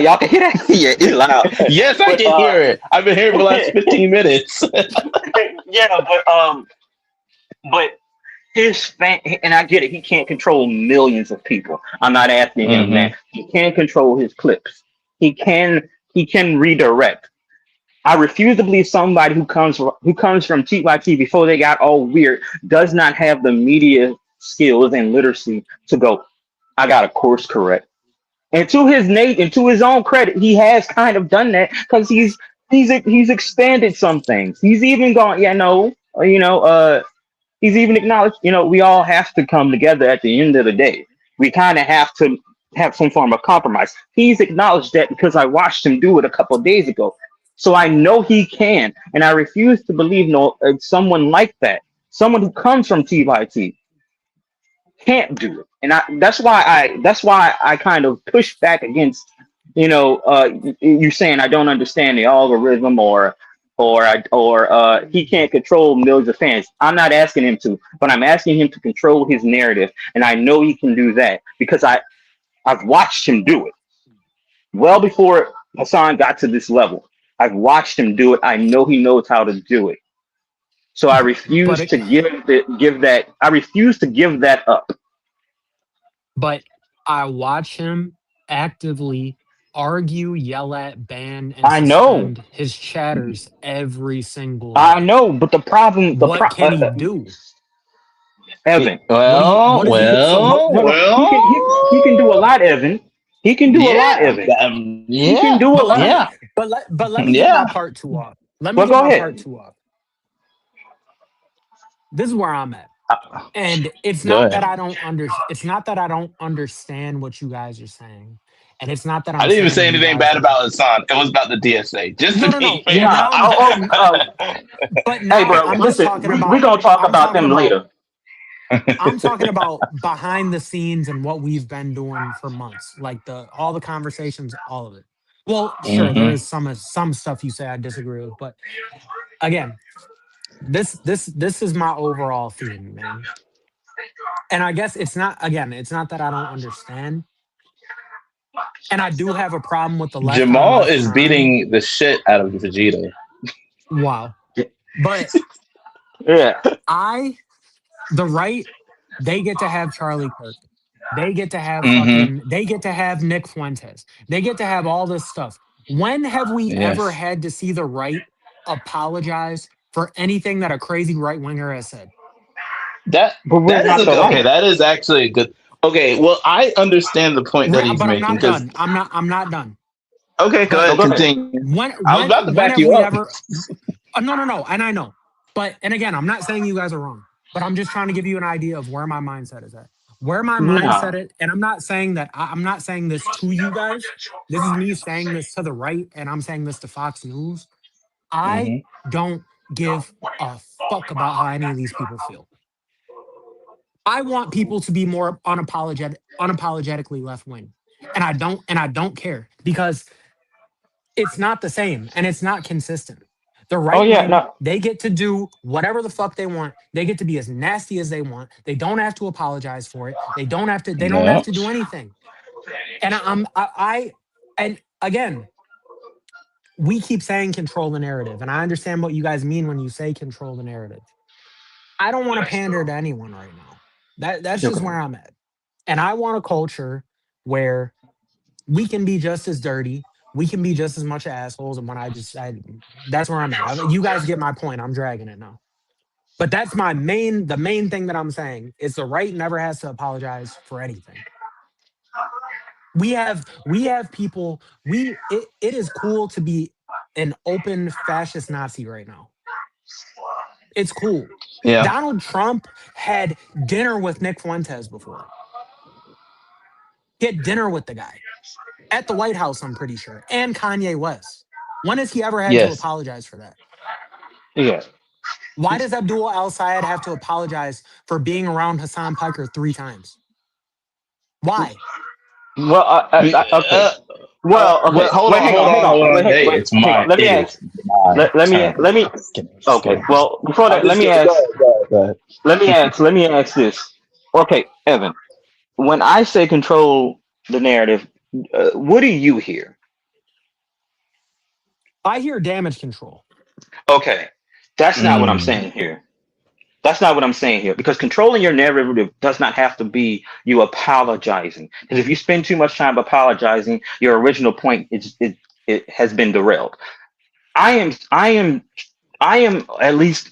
y'all can hear that? Yeah, it's loud.
Yes, I
But
can hear it. I've been here for the last 15 minutes.
yeah, but his fan, and I get it. He can't control millions of people. I'm not asking him
Hmm.
that. He can control his clips. He can he can redirect. I refuse to believe somebody who comes from TYT before they got all weird does not have the media skills and literacy to go. I got a course correct. And to his own credit, he has kind of done that because he's expanded some things. He's even gone, yeah, no, he's even acknowledged, we all have to come together at the end of the day. We kind of have to have some form of compromise. He's acknowledged that because I watched him do it a couple of days ago. So I know he can, and I refuse to believe someone like that, someone who comes from TYT, can't do it. And that's why I kind of push back against you saying I don't understand the algorithm or he can't control millions of fans. I'm not asking him to, but I'm asking him to control his narrative, and I know he can do that because I've watched him do it well before Hassan got to this level. I've watched him do it. I know he knows how to do it. So I
But
refuse
it,
to give that. I refuse to give that up.
but I watch him actively argue, yell at, ban, and
I know.
suspend his chatters every single
I
day.
know, but the problem,
What can he do?
Evan.
Well,
What is he? So
well,
No, no, he can do a
well.
lot, Evan. He can do a lot,
Yeah,
Evan. He
yeah,
can do a
but let
lot.
me
yeah,
let me get
yeah.
my part two off. Let me
Well,
get
go
my part
ahead.
two off. This is where I'm at. And
Go ahead.
it's not that I don't understand what you guys are saying. And it's not that
I
I'm
didn't even say
saying you
anything
guys
bad
are
about Hassan. It was about the DSA, just
no
to
no
be
no.
fair.
Nah,
But
hey,
now
bro,
I'm just
listen,
talking
we
about
gonna talk
I'm
about
talking
them
about
later.
I'm talking about behind the scenes and what we've been doing for months. Like the all the conversations, all of it. Well, sure, there
Hmm.
is some stuff you say I disagree with, but again, this is my overall theme, man. And I guess it's not that I don't understand. And I do have a problem with the left on
Jamal
left
is
crime.
beating the shit out of Vegeta.
Wow. But
Yeah.
I the right, they get to have Charlie Kirk.
Hmm.
They get to have Nick Fuentes. They get to have all this stuff. When have we ever
Yes.
had to see the right apologize for anything that a crazy right winger has said?
That
But we're
that is
not the
okay.
right.
That is actually a good. Okay, well, I understand the point that he's
But I'm
making
not
because
done. I'm not done.
okay, go
But
So
ahead,
go ahead.
continue. I was about to
when
back
have
you
we
up.
ever no, no, no, and I know. But and again, I'm not saying you guys are wrong, but I'm just trying to give you an idea of where my mindset is at. Where my mindset
No.
is, and I'm not saying that I'm not saying this to you guys. This is me saying this to the right, and I'm saying this to Fox News. I
Hmm.
don't give a fuck about how any of these people feel. I want people to be more unapologetically left wing. And I don't care because it's not the same and it's not consistent. The
Oh
right
yeah,
wing,
no.
they get to do whatever the fuck they want. They get to be as nasty as they want. They don't have to apologize for it. They don't have
Yeah.
to do anything. And and again, we keep saying control the narrative. And I understand what you guys mean when you say control the narrative. I don't want to pander to anyone right now. That's just
Okay.
where I'm at. And I want a culture where we can be just as dirty. We can be just as much assholes. And that's where I'm at. You guys get my point. I'm dragging it now. But that's the main thing that I'm saying is the right never has to apologize for anything. We have people, it is cool to be an open fascist Nazi right now. It's cool.
Yeah.
Donald Trump had dinner with Nick Fuentes before. He had dinner with the guy at the White House, I'm pretty sure, and Kanye West. When has he ever had to
Yes.
apologize for that?
Yeah.
Why does Abdul Al Sayed have to apologize for being around Hassan Piker 3 times? Why?
Well, okay.
Uh,
Well,
well,
okay.
hold
Wait,
on,
hang
hold
on,
on,
hang
hold
on.
on.
Wait,
Hey,
wait,
it's
hang on. Let me
it
ask.
is my turn.
Let me.
Just kidding, just
Okay.
kidding.
Well, before
I'm
that,
just kidding. Go ahead, go ahead, go ahead.
let me ask this. Okay, Evan. When I say control the narrative, what do you hear?
I hear damage control.
Okay, that's not what I'm
Mm.
saying here. That's not what I'm saying here. Because controlling your narrative does not have to be you apologizing. Because if you spend too much time apologizing, your original point it has been derailed. I am I am I am at least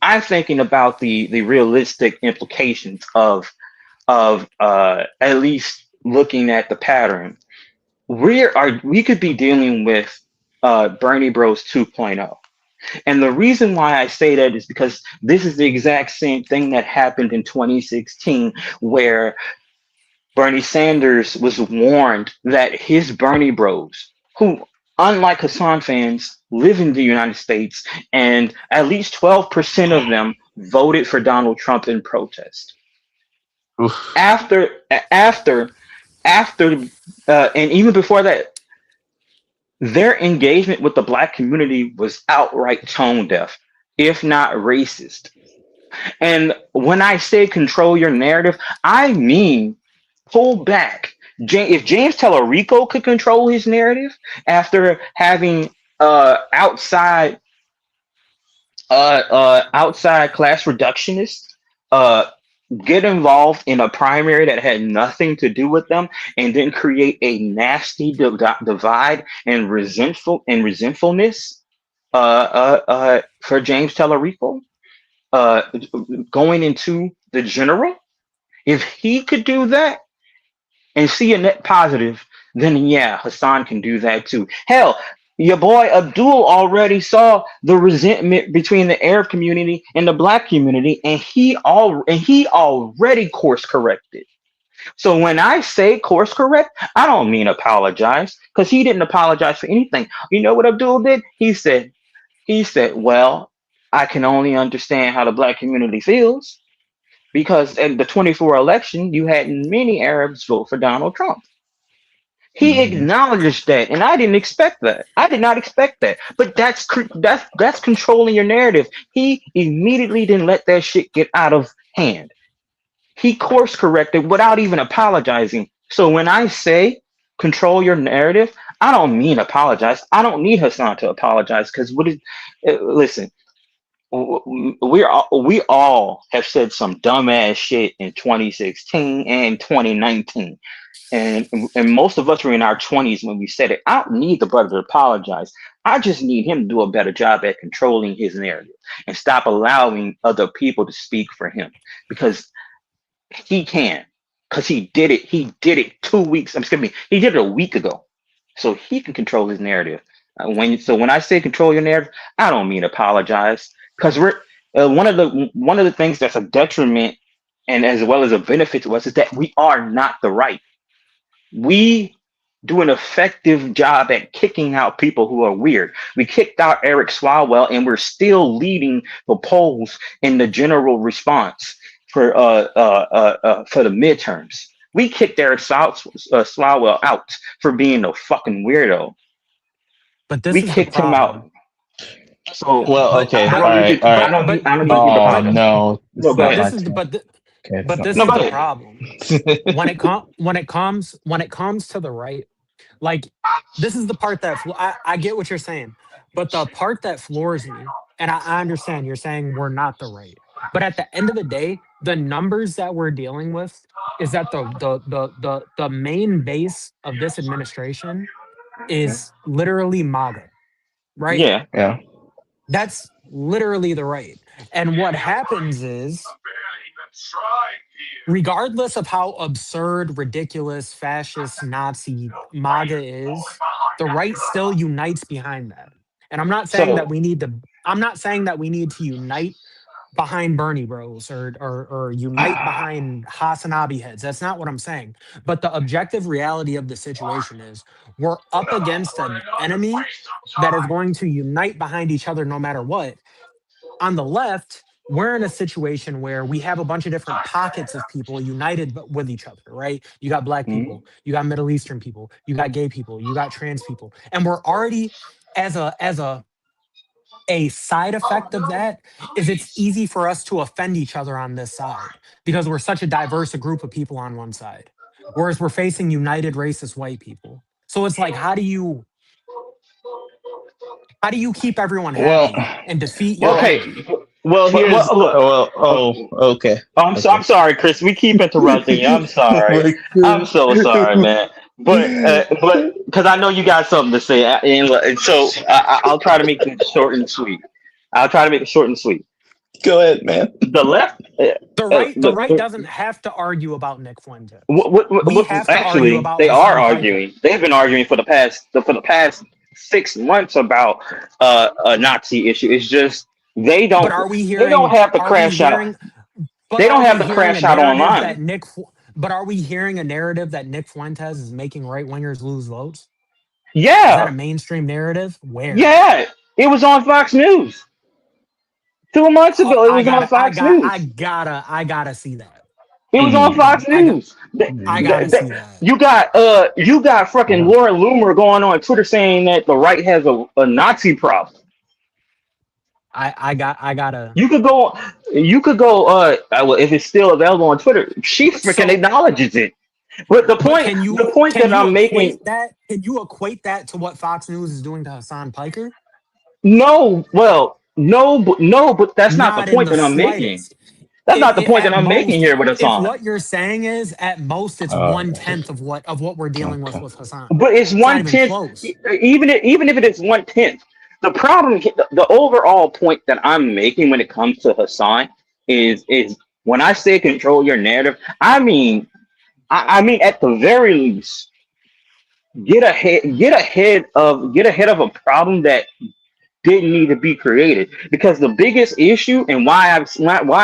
I'm thinking about the realistic implications of at least looking at the pattern. We could be dealing with Bernie Bros 2.0. And the reason why I say that is because this is the exact same thing that happened in 2016, where Bernie Sanders was warned that his Bernie Bros, who, unlike Hassan fans, live in the United States, and at least 12% of them voted for Donald Trump in protest.
Oof.
After, after, and even before that, their engagement with the black community was outright tone deaf, if not racist. And when I say control your narrative, I mean pull back. If James Tellerico could control his narrative after having outside outside class reductionists uh, get involved in a primary that had nothing to do with them, and then create a nasty divide and resentfulness for James Tellerico uh, going into the general. If he could do that and see a net positive, then yeah, Hassan can do that too. Hell, your boy Abdul already saw the resentment between the Arab community and the black community, and he already course corrected. So when I say course correct, I don't mean apologize, because he didn't apologize for anything. You know what Abdul did? He said, well, I can only understand how the black community feels, because in the 24 election, you had many Arabs vote for Donald Trump. He
Mhm.
acknowledged that, and I didn't expect that. I did not expect that. But that's controlling your narrative. He immediately didn't let that shit get out of hand. He course corrected without even apologizing. So when I say control your narrative, I don't mean apologize. I don't need Hassan to apologize, because listen, we all have said some dumbass shit in 2016 and 2019, and most of us were in our 20s when we said it. I don't need the brother to apologize. I just need him to do a better job at controlling his narrative and stop allowing other people to speak for him, because he can, because he did it 2 weeks, excuse me, he did it a week ago, so he can control his narrative. When I say control your narrative, I don't mean apologize, because we're one of the things that's a detriment and as well as a benefit to us is that we are not the right. We do an effective job at kicking out people who are weird. We kicked out Eric Swalwell, and we're still leading the polls in the general response for the midterms. We kicked Swalwell out for being a fucking weirdo.
But this
We
is the
kicked him out.
problem.
So
Well,
But
okay,
I
but
all
don't need
right,
you.
all
I
right.
don't need. I don't need you to
Oh
but
apologize.
no,
No,
it's
go
but
not
ahead.
my
this is the
turn.
but th-
Okay, it's
but
not
this
No,
my
is
go
the
ahead.
problem.
turn.
When it comes to the right, like, this is the part that I get what you're saying, but the part that floors me, and I understand you're saying we're not the right, but at the end of the day, the numbers that we're dealing with is that the main base of this administration is literally MAGA, right?
Yeah.
Yeah.
That's literally the right. And what happens is, regardless of how absurd, ridiculous, fascist, Nazi MAGA is, the right still unites behind that. And
So
I'm not saying that we need to unite behind Bernie Bros, or unite behind Hasanabi heads. That's not what I'm saying. But the objective reality of the situation is we're up against an enemy that is going to unite behind each other no matter what. On the left, we're in a situation where we have a bunch of different pockets of people united with each other, right? You got black
Mhm.
people, you got Middle Eastern people, you got gay people, you got trans people, and we're already as a side effect of that is it's easy for us to offend each other on this side because we're such a diverse group of people on one side, whereas we're facing united racist white people. So it's like, how do you keep everyone
Well,
happy and defeat your
well,
Okay.
enemy?
well.
Well,
Here's
look.
okay,
I'm
okay.
sorry, Chris. We keep interrupting you. I'm sorry.
Like,
I'm so sorry, man. But because I know you got something to say, and so I'll try to make it short and sweet. I'll try to make it short and sweet.
go ahead, man.
The left,
The right
the
doesn't have to argue about Nick Fuentes. We
what,
have to argue
actually
about
they are
Hassan Piker.
arguing. They've been arguing for the past 6 months about a Nazi issue. It's just they
But
don't
are we
they don't
hearing?
have to
Are we
crash out.
hearing? But
They
are
don't have
we
to
hearing a
crash out
narrative that
online.
Nick? But are we hearing a narrative that Nick Fuentes is making right wingers lose votes? Is that
Yeah,
a mainstream narrative? Where?
yeah. It was on Fox News 2 months
Oh,
ago. It was on Fox News.
I gotta see that.
It was on
Mm,
Fox
I got,
News.
I gotta see that.
You got fucking Laura Loomer going on Twitter saying that the right has a Nazi problem.
I gotta.
You could go. You could go. Well, if it's still available on Twitter, she freaking
So,
acknowledges it. But
but
the point
can
that
you
I'm making,
equate that? Can you equate that to what Fox News is doing to Hassan Piker?
no, well, no, but that's not the
Not in
point
the
that I'm making.
slightest.
That's not the point that
At
I'm making
most,
here with
if
Hassan.
what you're saying is at most it's
uh,
1/10 of what we're dealing
okay.
with Hassan.
But it's
It's not
one
even
tenth,
close.
even if it is 1/10. The problem, the overall point that I'm making when it comes to Hassan is when I say control your narrative, I mean at the very least get ahead of a problem that didn't need to be created. Because the biggest issue and why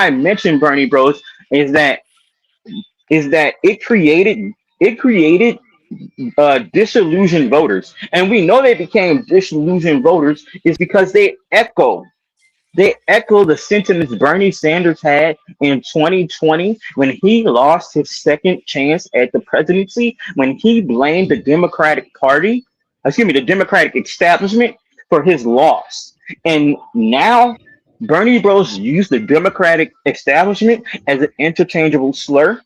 I mentioned Bernie Bros is that it created disillusioned voters, and we know they became disillusioned voters is because they echo the sentiments Bernie Sanders had in 2020 when he lost his second chance at the presidency, when he blamed the Democratic Party, excuse me, the Democratic establishment for his loss. And now Bernie Bros used the Democratic establishment as an interchangeable slur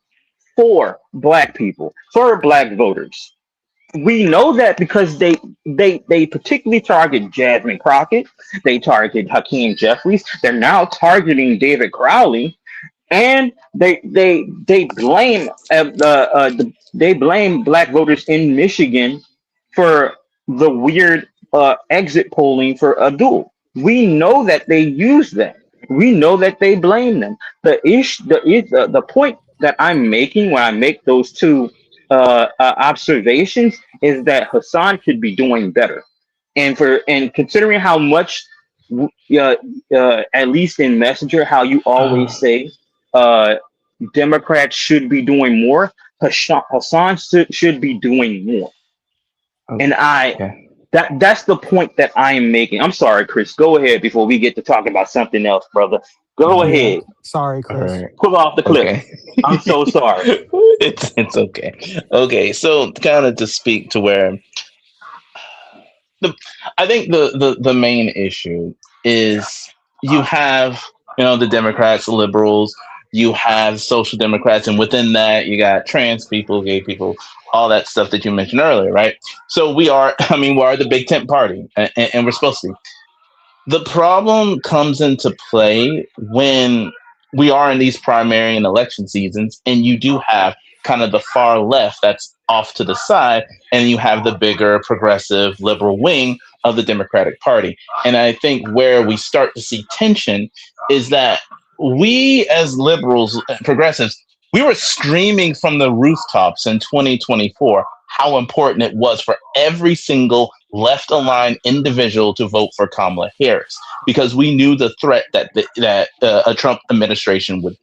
for black people, for black voters. We know that because they particularly target Jasmine Crockett, they target Hakeem Jeffries, they're now targeting David Crowley, and they blame black voters in Michigan for the weird exit polling for Abdul. We know that they use that. We know that they blame them. The point that I'm making when I make those two observations is that Hassan could be doing better, and considering how much, uh, at least in Messenger, how you always say uh, Democrats should be doing more. Hassan should be doing more, and
Okay.
that's the point that I am making. I'm sorry, Chris. Go ahead before we get to talking about something else, brother. Go
Yeah.
ahead.
Sorry,
All
Chris.
right.
Pull off the clip.
Okay.
I'm so sorry.
It's okay. Okay. So kind of to speak to where the I think the main issue is you have the Democrats, liberals, you have social democrats, and within that you got trans people, gay people, all that stuff that you mentioned earlier, right? So we are, I mean, we are the big tent party, and we're supposed to be. The problem comes into play when we are in these primary and election seasons, and you do have kind of the far left that's off to the side, and you have the bigger progressive liberal wing of the Democratic Party. And I think where we start to see tension is that we, as liberals, progressives, we were screaming from the rooftops in 2024 how important it was for every single left aligned individual to vote for Kamala Harris, because we knew the threat that a Trump administration would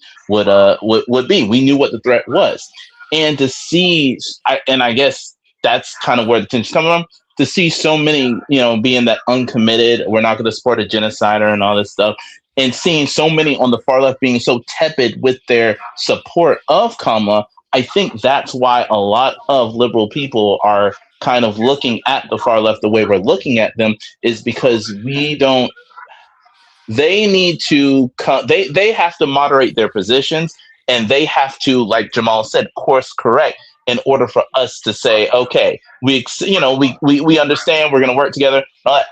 be. We knew what the threat was, and to see, and I guess that's kind of where the tension comes from. To see so many, being that uncommitted, we're not going to support a genocider and all this stuff. and seeing so many on the far left being so tepid with their support of Kamala, I think that's why a lot of liberal people are kind of looking at the far left the way we're looking at them, is because we don't they need to they have to moderate their positions, and they have to, like Jamal said, course correct in order for us to say, okay, we understand, we're going to work together,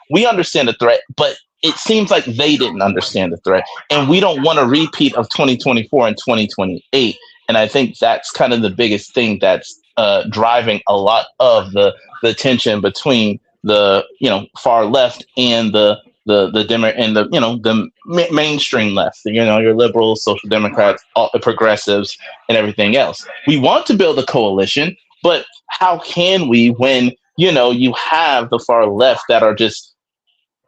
we understand the threat, but it seems like they didn't understand the threat, and we don't want a repeat of 2024 and 2028. And I think that's kind of the biggest thing that's driving a lot of the tension between the far left and the Demo and the mainstream left, your liberals, social democrats, all the progressives, and everything else. We want to build a coalition, but how can we when you have the far left that are just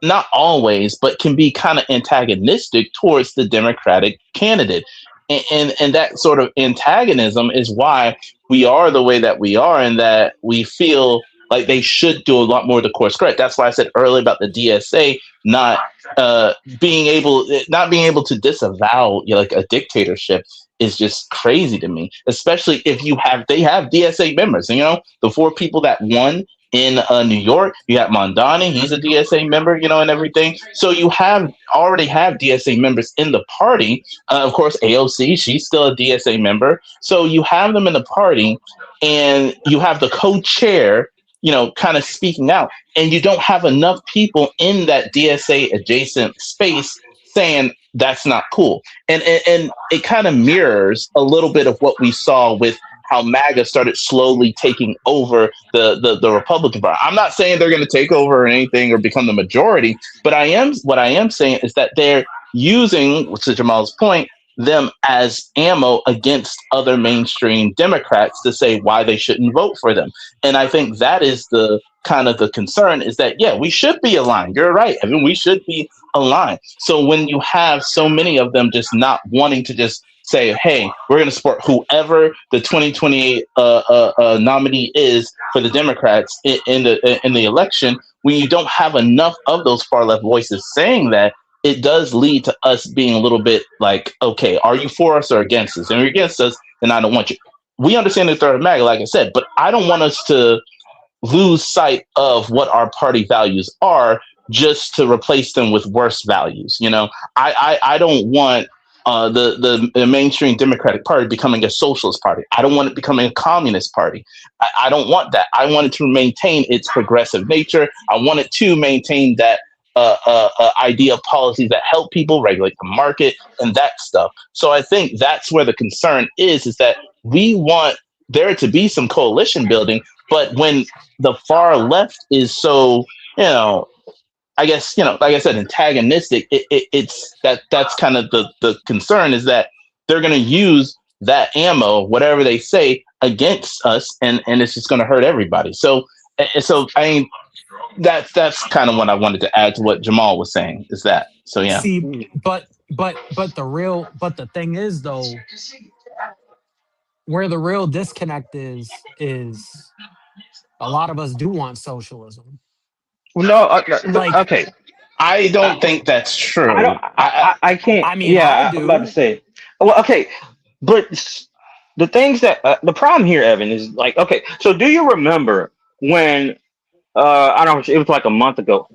not always, but can be kind of antagonistic towards the Democratic candidate. And that sort of antagonism is why we are the way that we are, and that we feel like they should do a lot more to course correct. That's why I said earlier about the DSA not being able to disavow like a dictatorship is just crazy to me, especially if they have DSA members. The four people that won in New York, you got Mondani, he's a DSA member, and everything. So you already have DSA members in the party. Of course, AOC, she's still a DSA member. So you have them in the party, and you have the co-chair, kind of speaking out, and you don't have enough people in that DSA adjacent space saying that's not cool. And it kind of mirrors a little bit of what we saw with how MAGA started slowly taking over the Republican Party. I'm not saying they're going to take over or anything or become the majority, but what I am saying is that they're using, to Jamal's point, them as ammo against other mainstream Democrats to say why they shouldn't vote for them. And I think that is the kind of the concern, is that, yeah, we should be aligned. You're right, Evan, we should be aligned. So when you have so many of them just not wanting to just say, hey, we're going to support whoever the 2028 nominee is for the Democrats in the election, when you don't have enough of those far left voices saying that, it does lead to us being a little bit like, okay, are you for us or against us? And if you're against us, then I don't want you. We understand the threat of MAGA, like I said, but I don't want us to lose sight of what our party values are just to replace them with worse values. I don't want the mainstream Democratic Party becoming a socialist party. I don't want it becoming a communist party. I don't want that. I want it to maintain its progressive nature. I want it to maintain that idea of policies that help people regulate the market and that stuff. So I think that's where the concern is that we want there to be some coalition building, but when the far left is so, I guess, like I said, antagonistic, that's kind of the concern, is that they're going to use that ammo, whatever they say, against us, and it's just going to hurt everybody. So I mean, that's kind of what I wanted to add to what Jamal was saying, is that. So yeah.
See, but the thing is, though, where the real disconnect is a lot of us do want socialism.
No,
Like,
okay.
I don't think that's true.
I can't.
I mean,
yeah,
I do.
I'm about to say. Well, okay, but the things that the problem here, Evan, is like, okay. So do you remember when I don't know, it was like a month ago,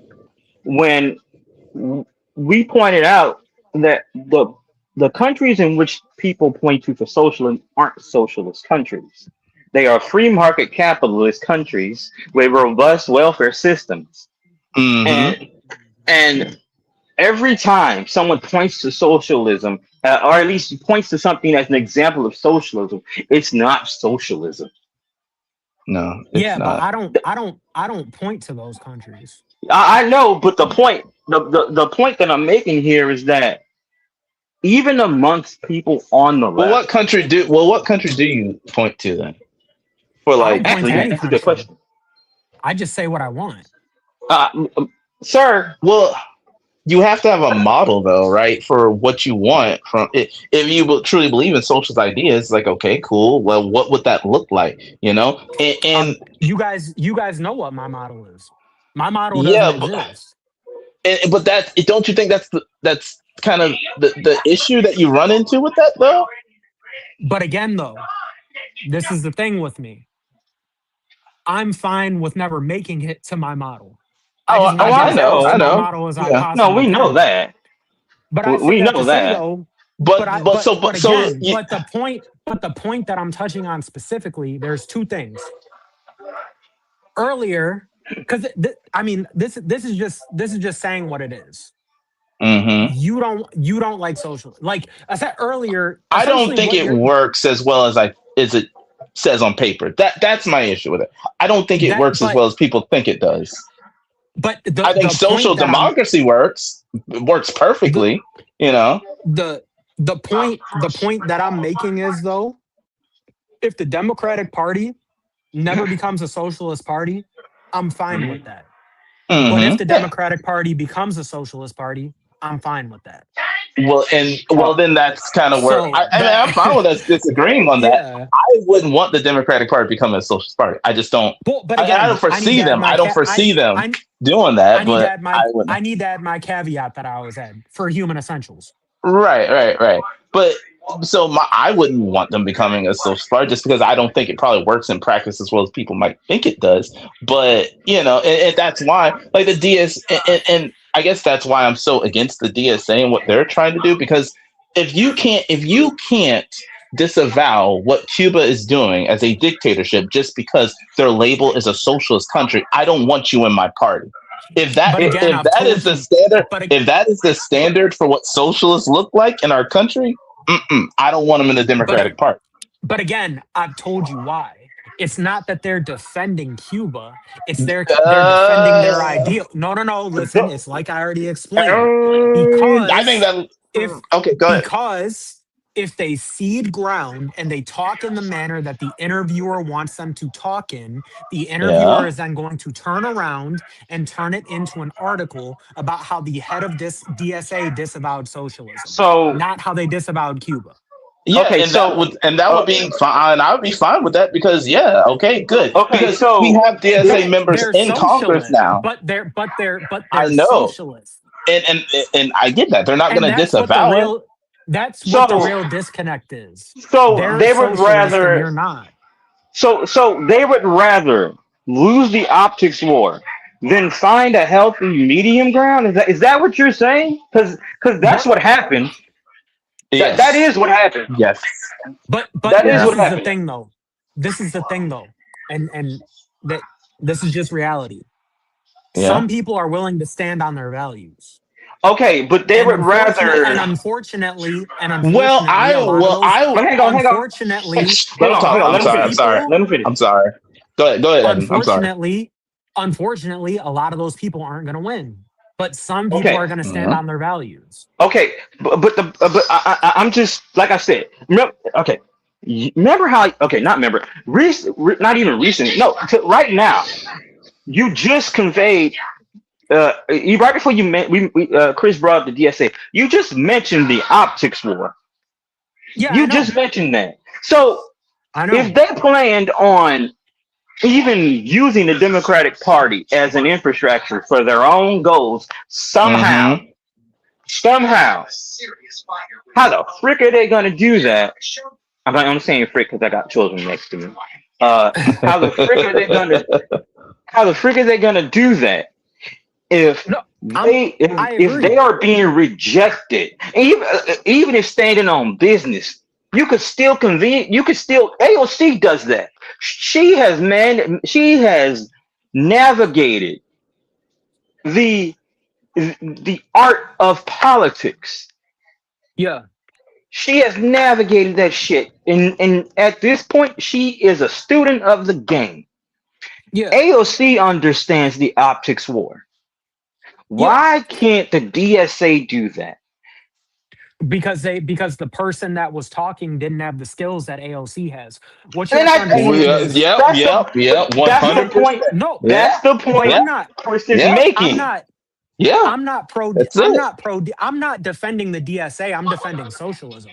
when we pointed out that the countries in which people point to for socialism aren't socialist countries. They are free market capitalist countries with robust welfare systems.
Mm-hmm.
And every time someone points to socialism, or at least points to something as an example of socialism, it's not socialism.
No, it's
Yeah, but
not.
I don't point to those countries.
I know, but the point that I'm making here is that even amongst people on the
Well,
left,
what country do you point to then? For
I don't
like,
point to any
that's a good
country.
question.
I just say what I want.
Sir,
well, you have to have a model though, right? For what you want from it. If you truly believe in socialist ideas, like, okay, cool. Well, what would that look like? And
You guys know what my model is. My model doesn't
yeah,
exist.
but don't you think that's kind of the issue that you run into with that though?
But again, though, this is the thing with me. I'm fine with never making it to my model. I
Oh,
just
Oh,
want to get
I
as close to
I
know.
my
know.
model as I
Yeah.
No,
possibly
we know
can.
that.
But I say
We
that
know
to say
that.
though,
But
again, but the point that I'm touching on specifically, there's two things. Earlier, because I mean, this is just saying what it is.
hmm
You don't like social, like I said earlier.
I don't
Essentially,
think
what
it
you're
works as well as it says on paper. That's my issue with it. I don't think it
that,
works as well as people think it does.
but
I think
the
social
point that I'm
democracy works
the
perfectly. You know.
the point that I'm making is though, if the Democratic Party never becomes a socialist party, I'm fine with that. But if the
Yeah.
Democratic Party becomes a socialist party, I'm fine with that.
Well, then that's kind of where
So
I mean,
that,
I'm fine with us disagreeing on that.
yeah.
I wouldn't want the Democratic Party to become a socialist party. I just don't.
But
I don't
again, I need
foresee
to add
them.
my
I don't foresee them doing
I
that.
need to
But
add
I wouldn't.
I need to add my caveat that I always add for human essentials.
Right. But so I wouldn't want them becoming a social party just because I don't think it probably works in practice as well as people might think it does. But and that's why, like the DS, and I guess that's why I'm so against the DSA and what they're trying to do. Because if you can't disavow what Cuba is doing as a dictatorship just because their label is a socialist country, I don't want you in my party. If that
But again,
if
I've
that is
told
the
you.
standard,
But
if that is the
but
standard for what socialists look like in our country, I don't want them in the
but
Democratic Party.
but again, I've told you why. It's not that they're defending Cuba. It's they're defending
Uh,
their ideal. No, no, no. Listen, it's like I already explained.
I think
Because
that.
if
Okay, go ahead.
because if they cede ground and they talk in the manner that the interviewer wants them to talk in, the interviewer
Yeah.
is then going to turn around and turn it into an article about how the head of this DSA disavowed socialism,
So
not how they disavowed Cuba.
Yeah,
okay,
and that would
uh,
be fine. I would be fine with that because okay, good.
okay,
Because we
so
have DSA members
They're
in Congress
socialist,
now.
but
I
they're
know,
socialist.
and I get that they're not
And
going to disavow it.
that's what the
so
real disconnect is.
so
They're
they would
socialist and
rather
you're not.
so they would rather lose the optics war than find a healthy medium ground. Is that what you're saying? Because that's
What
what happened. That
Yes,
is what happened.
yes,
but
That is
yeah,
what
this is the
happened.
thing though. This is the thing though. And that this is just reality.
yeah.
Some people are willing to stand on their values.
Okay, but they
And
would rather.
Well,
unfortunately, a lot of those
Well, hang on.
unfortunately,
Let him
a
talk.
lot
Hang on.
of
I'm
Let me
those
sorry.
finish.
I'm sorry.
people
Let me finish.
I'm sorry. Go ahead, Evan. I'm sorry.
unfortunately unfortunately a lot of those people aren't going to win, but some people
Okay.
are going to stand
Mhm.
on their values.
Okay, but I'm just like I said. Remember, okay, remember how? Okay, not remember. Not even recent. No, right now. You just conveyed. Right before you Chris brought up the DSA. You just mentioned the optics war.
Yeah, I
You
know.
just mentioned that. So
I
if
know.
they planned on even using the Democratic Party as an infrastructure for their own goals,
Mhm.
somehow, how the frick are they gonna do that? I'm saying frick because I got children next to me. How the frick are they gonna? How the frick are they gonna do that if
No, I
if they
agree.
are being rejected? Even if standing on business, you could still convene. You could still AOC does that. She has navigated the the art of politics.
Yeah.
She has navigated that shit, and at this point, she is a student of the game.
Yeah.
AOC understands the optics war.
Yeah.
Why can't the DSA do that?
Because the person that was talking didn't have the skills that AOC has. What you
And
have to
I,
understand is
Yep.
that's the
Yep. One
that's the
hundred
no,
point.
percent.
no,
Yeah.
That's the
but
point
Yeah.
Chris is
Yeah.
I'm
making.
not
Yeah.
I'm not pro
That's
I'm
it.
not pro I'm not defending the DSA. I'm defending socialism.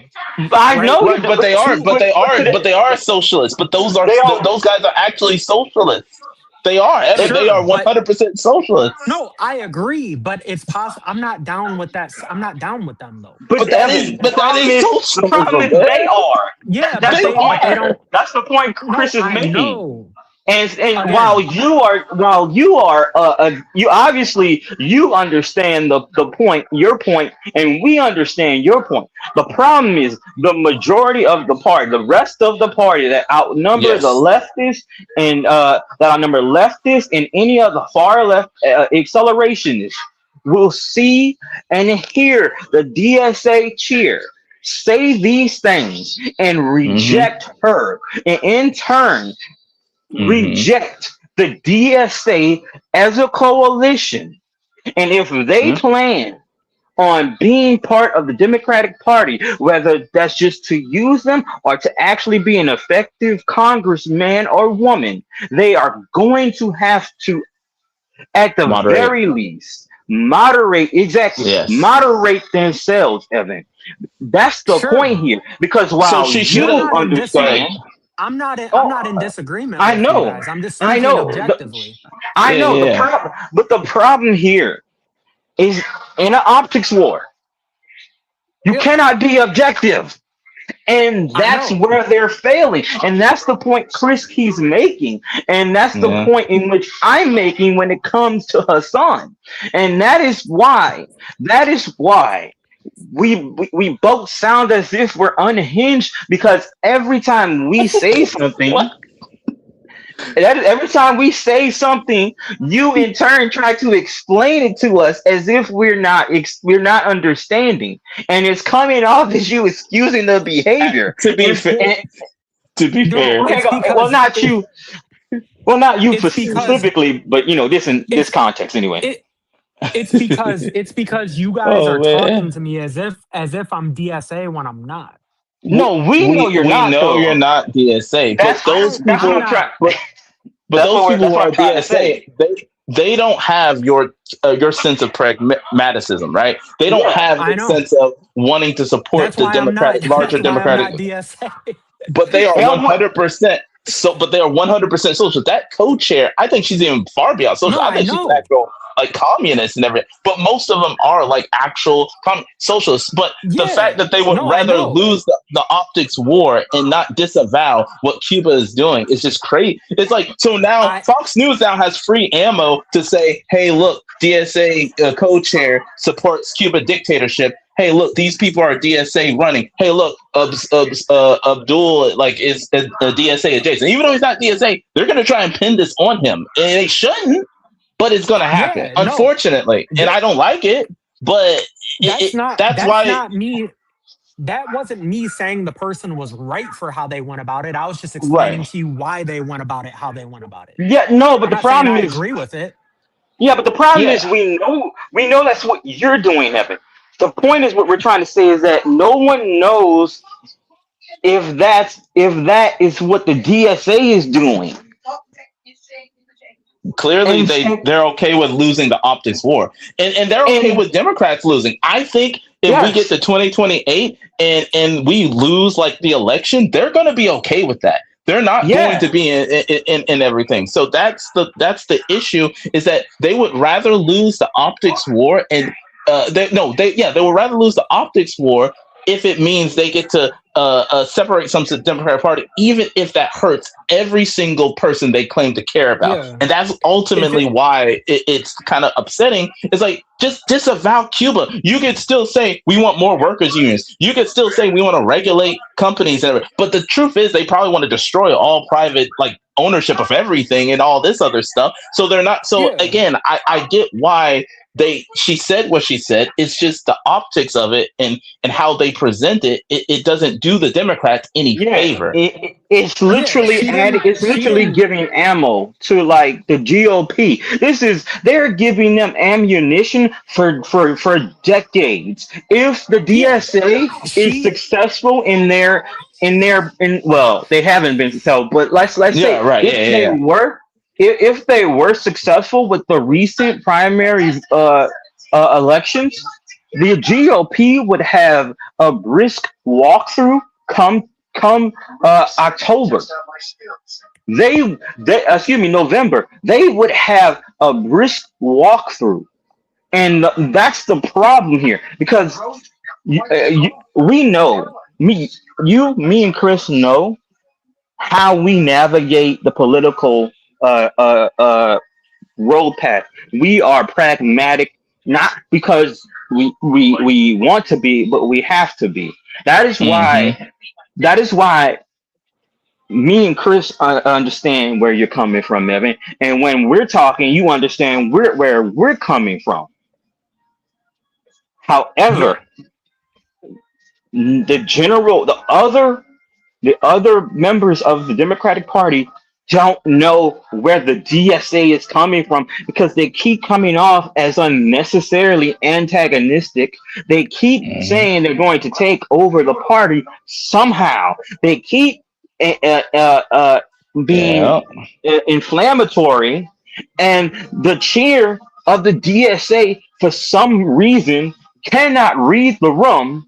I
Right?
know,
Right, but they are,
Two
but they are socialists. But those
they are
those guys are actually socialists. They are, Evan. They
Sure,
are
but
100% socialists.
no, I agree, but it's possible. I'm not down with that. I'm not down with them though.
But
But that is,
Evan,
but that is
the problem
socialism,
is they
man.
are.
Yeah,
That's
but
the
they
point.
They
don't.
That's the point
No,
Chris is
I
making.
know.
And
Again,
you obviously you understand the point, your point, and we understand your point. The problem is the majority of the party, the rest of the party that outnumber the
Yes.
leftists and that outnumber leftists and any of the far left accelerationists will see and hear the DSA cheer say these things and
Mm-hmm.
reject her, and in turn
Mm-hmm.
reject the DSA as a coalition. And if they
Mm-hmm.
plan on being part of the Democratic Party, whether that's just to use them or to actually be an effective congressman or woman, they are going to have to, at the
Moderate.
very least, moderate, exactly,
Yes.
moderate themselves, Evan. That's the
sure.
point here. Because
So
while
she
I'm
shouldn't.
you
not in
Go ahead.
understand,
I'm
oh,
not in disagreement
I
with you
know,
guys. I'm just
I
speaking
know,
objectively.
I
Yeah,
know the
yeah,
problem, but the problem here is in an optics war, you
Yeah,
cannot be objective. And
I
that's
know.
where they're failing. And that's the point Chris keeps making. And that's the
yeah.
point in which I'm making when it comes to Hassan. And that is why we both sound as if we're unhinged because every time we say
What?
something, every time we say something, you in turn try to explain it to us as if we're not understanding, and it's coming off as you excusing the behavior.
To be
And,
fair,
and
to be
No,
fair,
well, hang
it's
on, well,
because
not you,
it's because
specifically, but this in this
it's
context anyway.
it it's because you guys are
oh
talking
man,
to me as if I'm DSA when I'm not.
we,
No, we know you're
we
not
know you're
though.
not DSA, but
That's
I
those
don't.
that's what
I'm
I'm
people,
trying.
not.
but those people
That's
who
what
are
I'm trying to
DSA,
say.
they don't have your sense of pragmatism, right? They don't
Yeah,
have
I
your
know.
sense of wanting to support
That's
the
why I'm not.
democratic, larger
That's why I'm
democratic.
not DSA.
But they are
and what
100%. So, but they are 100% social. That co-chair, I think she's even far beyond social.
No,
I
I
think she's an
know.
actual like communist and everything. But most of them are like actual socialists. But the fact
Yeah.
that they would
No, I
rather
know.
lose the optics war and not disavow what Cuba is doing is just crazy. It's like so now
I
Fox News now has free ammo to say, "Hey, look, DSA co-chair supports Cuba dictatorship. Hey, look, these people are DSA running. Hey, look, Abdul like is a DSA adjacent. Even though he's not DSA, they're gonna try and pin this on him, and they shouldn't. But it's gonna happen,
yeah. No.
unfortunately, and
Yeah.
I don't like it. But that's
That's
why.
not me. That wasn't me saying the person was right for how they went about it. I was just explaining
Right.
to you why they went about it, how they went about it.
yeah, no,
I'm
but the
not saying
problem
I
is
agree with it.
Yeah, but the problem is
Yeah.
we know that's what you're doing, Evan. The point is what we're trying to say is that no one knows if that is what the DSA is doing.
Clearly,
And, and
they're okay with losing the optics war, and they're okay
and
with Democrats losing. I think if we get
yes,
to 2028 and we lose like the election, they're going to be okay with that. They're not going to
yeah,
be in everything. So that's the issue is that they would rather lose the optics war and they would rather lose the optics war if it means they get to separate some to the Democratic Party, even if that hurts every single person they claim to care about.
Yeah.
And that's
If
ultimately
it
why it's kind of upsetting. It's like, just disavow Cuba. You could still say we want more workers' unions. You could still say we want to regulate companies and everything. But the truth is, they probably want to destroy all private like ownership of everything and all this other stuff. So they're not. So
yeah.
again, I get why she said what she said. It's just the optics of it and how they present it doesn't do the Democrats any
yeah,
favor.
Yeah.
it's
She
literally
didn't
giving ammo to like the GOP. They're giving them ammunition for decades. If the
yeah.
DSA is
She
successful in well, they haven't been successful, but let's
Yeah,
say
right. Yeah,
if
yeah,
they
yeah.
were if they were successful with the recent primary elections, the GOP would have a brisk walkthrough come October. they excuse me, November, they would have a brisk walkthrough, and that's the problem here because we know me and Chris know how we navigate the political uh, uh, uh, road path. We are pragmatic, not because we want to be, but we have to be. That is
Hmm.
why. That is why me and Chris understand where you're coming from, Evan. And when we're talking, you understand where we're coming from.
Yeah.
However, the other members of the Democratic Party don't know where the DSA is coming from because they keep coming off as unnecessarily antagonistic. They keep
Hmm.
saying they're going to take over the party somehow. They keep uh, uh, uh, uh, being
Yeah.
inflammatory, and the chair of the DSA, for some reason, cannot read the room,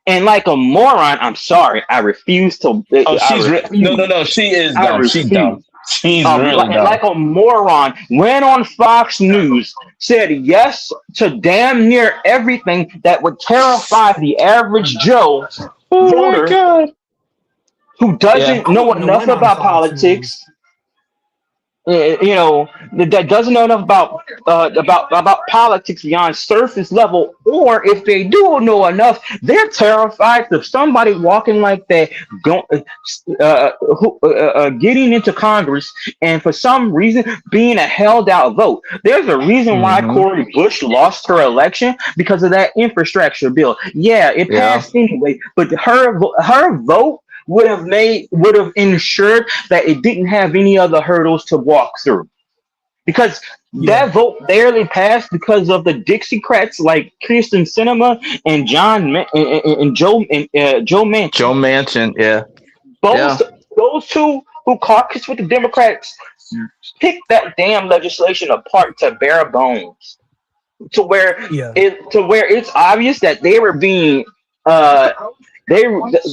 and like a moron, I'm sorry, I refuse to.
Oh,
I
no, no,
refuse.
no. She is
I
dumb. She dumb.
refuse.
She's really
And
dumb.
like a moron, went on Fox News, said yes to damn near everything that would terrify the average Joe
Oh my
voter
god.
who
Yeah.
doesn't
I
know
wouldn't have
enough
went on
about
Fox News.
politics, that doesn't know enough about politics beyond surface level, or if they do know enough, they're terrified of somebody walking like that, going getting into Congress, and for some reason being a held out vote. There's a reason why
Hmm.
Cori Bush lost her election because of that infrastructure bill. Yeah, it
Yeah.
passed anyway, but her vote would have ensured that it didn't have any other hurdles to walk through. Because
Yeah.
that vote barely passed because of the Dixiecrats like Kristen Sinema and Joe
Joe
Manchin.
Manchin. Yeah.
Both
Yeah.
those two who caucus with the Democrats picked that damn legislation apart to bare bones, to where
Yeah.
it's obvious that they were being uh they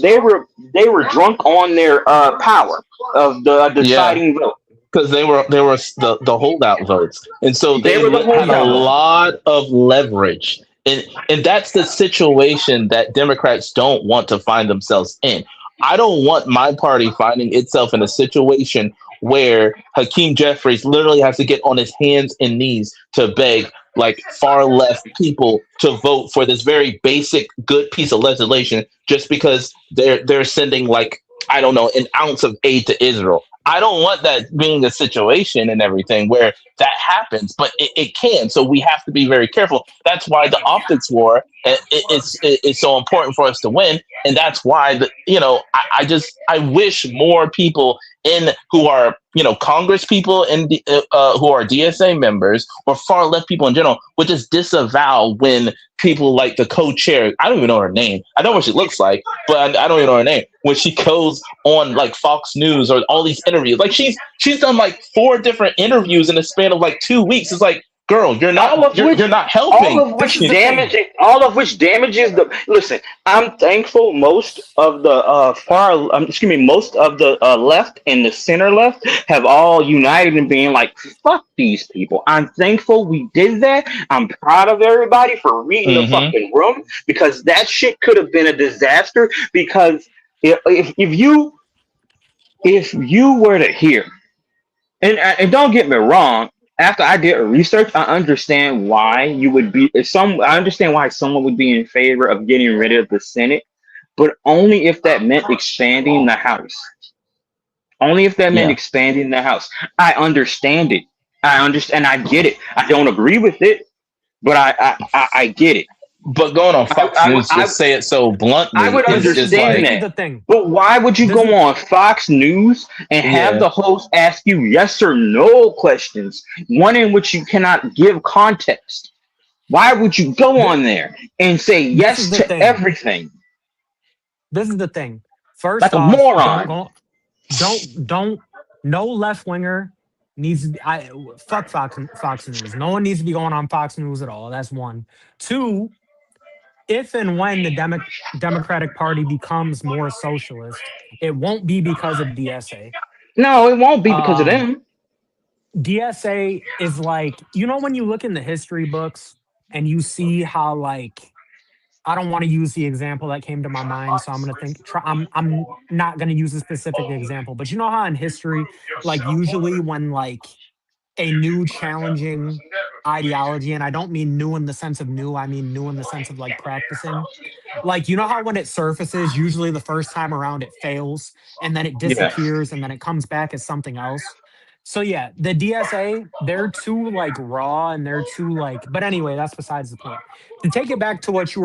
they were they were drunk on their power of the
Yeah.
deciding vote.
Because they were the holdout votes, and so
They
they
were the
had a
Yeah.
holdout vote.
lot of leverage, and that's the situation that Democrats don't want to find themselves in. I don't want my party finding itself in a situation where Hakeem Jeffries literally has to get on his hands and knees to beg like far left people to vote for this very basic good piece of legislation just because they're sending like I don't know an ounce of aid to Israel. I don't want that being a situation and everything where that happens, but it can. So we have to be very careful. That's why the optics war it's so important for us to win, and that's why I wish more people in who are Congress people and who are DSA members or far left people in general would just disavow when people like the co-chair. I don't even know her name. I know what she looks like, but I don't even know her name. When she goes on like Fox News or all these interviews, like she's done like 4 different interviews in a span of like 2 weeks. It's like, girl, you're not
all of
you're
which
you're not
all
helping.
of
This
which
is the
damage
thing.
all of which damages the listen. I'm thankful most of the excuse me, most of the left and the center left have all united in being like, fuck these people. I'm thankful we did that. I'm proud of everybody for reading the
Hmm.
fucking room, because that shit could have been a disaster. Because if you were to hear, and don't get me wrong, after I did research, I understand why you would be some. I understand why someone would be in favor of getting rid of the Senate, but only if that meant expanding the House. Only if that meant
Yeah.
expanding the House. I understand it. I understand. I get it. I don't agree with it, but I get it.
But going on
I,
Fox
I,
News to
I,
say it so
I
bluntly
would
is just
understand
This
like,
is
that.
the thing.
But why would you
This
go on Fox News and have
yeah.
the host ask you yes or no questions, one in which you cannot give context? Why would you go
th-
on there and say
this is
yes
the
to
thing.
everything
This is the thing.
like
First
a
off, don't
moron?
go. Don't. No left winger needs to be. Fuck Fox News. No one needs to be going on Fox News at all. That's one. Two. If and when the Democratic Party becomes more socialist, it won't be because of DSA.
No, it won't be because of
Um,
them.
DSA is like, when you look in the history books and you see how like, I don't want to use the example that came to my mind, so I'm gonna think. I'm not gonna use a specific example, but you know how in history, like usually when like a new challenging ideology, and I don't mean new in the sense of new, I mean new in the sense of like practicing. Like, you know how when it surfaces, usually the first time around it fails and then it
Yeah.
disappears and then it comes back as something else. So yeah, the DSA, they're too like raw and they're too like, but anyway, that's besides the point. To take it back to what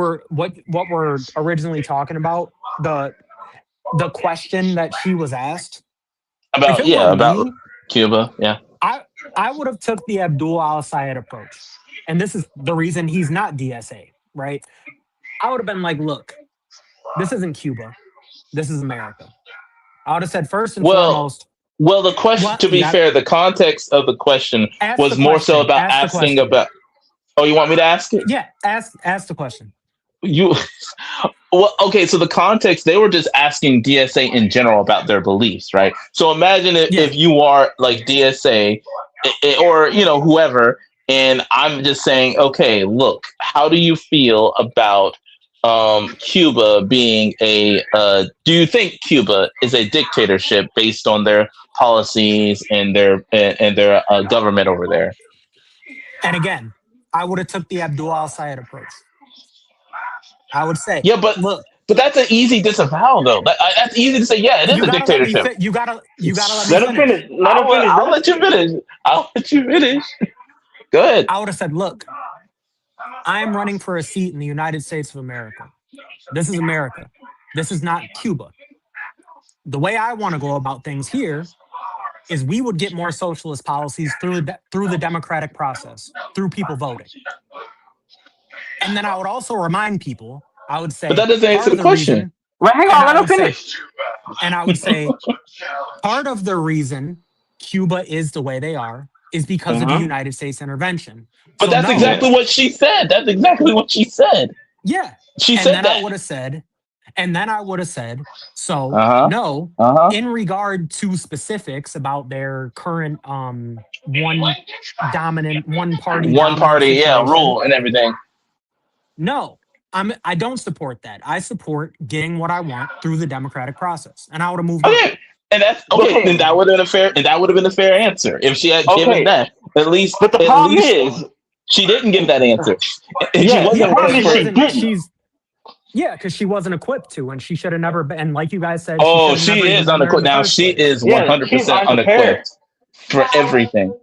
we're originally talking about, the question that she was asked, if
About
it were
yeah, about
me,
Cuba. Yeah.
I I would have took the Abdul Al Sayed approach. And this is the reason he's not DSA, right? I would have been like, look, this isn't Cuba. This is America. I would have said first and
Well,
foremost,
well, the question.
what
To
you
be
got
fair, the context of the question
ask the
was more so
question.
about
Ask the
asking
question.
about. Oh, you want me to ask it?
Yeah, ask the question.
You well, okay, so the context, they were just asking DSA in general about their beliefs, right? So imagine
Yeah.
if you are like DSA, or whoever, and I'm just saying, okay, look, how do you feel about Cuba being do you think Cuba is a dictatorship based on their policies and their government over there?
And again, I would have took the Abdul Al Sayed approach. I would say,
Yeah, but
look,
that's an easy disavow, though. That's easy to say. Yeah, it is
you
a
gotta let me
dictatorship.
fit. You gotta let me
Let him
finish.
finish. Let him finish,
I'll
bro.
let you finish. I'll let you finish. Good.
I would have said, look, I am running for a seat in the United States of America. This is America. This is not Cuba. The way I want to go about things here is we would get more socialist policies through the democratic process, through people voting. And then I would also remind people, I would
But
say
that doesn't answer
part
the
of the
question.
reason,
Well, hang
and
on.
I
Let him
would say,
finish.
and I would say part of the reason Cuba is the way they are is because of the
Uh-huh.
United States intervention.
But
So
that's
Yeah.
no,
exactly what she said. That's exactly what she said.
yeah.
She
And
said
then I
that.
would have said, and then I would have said, so
Uh huh.
no,
Uh huh.
in regard to specifics about their current one party
One
dominant
party, yeah,
situation,
rule and everything.
no, I don't support that. I support getting what I want through the democratic process. And I would have moved on.
Okay, and that's okay.
Okay.
Then that would have been a fair. And that would have been a fair answer if she had given
Okay.
that. At least,
But the
at
problem
least
is,
she didn't give that answer, and she
yeah, the
Yeah,
wasn't
because
problem
running
she
is
for.
she
wasn't,
didn't.
because she wasn't equipped to, and she should have never been, and like you guys said, she
Oh,
should have
she
never even
is
been there in
unequipped
the
now.
first
She
place.
is one
Yeah,
hundred
she's
percent
unprepared.
unequipped for everything.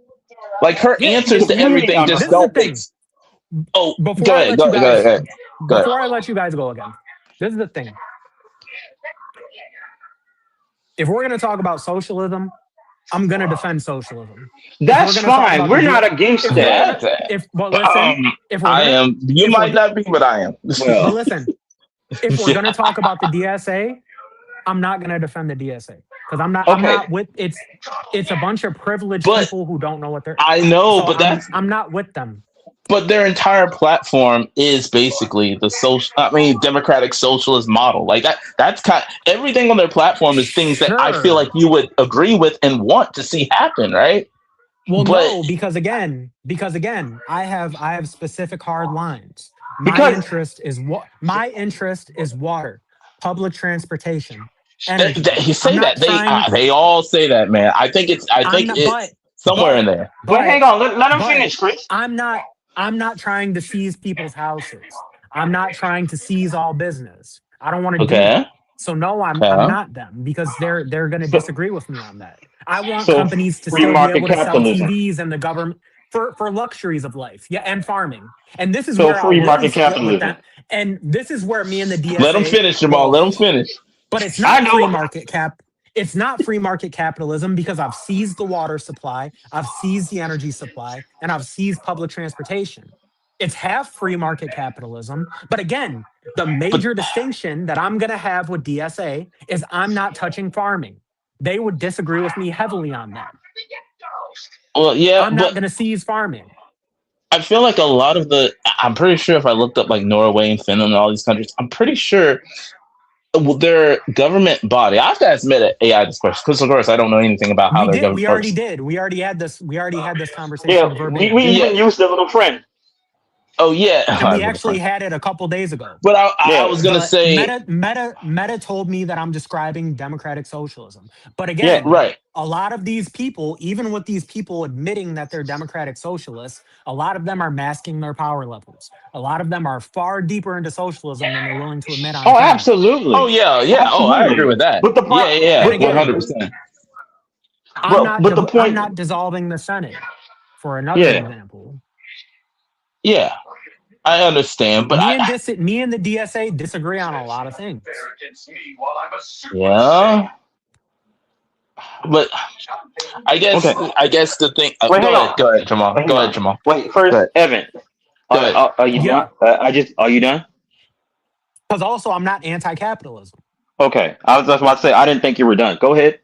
Like her
Yeah,
answers to
Extremely
everything just
this is the
don't
unequipped.
make.
thing.
Oh,
Before
go
I
ahead,
let you
go
guys,
ahead, go ahead.
before I let you guys go again, this is the thing. If we're going to talk about socialism, I'm going to defend socialism. If we're
That's
going to talk
fine.
about the
We're
deal,
not against
if we're going to,
that.
That,
if, but listen, if we're
I
going to,
am. You
if we're,
might not be, but I am.
but
Well,
listen, if we're
Yeah,
going to talk about the DSA, I'm not going to defend the DSA because I'm
okay.
not with it's a bunch of privileged
but
people who don't know what they're,
I know,
so
but
I'm not with them.
but their entire platform is basically the social. I mean, democratic socialist model. Like that. That's everything on their platform is things that I feel like
Sure.
you would agree with and want to see happen, right?
Well,
But
no, because again, I have specific hard lines.
Because
My interest is water, public transportation, energy.
you
I'm
say
not
that
trying.
they all say that, man. I
I'm
think
not,
it's somewhere in
but,
there.
wait, hang
but,
on. Let him
but
finish, Chris.
I'm not. I'm not trying to seize people's houses. I'm not trying to seize all business. I don't want to do
Okay.
that. So no, I'm
Okay.
not them because they're going to
So,
disagree with me on that. I want
so
companies to
free
still be
market
able to sell
capitalism.
TVs and the government for luxuries of life. Yeah, and farming. And this is
So
where I'll
free
really
market
split with
capitalism.
them. And this is where me and the
Let them
DSA
finish, Jamal.
go.
Let them finish.
But it's
I
not free
know.
market cap. It's not free market capitalism because I've seized the water supply, I've seized the energy supply, and I've seized public transportation. It's half free market capitalism. But again, the
But
major distinction that I'm going to have with DSA is I'm not touching farming. They would disagree with me heavily on that.
well, yeah,
I'm not
but
going to seize farming.
I feel like a lot of I'm pretty sure if I looked up like Norway and Finland and all these countries, I'm pretty sure their government body. I have to ask AI this question because, of course, I don't know anything about how
We
their
did.
government
We already
works.
did. We already had this. We already had this
Yeah,
conversation
we
verbatim,
Yeah.
even used a little friend.
Oh yeah.
and
I
we
would
actually
have.
had it a couple days ago.
But I
Yeah,
was gonna
But
say,
Meta told me that I'm describing democratic socialism. But
yeah.
again,
right.
a lot of these people, even with these people admitting that they're democratic socialists, a lot of them are masking their power levels. A lot of them are far deeper into socialism than they're willing to admit on
Oh,
camera.
Oh
absolutely,
yeah, yeah. Oh, I agree
absolutely.
with that.
But the
Yeah,
pro,
yeah, yeah.
And
but
One
but
hundred
again,
percent.
but the
I'm
point,
not dissolving the Senate for another
yeah.
example.
Yeah, I understand, but
Me and the DSA disagree on a lot of things.
yeah, but
Okay,
I guess the thing.
wait, hang on,
Go ahead, Jamal.
hang
Go ahead,
on.
Jamal.
Wait,
Go
first,
ahead.
Evan,
Go ahead.
are you done?
Yeah,
Are you done?
because also I'm not anti-capitalism.
Okay, I was just about to say I didn't think you were done. Go ahead.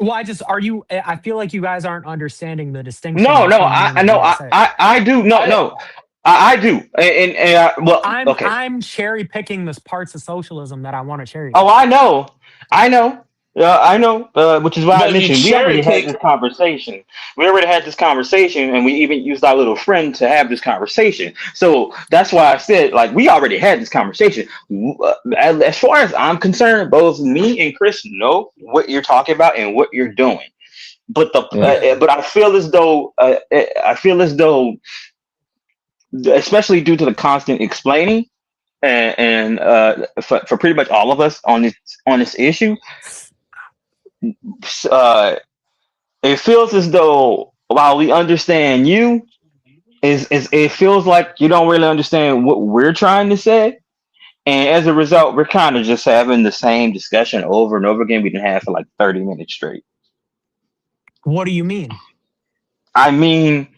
Well, are you? I feel like you guys aren't understanding the distinction
No, no,
between me and
I
the
know,
DSA.
I do. No,
I
no, I do. And well, okay.
I'm cherry picking the parts of socialism that I want to cherry
Oh,
pick.
I know, I know. Which is why I
but if you
mentioned we
cherry
already had
pick,
this conversation. We already had this conversation, and we even used our little friend to have this conversation. So that's why I said, like, we already had this conversation. As far as I'm concerned, both me and Chris know what you're talking about and what you're doing.
yeah,
Yeah,
But I feel as though, especially due to the constant explaining and for pretty much all of us on this issue, uh, it feels as though while we understand you, is it feels like you don't really understand what we're trying to say. And as a result, we're kind of just having the same discussion over and over again. We can have for like 30 minutes straight.
what do you mean?
I mean,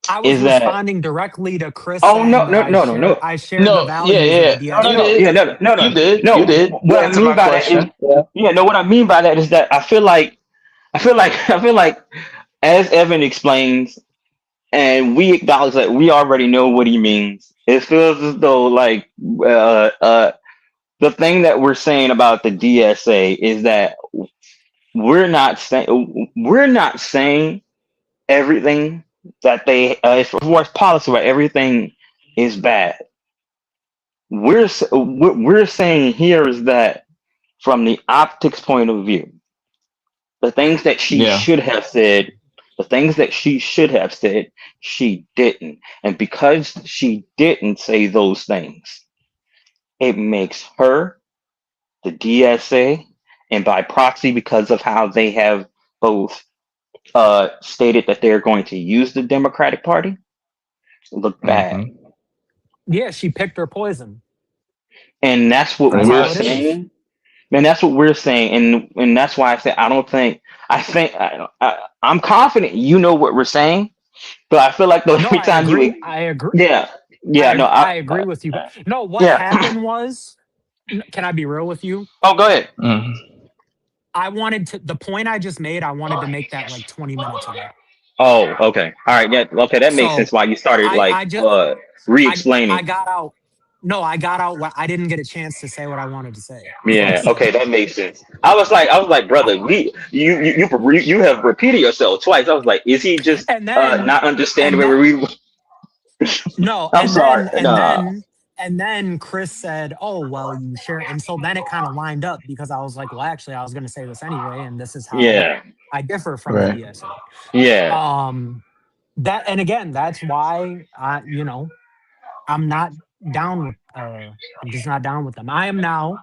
I was
is that
responding directly to Chris
oh
saying
no
that
no no no no
I share the
no, yeah,
values of the
yeah.
no
You
no
DSA.
did,
yeah no no no
you
no.
did. You
What I
answered
mean
my
by that is
question. Yeah.
yeah no. What I mean by that is that I feel like as Evan explains, and we acknowledge that we already know what he means. It feels as though like uh, uh, the thing that we're saying about the DSA is that we're not saying everything that they as far as policy where everything is bad. What we're saying here is that from the optics point of view, the things that she
Yeah.
should have said, the things that she should have said, she didn't. And because she didn't say those things, it makes her the DSA, and by proxy, because of how they have both stated that they're going to use the Democratic Party, look bad.
Mm-hmm.
Yeah, she picked her poison.
And that's what
That's
Pretty
we're
all it
much.
is.
saying. And that's what we're saying. And that's why I say I don't think I'm confident you know what we're saying, but I feel like though
No,
every
I
time
agree. I agree.
yeah, yeah, no,
I agree with you. No, what
yeah.
happened was, can I be real with you?
Oh, go ahead.
Mm-hmm.
The point I just made, I wanted to make that like 20 minutes ago.
Oh, okay, all right, yeah, okay, that makes sense.
So
Why you started like
I just, I
re-explaining.
got out. No, I got out. I didn't get a chance to say what I wanted to say.
Yeah,
First,
okay, that makes sense. I was like, brother, you have repeated yourself twice. I was like, is he just
and then,
not understanding
and
where
then,
we?
no,
I'm sorry. Nah.
and then Chris said, "Oh, well, you share." And so then it kind of lined up because I was like, "Well, actually, I was going to say this anyway, and this is how
Yeah.
I differ from the
Right.
DSA."
Yeah.
That and again, that's why I'm not down with. I'm just not down with them. I am now.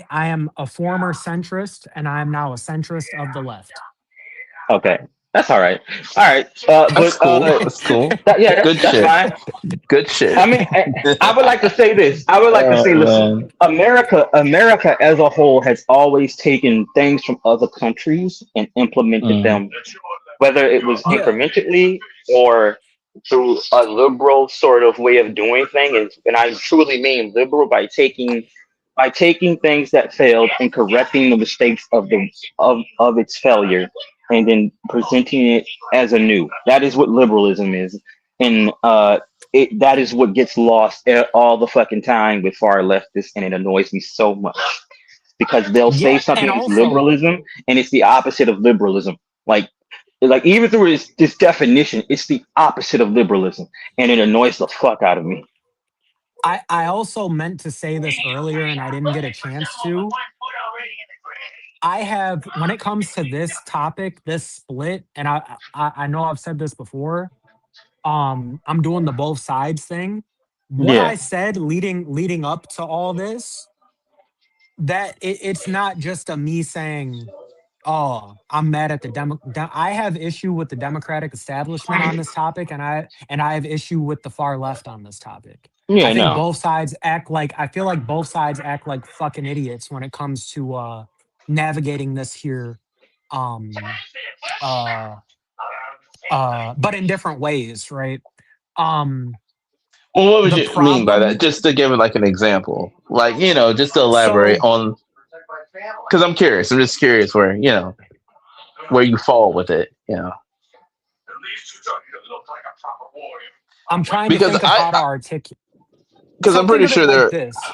I am a former centrist, and I am now a centrist of the left.
Okay. That's all right. All right.
That's
But
cool. That's cool.
yeah,
Good
that's
shit.
fine.
Good shit.
I mean, I would like to say this. I would like to say, listen,
Man.
America as a whole has always taken things from other countries and implemented
Mm.
them, whether it was
Yeah,
incrementally or through a liberal sort of way of doing things. And I truly mean liberal by taking things that failed and correcting the mistakes of its failure and then presenting it as a new. That is what liberalism is. And that is what gets lost all the fucking time with far leftists, and it annoys me so much because they'll say
Yeah,
something
and
is
also
liberalism and it's the opposite of liberalism. Like even through this definition, it's the opposite of liberalism, and it annoys the fuck out of me.
I also meant to say this earlier and I didn't get a chance to. I have when it comes to this topic, this split, and I know I've said this before. I'm doing the both sides thing. What
Yeah,
I said leading up to all this, that it's not just a me saying, "Oh, I'm mad at the I have issue with the Democratic establishment on this topic, and I have issue with the far left on this topic. I
yeah,
think
no.
both sides act like I feel like both sides act like fucking idiots when it comes to navigating this here, um, uh, but in different ways, right? Um,
Well, what would
the
you mean by
problem,
that? Just to give it like an example, like just to elaborate
so
on, because I'm curious. I'm just curious where where you fall with it.
I'm trying to
Because
think of how to articulate.
I'm
So think
pretty
of it
sure
like
they're
this.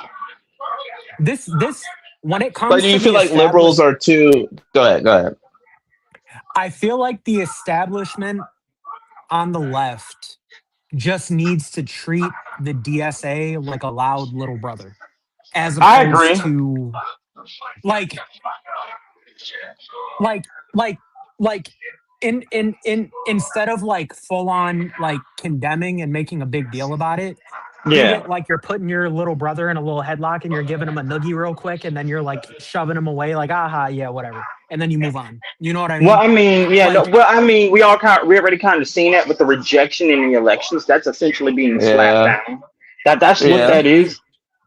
This when it
like.
comes
Do
to
you feel
the
like liberals
establish,
are too? Go ahead. Go ahead.
I feel like the establishment on the left just needs to treat the DSA like a loud little brother, as
I
opposed
agree.
to like like like like in instead of like full on like condemning and making a big deal about it, treat
Yeah.
it like you're putting your little brother in a little headlock and you're giving him a noogie real quick, and then you're like shoving him away like, aha, yeah, whatever, and then you move on. You know what I
Well,
mean?
I mean, yeah, no.
Like,
Well, I mean, we already kind of seen that with the rejection in the elections. That's essentially being slapped
Yeah.
down. That's what
Yeah.
that is.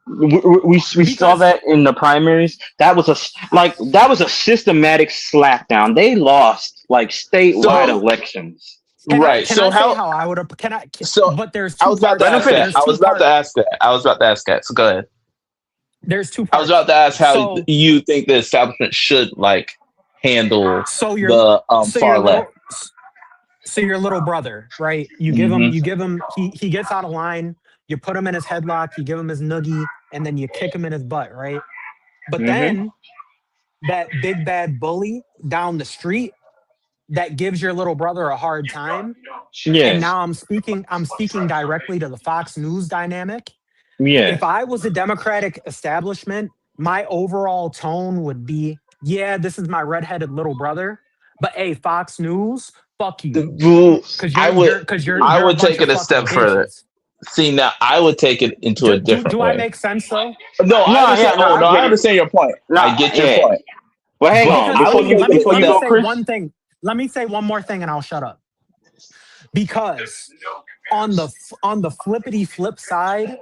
We saw
because
that in the primaries. That was a systematic slapdown. They lost like statewide
So
elections.
right.
can I
So
say
how?
how I would have can I
So
but there's
I
two
was about to
Let him
parts.
ask that.
finish.
I was about to ask that. I was about to ask that. So go ahead.
There's two
I was
parts.
about to ask how
So
you think the establishment should like handle
so your
the
so your
far left.
little so your little brother, right?
Hmm.
You give him he gets out of line, you put him in his headlock, you give him his noogie, and then you kick him in his butt, right? But
Hmm.
then that big bad bully down the street that gives your little brother a hard time. And
Yes.
now I'm speaking directly to the Fox News dynamic. If
Yes.
I was a Democratic establishment, my overall tone would be, yeah, this is my redheaded little brother. But hey, Fox News, fuck you.
Well,
Cause
I would I
you're a
would
bunch
take
of
it a
fucking
step further.
bitches.
See, now I would take it into a different
Do I
way.
make sense though?
No, I
No,
understand.
yeah, no,
Oh no,
I
I
get it.
understand your point. I
No,
get your
yeah.
point.
Well, hang
But
on
Because
I would take it a
before
let
you
me
step.
go,
say
Chris.
one thing. Let me say one more thing and I'll shut up. Because on the flippity flip side,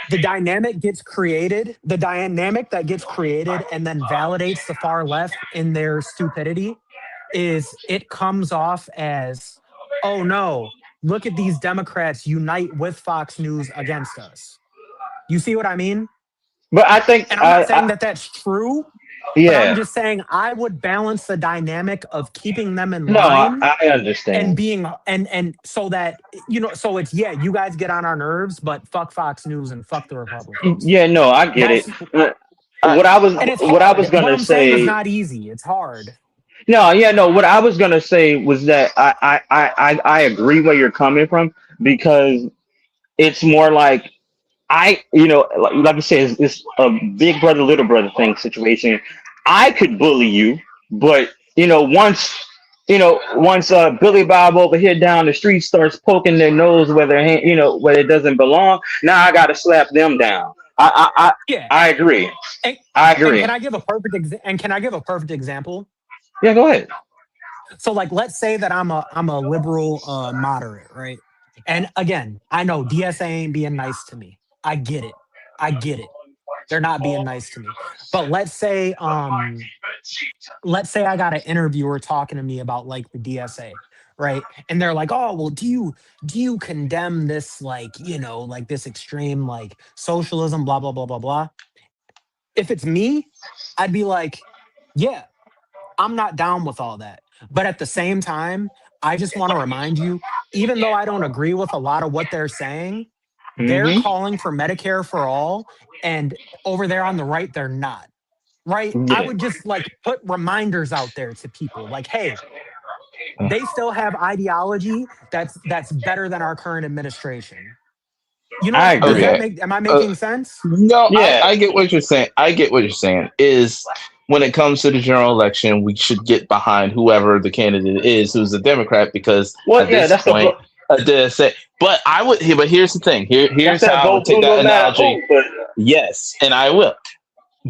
the dynamic that gets created and then validates the far left in their stupidity is it comes off as, oh no, look at these Democrats unite with Fox News against us. You see what I mean?
But I think
And I'm not saying that that's true, but I'm
yeah.
just saying I would balance the dynamic of keeping them in
No,
line
I
and
understand.
being and so that so it's, yeah, you guys get on our nerves, but fuck Fox News and fuck the Republicans.
Yeah, no, I get it.
That's
I,
and it's
What I was
hard. What
gonna
I'm saying is
say.
not easy. It's hard.
No, yeah, no. What I was gonna say was that I agree where you're coming from because it's more like like you said, it's a big brother little brother thing situation. I could bully you, but once Billy Bob over here down the street starts poking their nose where their hand, where it doesn't belong, now I gotta slap them down.
Yeah.
I agree.
And,
I
and
agree.
can I give a perfect example?
Yeah, go ahead.
So like let's say that I'm a liberal moderate, right? And again, I know DSA ain't being nice to me. I get it. I get it. They're not being nice to me. But let's say I got an interviewer talking to me about like the DSA, right? And they're like, "Oh, well, do you condemn this, like, like this extreme like socialism, blah blah blah blah blah?" If it's me, I'd be like, "Yeah, I'm not down with all that." But at the same time, I just want to remind you, even though I don't agree with a lot of what they're saying, they're
Mm-hmm.
calling for Medicare for all, and over there on the right, they're not. Right? I
Yeah.
would just like put reminders out there to people like, hey, they still have ideology that's better than our current administration. You know
I
what? Does
agree.
that
Okay.
make? Am I
Uh,
making sense?
no,
Yeah.
I get what you're saying. I get what you're saying. Is when it comes to the general election, we should get behind whoever the candidate is who's a Democrat because
Well,
at
yeah,
this
that's the
point, say. But I would. But here's the thing.
that's
Here's how
that
I would
vote
take
blue
that
no matter
analogy.
who. But
Yes, and I will.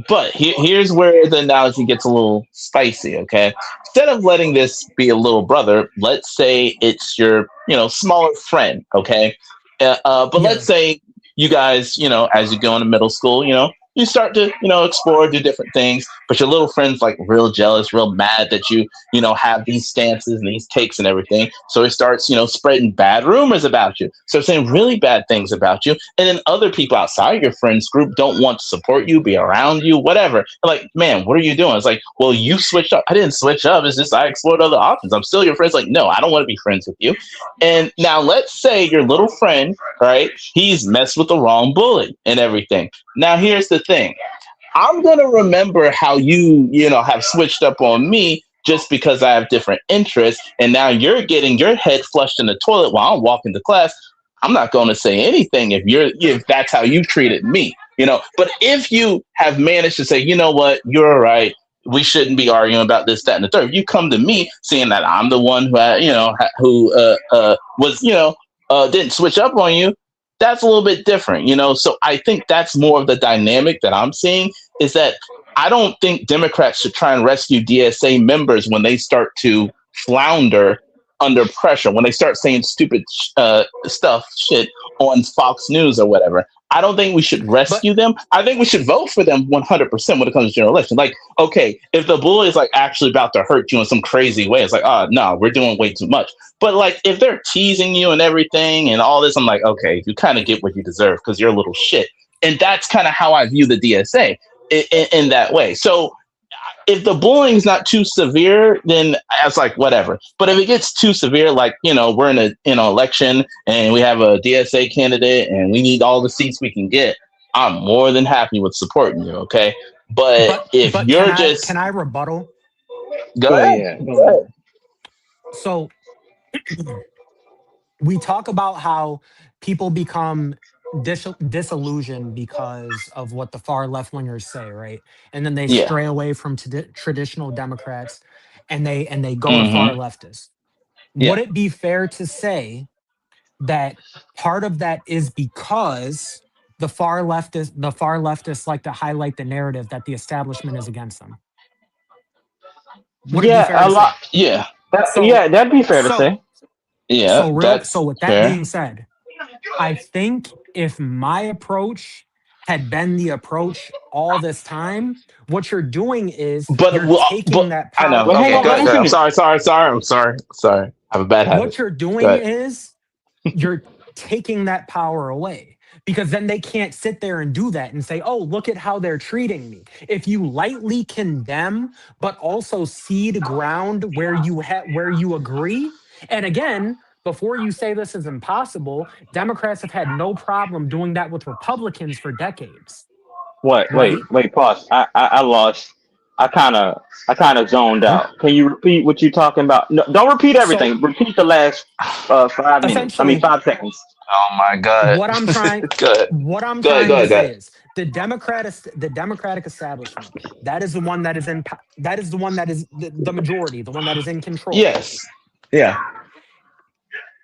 But here's where the analogy gets a little spicy, okay? Instead of letting this be a little brother, let's say it's your, smaller friend, okay? But let's
Yeah.
say you guys, as you go into middle school, you start to, explore, do different things, but your little friend's like real jealous, real mad that you have these stances and these takes and everything. So he starts, spreading bad rumors about you. So saying really bad things about you. And then other people outside your friends group don't want to support you, be around you, whatever. They're like, man, what are you doing? It's like, well, you switched up. I didn't switch up. It's just I explored other options. I'm still your friends. Like, no, I don't want to be friends with you. And now let's say your little friend, right? He's messed with the wrong bully and everything. Now here's the thing. I'm gonna remember how have switched up on me just because I have different interests, and now you're getting your head flushed in the toilet while I'm walking to class. I'm not going to say anything if that's how you treated me, But if you have managed to say, you know what, you're right, we shouldn't be arguing about this, that, and the third. If you come to me seeing that I'm the one who was didn't switch up on you, that's a little bit different, So I think that's more of the dynamic that I'm seeing is that I don't think Democrats should try and rescue DSA members when they start to flounder under pressure, when they start saying stupid shit on Fox News or whatever. I don't think we should
But
rescue them. I think we should vote for them 100% when it comes to general election. Like, okay, if the bully is like actually about to hurt you in some crazy way, it's like, oh no, we're doing way too much. But like, if they're teasing you and everything and all this, I'm like, okay, you kind of get what you deserve because you're a little shit. And that's kind of how I view the DSA in that way. So if the bullying's not too severe, then it's like whatever. But if it gets too severe, like we're in an election and we have a DSA candidate and we need all the seats we can get, I'm more than happy with supporting you. Okay, but if
but can
you're
I
just
can I rebuttal?
go
go
ahead,
ahead.
go ahead.
So we talk about how people become disillusioned because of what the far left wingers say, right? And then they
Yeah.
stray away from traditional Democrats, and they go to far
Mm-hmm.
leftists. Would
Yeah.
it be fair to say that part of that is because the far leftists like to highlight the narrative that the establishment is against them? Would it be
Yeah,
fair
a
to
lot.
say?
Yeah.
So
Yeah, that'd be fair to
so
say.
Yeah.
so
That's
with that
fair.
being said, I think if my approach had been the approach all this time, what you're doing is
But
you're
well,
taking
but
that
I know.
Well,
power
hang
Okay,
on.
go
Let
ahead.
him
Go ahead. I'm
finish.
sorry. Sorry. Sorry. I'm sorry. Sorry. I have a bad habit.
what you're
Go
doing
ahead.
is you're taking that power away, because then they can't sit there and do that and say, oh, look at how they're treating me. If you lightly condemn but also cede ground where you agree, and again, before you say this is impossible, Democrats have had no problem doing that with Republicans for decades,
What? Wait,
right?
wait. Pause. I lost. I kind of zoned
Huh?
out. Can you repeat what you're talking about? No, don't repeat
So
everything. Repeat the last 5 minutes. I mean,
essentially,
5 seconds.
Oh my god.
what I'm trying
Good.
what I'm
Go ahead.
trying
Go
to
ahead. Go
say
ahead.
is the Democratic establishment, that is the one that is that is the one that is the majority, the one that is in control.
Yes. Yeah.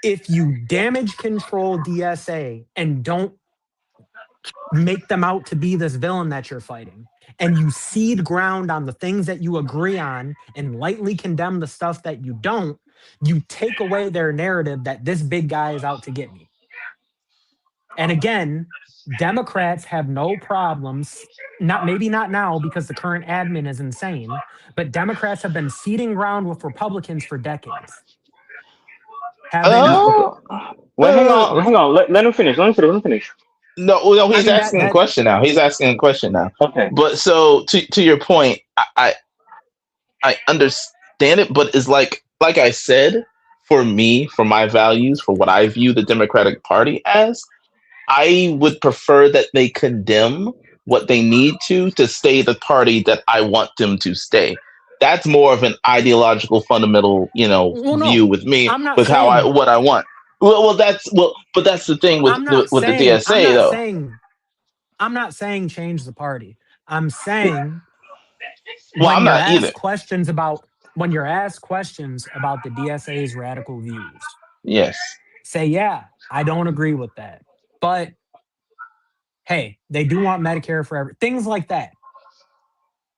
If you damage control DSA and don't make them out to be this villain that you're fighting, and you cede ground on the things that you agree on and lightly condemn the stuff that you don't, you take away their narrative that this big guy is out to get me. And again, Democrats have no problems, not maybe not now because the current admin is insane, but Democrats have been ceding ground with Republicans for decades. Have they not?
Okay.
Uh,
Well, hang
uh,
on. Hang on. Let him finish. Let him finish. Let him finish.
no, no,
I
he's
mean that
asking a
that
question now. He's asking a question now.
Okay.
But so to your point, I understand it, but it's like I said, for me, for my values, for what I view the Democratic Party as, I would prefer that they condemn what they need to stay the party that I want them to stay. That's more of an ideological, fundamental,
Well,
view
no,
with me,
I'm not
with how I
saying
what I want. But that's the thing with
I'm
with,
not
with the
saying I'm
DSA
not
though.
saying I'm not saying change the party. I'm saying
Well,
when
I'm
you're
not either.
asked questions about the DSA's radical views,
Yes.
say, yeah, I don't agree with that. But hey, they do want Medicare for things like that.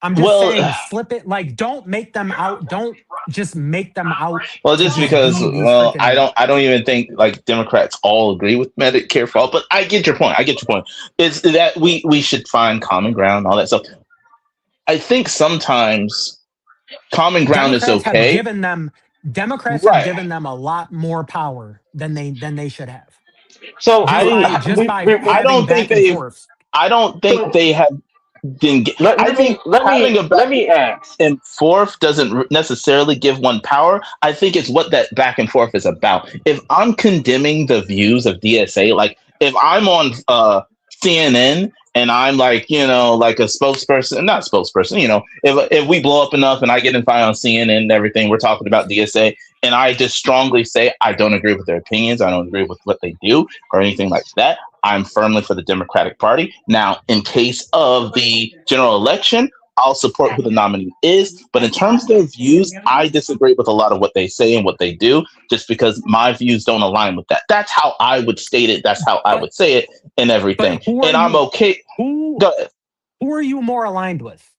I'm just
Well,
saying, flip it. Like, don't make them out. Don't just make them out
well,
to
just
just
because,
be these
I
freaking.
don't even think like Democrats all agree with Medicare for all. But I get your point. I get your point. Is that we should find common ground, and all that stuff. I think sometimes common ground is
Democrats have
okay.
given them Democrats have
Right.
given them a lot more power than they should have.
So
Just by just by
I
having
don't think
back and
they've.
forth.
I don't think
so
they have been.
let,
I
let me
think
let
having
me
a back
let me ask.
and forth doesn't necessarily give one power. I think it's what that back and forth is about. If I'm condemning the views of DSA, like if I'm on CNN and I'm like, like a spokesperson, not spokesperson, if we blow up enough and I get invited on CNN and everything, we're talking about DSA, and I just strongly say I don't agree with their opinions, I don't agree with what they do or anything like that. I'm firmly for the Democratic Party. Now, in case of the general election, I'll support who the nominee is. But in terms of their views, I disagree with a lot of what they say and what they do, just because my views don't align with that. That's how I would state it. That's how I
But
would say it and
but
everything.
who are
And I'm
you
okay.
who
Go ahead.
who are you more aligned with?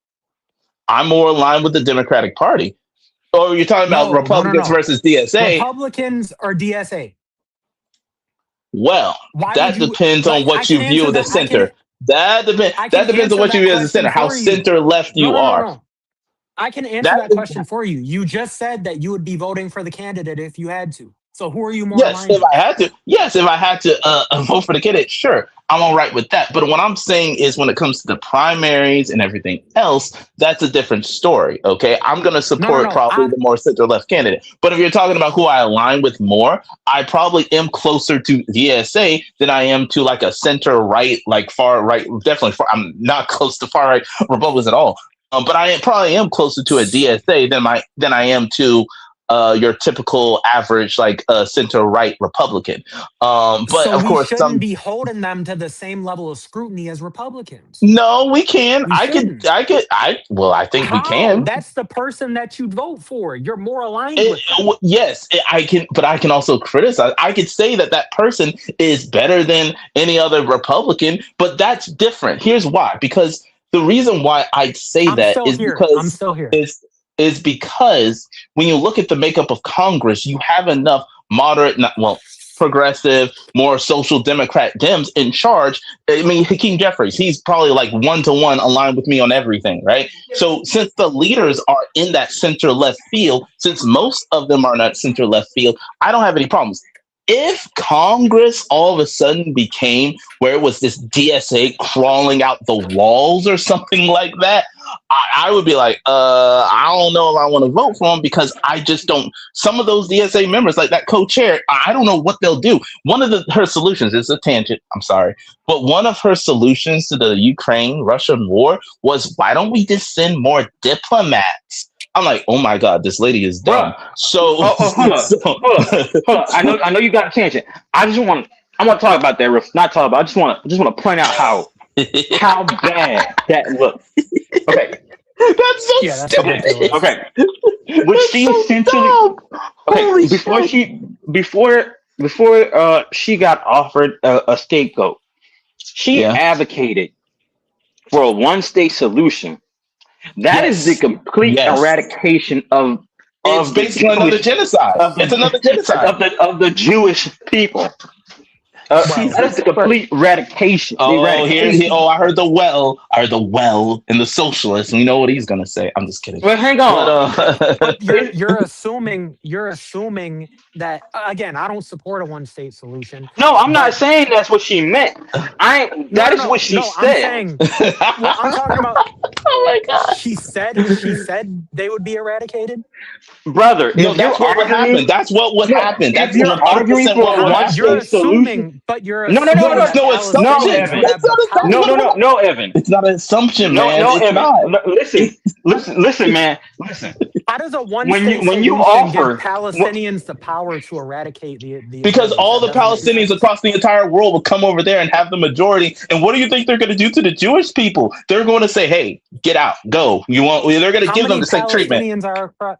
I'm more aligned with the Democratic Party. Or you're talking about
No, no, no,
Republicans
no.
versus DSA?
Republicans or DSA?
Well,
Why would
that
you
depends on
like I
what
can
you view
answer
as a
that I can
center. That depends.
I can
That depends on
answer
what you
that
view as a
question
center. How
for you.
center left
No,
you
no, no,
are.
no. I can answer
That
that question for you. You just said that you would be voting for the candidate if you had to. So who are you more
Yes,
aligned
if I
with?
had to. Yes, if I had to vote for the candidate, sure, I'm all right with that. But what I'm saying is, when it comes to the primaries and everything else, that's a different story. Okay, I'm going to
No, no,
support
no.
probably the more center left candidate. But if you're talking about who I align with more, I probably am closer to DSA than I am to like a center right, like far right. Definitely, I'm not close to far right Republicans at all. But probably am closer to a DSA than I am to your typical average like center right Republican. But
So
of
we
course,
shouldn't
some
be holding them to the same level of scrutiny as Republicans.
no, we can.
We shouldn't.
I think we
How?
can.
That's the person that you'd vote for. You're more aligned with them.
Yes, I can, but I can also criticize. I could say that that person is better than any other Republican, but that's different. Here's why: because the reason why I'd say
I'm
that
still
is
here. I'm
because
still here.
is because when you look at the makeup of Congress, you have enough moderate, not well, progressive, more social democrat Dems in charge. I mean, Hakeem Jeffries, he's probably like 1-to-1 aligned with me on everything, right? So since the leaders are in that center left field, since most of them are not center left field, I don't have any problems. If Congress all of a sudden became where it was this DSA crawling out the walls or something like that, I would be like, I don't know if I want to vote for them because I just don't. Some of those DSA members, like that co-chair, I don't know what they'll do. One of her solutions is a tangent. I'm sorry, but one of her solutions to the Ukraine-Russian war was, why don't we just send more diplomats? I'm like, oh my god, this lady is dumb.
Bruh.
So,
Hold on, hold on. I know you got a tangent. I want to talk about that. Not talk about. I just want to point out how bad that looks. Okay,
that's so
Yeah, that's
stupid.
ridiculous.
okay. Would
That's
she
so
essentially?
dumb.
Okay,
Holy shit.
before she got offered a scapegoat, she
Yeah.
advocated for a one state solution. That is the
Yes.
complete
Yes.
eradication
It's
of the
basically another
Jewish
genocide.
of
It's another
the
genocide.
of the Jewish people.
Well,
That is the complete eradication. The
Oh,
eradication.
I heard the well. I heard the well in the socialist. We know what he's gonna say. I'm just kidding.
Well, hang
But
on.
but you're
It-
you're assuming you're assuming that again, I don't support a one state solution,
no, I'm not
but
saying that's what she meant.
no,
That
no,
is what
no,
she
no. I'm
said.
saying, well, I'm talking about
Oh my god.
She said they would be eradicated.
Brother,
No,
if you're
that's what would
arguing,
happen. That's what would
no,
happen.
if
That's
you're arguing
100% what
for a
would
one
You're
happen.
state solution,
assuming, but you're
no,
No,
assuming
it's
that
no
no,
assumption.
Palestinians would
Evan,
have
That's
the
not exactly what
power.
no, Evan,
it's not an assumption,
no,
man.
no,
It's
Evan.
not.
Listen, listen, man, listen.
How does a
When you
one-state
when you
solution give
offer,
Palestinians the power to eradicate the
Because
Israelis?
all
That
the
doesn't make
Palestinians
sense.
across the entire world will come over there and have the majority. And what do you think they're going to do to the Jewish people? They're going to say, "Hey, get out, go. You want?" They're going to
How
give them
many
the same treatment.
Palestinians are across?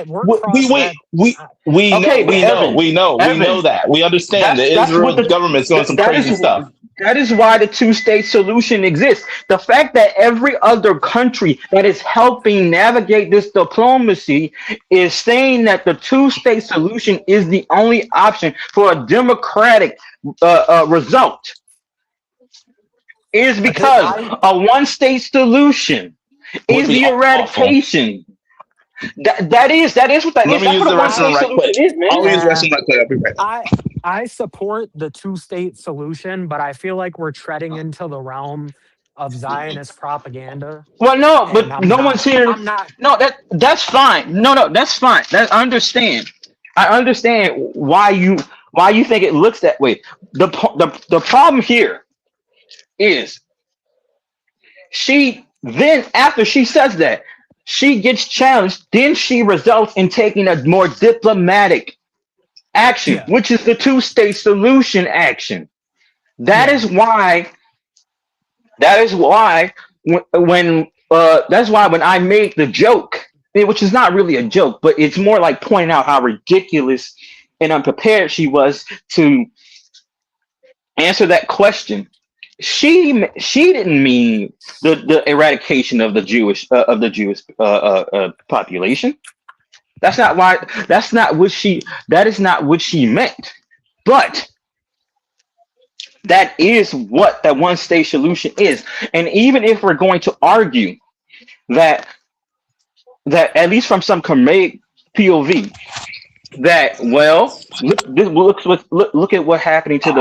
We're
We
cross
wait.
that.
We
uh,
we know.
okay, but
We know.
Evan,
We know
Evan,
that. We understand that
that's what
Israel's government's doing some
that
crazy
is
stuff.
that is why the two-state solution exists. The fact that every other country that is helping navigate this diplomacy is saying that the two-state solution is the only option for a democratic result is
But the,
because
I
a one-state solution
Would
is
be
the
awful.
eradication. That is what that
Let
is.
me
That's
use
what
the
a
restroom
one-state
right
solution
quick.
is, man.
I'll use the
uh,
restroom right quick. I'll be right back.
I I support the two-state solution, but I feel like we're treading into the realm of Zionist propaganda,
Well, no,
and
but
I'm
no one's
not.
here.
I'm not.
No, that's fine. No, that's fine. That I understand. I understand why you think it looks that way. The problem here is she then after she says that she gets challenged, then she results in taking a more diplomatic action,
Yeah,
which is the two-state solution action. That
yeah.
is why That is why that's why when I made the joke, which is not really a joke, but it's more like pointing out how ridiculous and unprepared she was to answer that question. She didn't mean the eradication of the Jewish population. That's not why. That's not what she. That is not what she meant. But that is what that one state solution is. And even if we're going to argue that at least from some comedic POV, that look at what happening to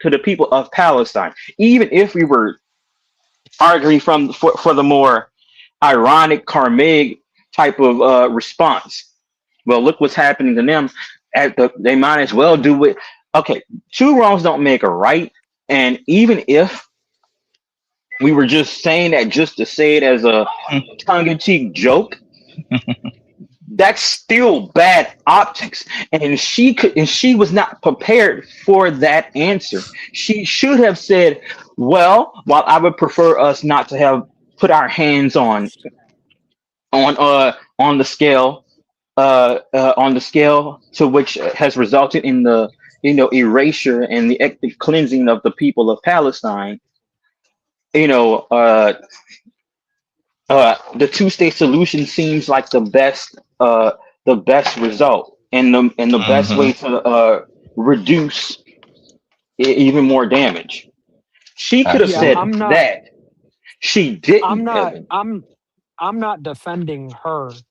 to the people of Palestine. Even if we were arguing for the more ironic karmic type of response, well, look what's happening to them. They might as well do it. Okay, two wrongs don't make a right, and even if we were just saying that just to say it as a tongue-in-cheek joke, that's still bad optics. And she was not prepared for that answer. She should have said, well, while I would prefer us not to have put our hands on the scale on the scale to which has resulted in the erasure and the ethnic cleansing of the people of Palestine. you know uh the two-state solution seems like the best result and the best
Hmm.
way to reduce even more damage. She could have
Yeah,
said
Absolutely.
I'm not.
that. She
I'm
didn't,
not.
Evan.
I'm not defending her.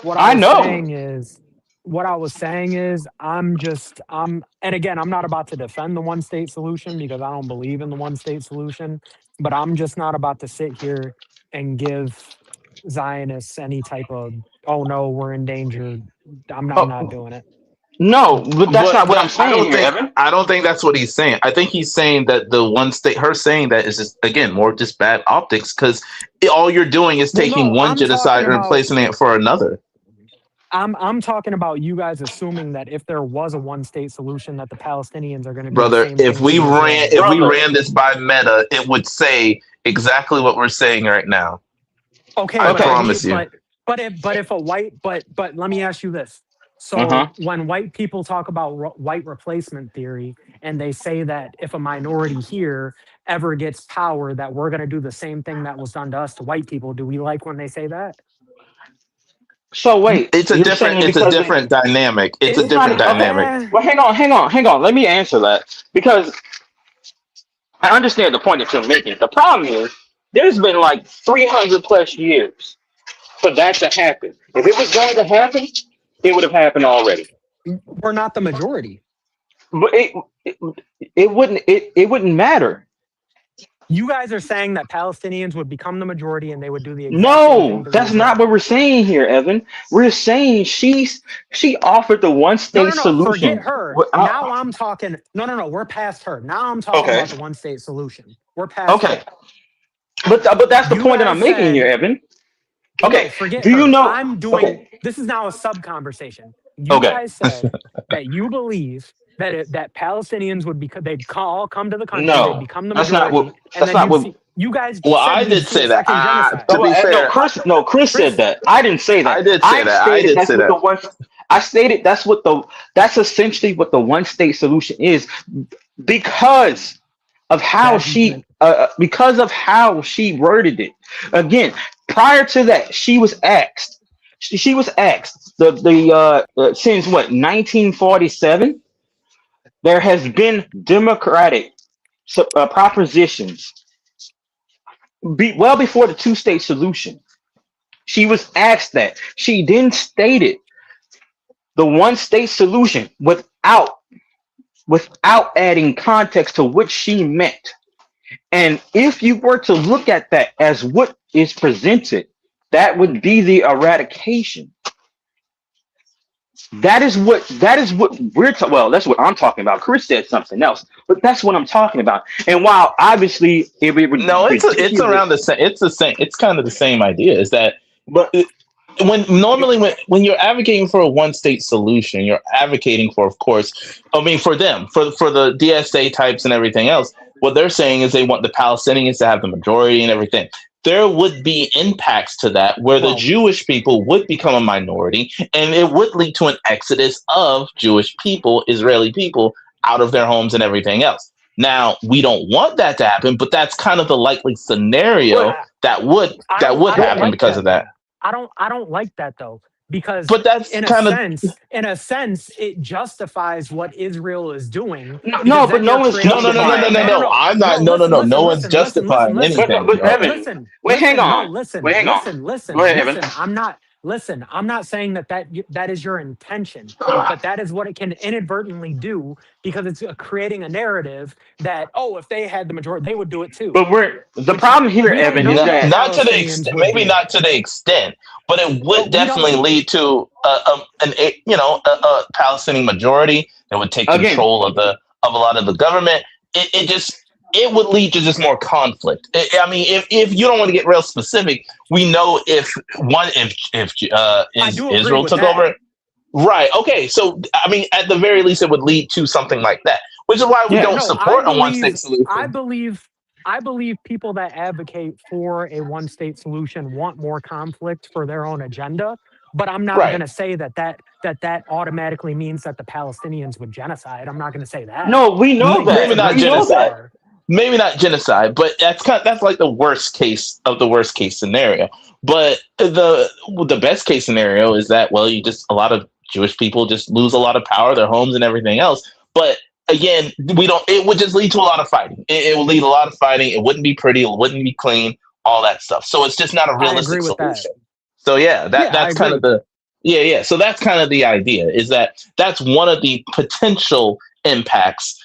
What I
I
was
know.
saying is, what I was saying is, and again, I'm not about to defend the one-state solution because I don't believe in the one-state solution. But I'm just not about to sit here and give Zionists any type of, oh no, we're in danger. I'm not
Oh,
doing it.
no, but that's
But
not what I'm saying here, Evan.
I don't think that's what he's saying. I think he's saying that the one state her saying that is just again more just bad optics because all you're doing is
Well,
taking
no,
one genocide and replacing it for another.
I'm talking about you guys assuming that if there was a one-state solution, that the Palestinians are going to do the
Brother,
same thing to the
if
Israelis.
we
Brother,
ran this by meta, it would say exactly what we're saying right now.
Okay,
I
but
okay.
promise you.
if a white but let me ask you this.
Uh-huh.
So when white people talk about white replacement theory and they say that if a minority here ever gets power, that we're going to do the same thing that was done to us to white people, do we like when they say that?
So wait, you're saying
It's a
because they
different dynamic. It's a
It's
it's not
different
okay.
dynamic.
Well, hang on. Let me answer that because I understand the point that you're making. The problem is there's been like 300 plus years for that to happen. If it was going to happen, it would have happened already.
we're not the majority.
But it wouldn't matter.
You guys are saying that Palestinians would become the majority and they would do the exact same thing
No,
to
that's not
Israel.
what we're saying here, Evan. We're saying she offered the one
No,
state
no, no. Forget
solution
her.
without.
Now I'm talking. No, no, no. We're past her. Now I'm talking
Okay,
about the one state solution. We're past
okay,
her.
but that's the
You
point that
guys
I'm making here,
said,
Evan.
no,
Okay,
forget
do you
her.
know?
I'm doing,
Okay,
this is now a sub conversation. You
okay,
guys said that you believe that Palestinians would be, all come to the country, they'd
no,
become the
that's not what.
majority, and
That's
then
not
you'd
what.
see, you guys
Well,
said
I
we'd
did
see a
say that.
second genocide.
To be
No,
fair,
Chris. No, Chris said
Chris,
that. I didn't say that.
I did say
I
that. I
stated
did
that's
say
what the
that.
one. I stated that's what the. That's essentially what the one state solution is, because of how
that,
she worded it. Again, prior to that, she was asked. She was asked since what 1947 there has been democratic propositions well before the two-state solution. She was asked that. She then stated the one-state solution without adding context to what she meant. And if you were to look at that as what is presented, that would be the eradication. That is what we're talking. Well, that's what I'm talking about. Chris said something else, but that's what I'm talking about. And while obviously it would be
No, it's around
ridiculous,
the same. It's the same. It's kind of the same idea. Is that
but
when you're advocating for a one state solution, you're advocating for, of course, I mean, for them, for the DSA types and everything else. What they're saying is they want the Palestinians to have the majority and everything. There would be impacts to that where the
well,
Jewish people would become a minority, and it would lead to an exodus of Jewish people, Israeli people, out of their homes and everything else. Now, we don't want that to happen, but that's kind of the likely
but
scenario that would
I don't
happen
like
because
that
of that.
though. I don't like that though, because
But that's kind of
in a sense, it justifies what Israel is doing,
no,
because
but
then
no
you're
one's
no,
creating
no, no, no, no,
justifying
no,
no, no,
that.
no.
no,
I'm
no.
not. No, no,
Listen,
no. No
listen,
one's
listen, listen, listen,
justifying
listen.
anything,
But
bro.
Evan,
Listen,
wait, hang
listen, no,
on,
listen,
wait, hang on.
listen,
Go
listen,
ahead, Evan.
listen. I'm not saying that is your intention, but that is what it can inadvertently do, because it's creating a narrative that, oh, if they had the majority, they would do it too,
But the
which
problem here,
we don't
Evan,
know
is
that
Not,
that
not to the
Palestinians
extent,
would
maybe
do,
not to the extent, but it would
but we don't.
definitely lead to a Palestinian majority that would take
again,
control of a lot of the government. It would lead to just more conflict. I mean, if you don't want to get real specific, we know if
I
is
do agree
Israel
with
took
that.
over, right? Okay, so I mean, at the very least, it would lead to something like that, which is why we
yeah.
don't
No,
support a one state
I
solution.
believe, I believe people that advocate for a one state solution want more conflict for their own agenda. But I'm not going
Right.
to say that automatically means that the Palestinians would genocide. I'm not going to say that.
No, we
You
know
think that's
Maybe
a
that.
not
We
bridge too
know
genocide.
that.
far?
Maybe not genocide, but that's like the worst case of the worst case scenario. But the best case scenario is that, well, you just a lot of Jewish people just lose a lot of power, their homes and everything else. But again, we don't. It would just lead to a lot of fighting. It would lead to a lot of fighting. It wouldn't be pretty. It wouldn't be clean. All that stuff. So it's just not a
I agree
realistic
with that.
solution. So yeah,
Yeah, I
that's kind of
agree.
the yeah. So that's kind of the idea, is that that's one of the potential impacts.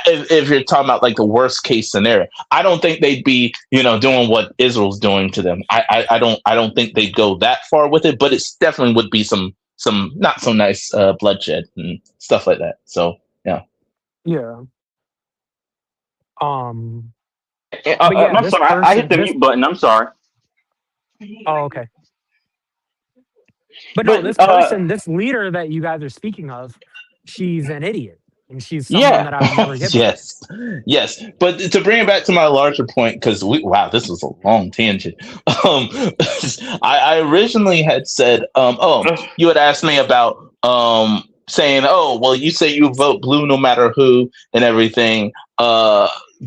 If you're talking about like the worst case scenario, I don't think they'd be, doing what Israel's doing to them. I don't think they'd go that far with it, but it definitely would be some not so nice bloodshed and stuff like that. So yeah.
Yeah. Um. But yeah,
I'm
this
sorry. I hit
person,
the
this.
mute button. I'm sorry.
Oh, okay. But no,
But
this person, this leader that you guys are speaking of, she's an idiot, and she's someone
yeah,
that I would never get behind.
Yes. But to bring it back to my larger point, because wow, this was a long tangent. Um, I originally had said, you had asked me about saying, oh, well, you say you vote blue no matter who and everything.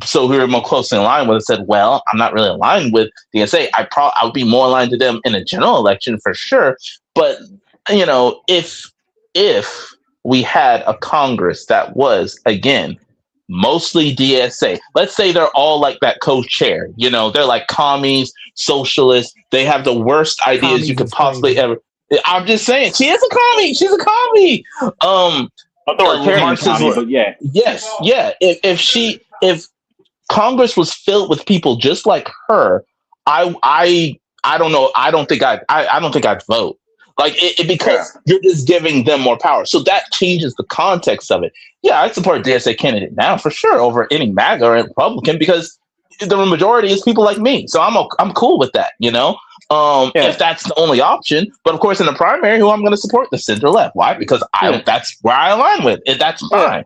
So we were more closely aligned with it. Said, well, I'm not really aligned with DSA. I would be more aligned to them in a general election for sure. But if we had a Congress that was, again, mostly DSA. Let's say they're all like that co-chair. They're like commies, socialists. They have the worst ideas you
Commies
could
is
possibly
crazy.
ever. I'm just saying, she is a commie. She's a commie.
authoritarian
Marxist.
commie, but yeah,
Yes, yeah. If Congress was filled with people just like her, I don't know. I don't think I'd vote. Like
Yeah.
because you're just giving them more power. So that changes the context of it. Yeah, I support a DSA candidate now for sure over any MAGA or Republican because the majority is people like me. So I'm cool with that. If
Yeah.
that's the only option. But of course, in the primary, who I'm going to support the center left. Why? Because
Yeah.
that's where I align with. And that's
Yeah.
fine.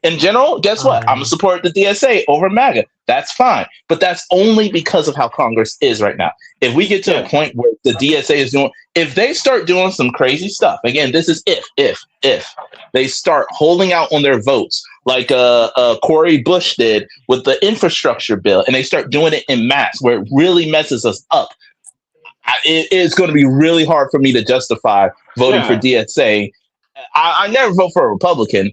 In general, guess what? I'm gonna
Um,
support the DSA over MAGA. That's fine. But that's only because of how Congress is right now. If we get to a
Yeah.
point where the DSA is doing, if they start doing some crazy stuff, again, this is if they start holding out on their votes like Cory Bush did with the infrastructure bill, and they start doing it in mass where it really messes us up, it is going to be really hard for me to justify voting for
Yeah.
DSA. I never vote for a Republican,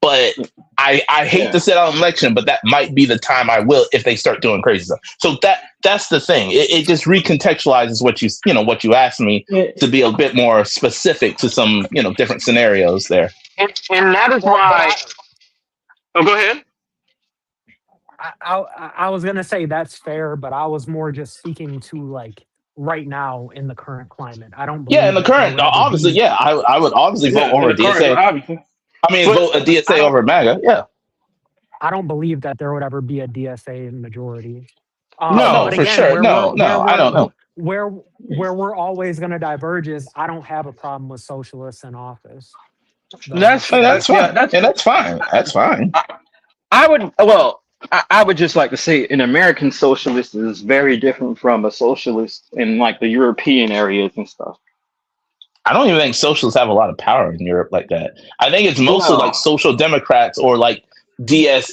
but I hate
Yeah.
to sit out an election, but that might be the time I will if they start doing crazy stuff. So that's the thing. It just recontextualizes what you asked me
Yeah.
to be a bit more specific to some different scenarios there.
And that is
well, but
why. Oh, go ahead.
I was gonna say that's fair, but I was more just speaking to like right now in the current climate. I don't
Yeah, in
believe
the
that there
current,
would ever
obviously,
be.
yeah, I would obviously vote
Yeah. In
over
the current,
DSA.
obviously.
I mean,
But
vote a
I
DSA
don't.
over MAGA. Yeah.
I don't believe that there would ever be a DSA majority.
Oh no,
But
no.
for
again,
sure. No, I don't know.
where where we're always going to diverge is I don't have a problem with socialists in office, though.
That's
Hey,
So
that's
yeah.
fine. Yeah, that's fine. That's fine.
I would well. I would just like to say an American socialist is very different from a socialist in like the European areas and stuff.
I don't even think socialists have a lot of power in Europe like that. I think it's mostly like
Well,
social democrats or like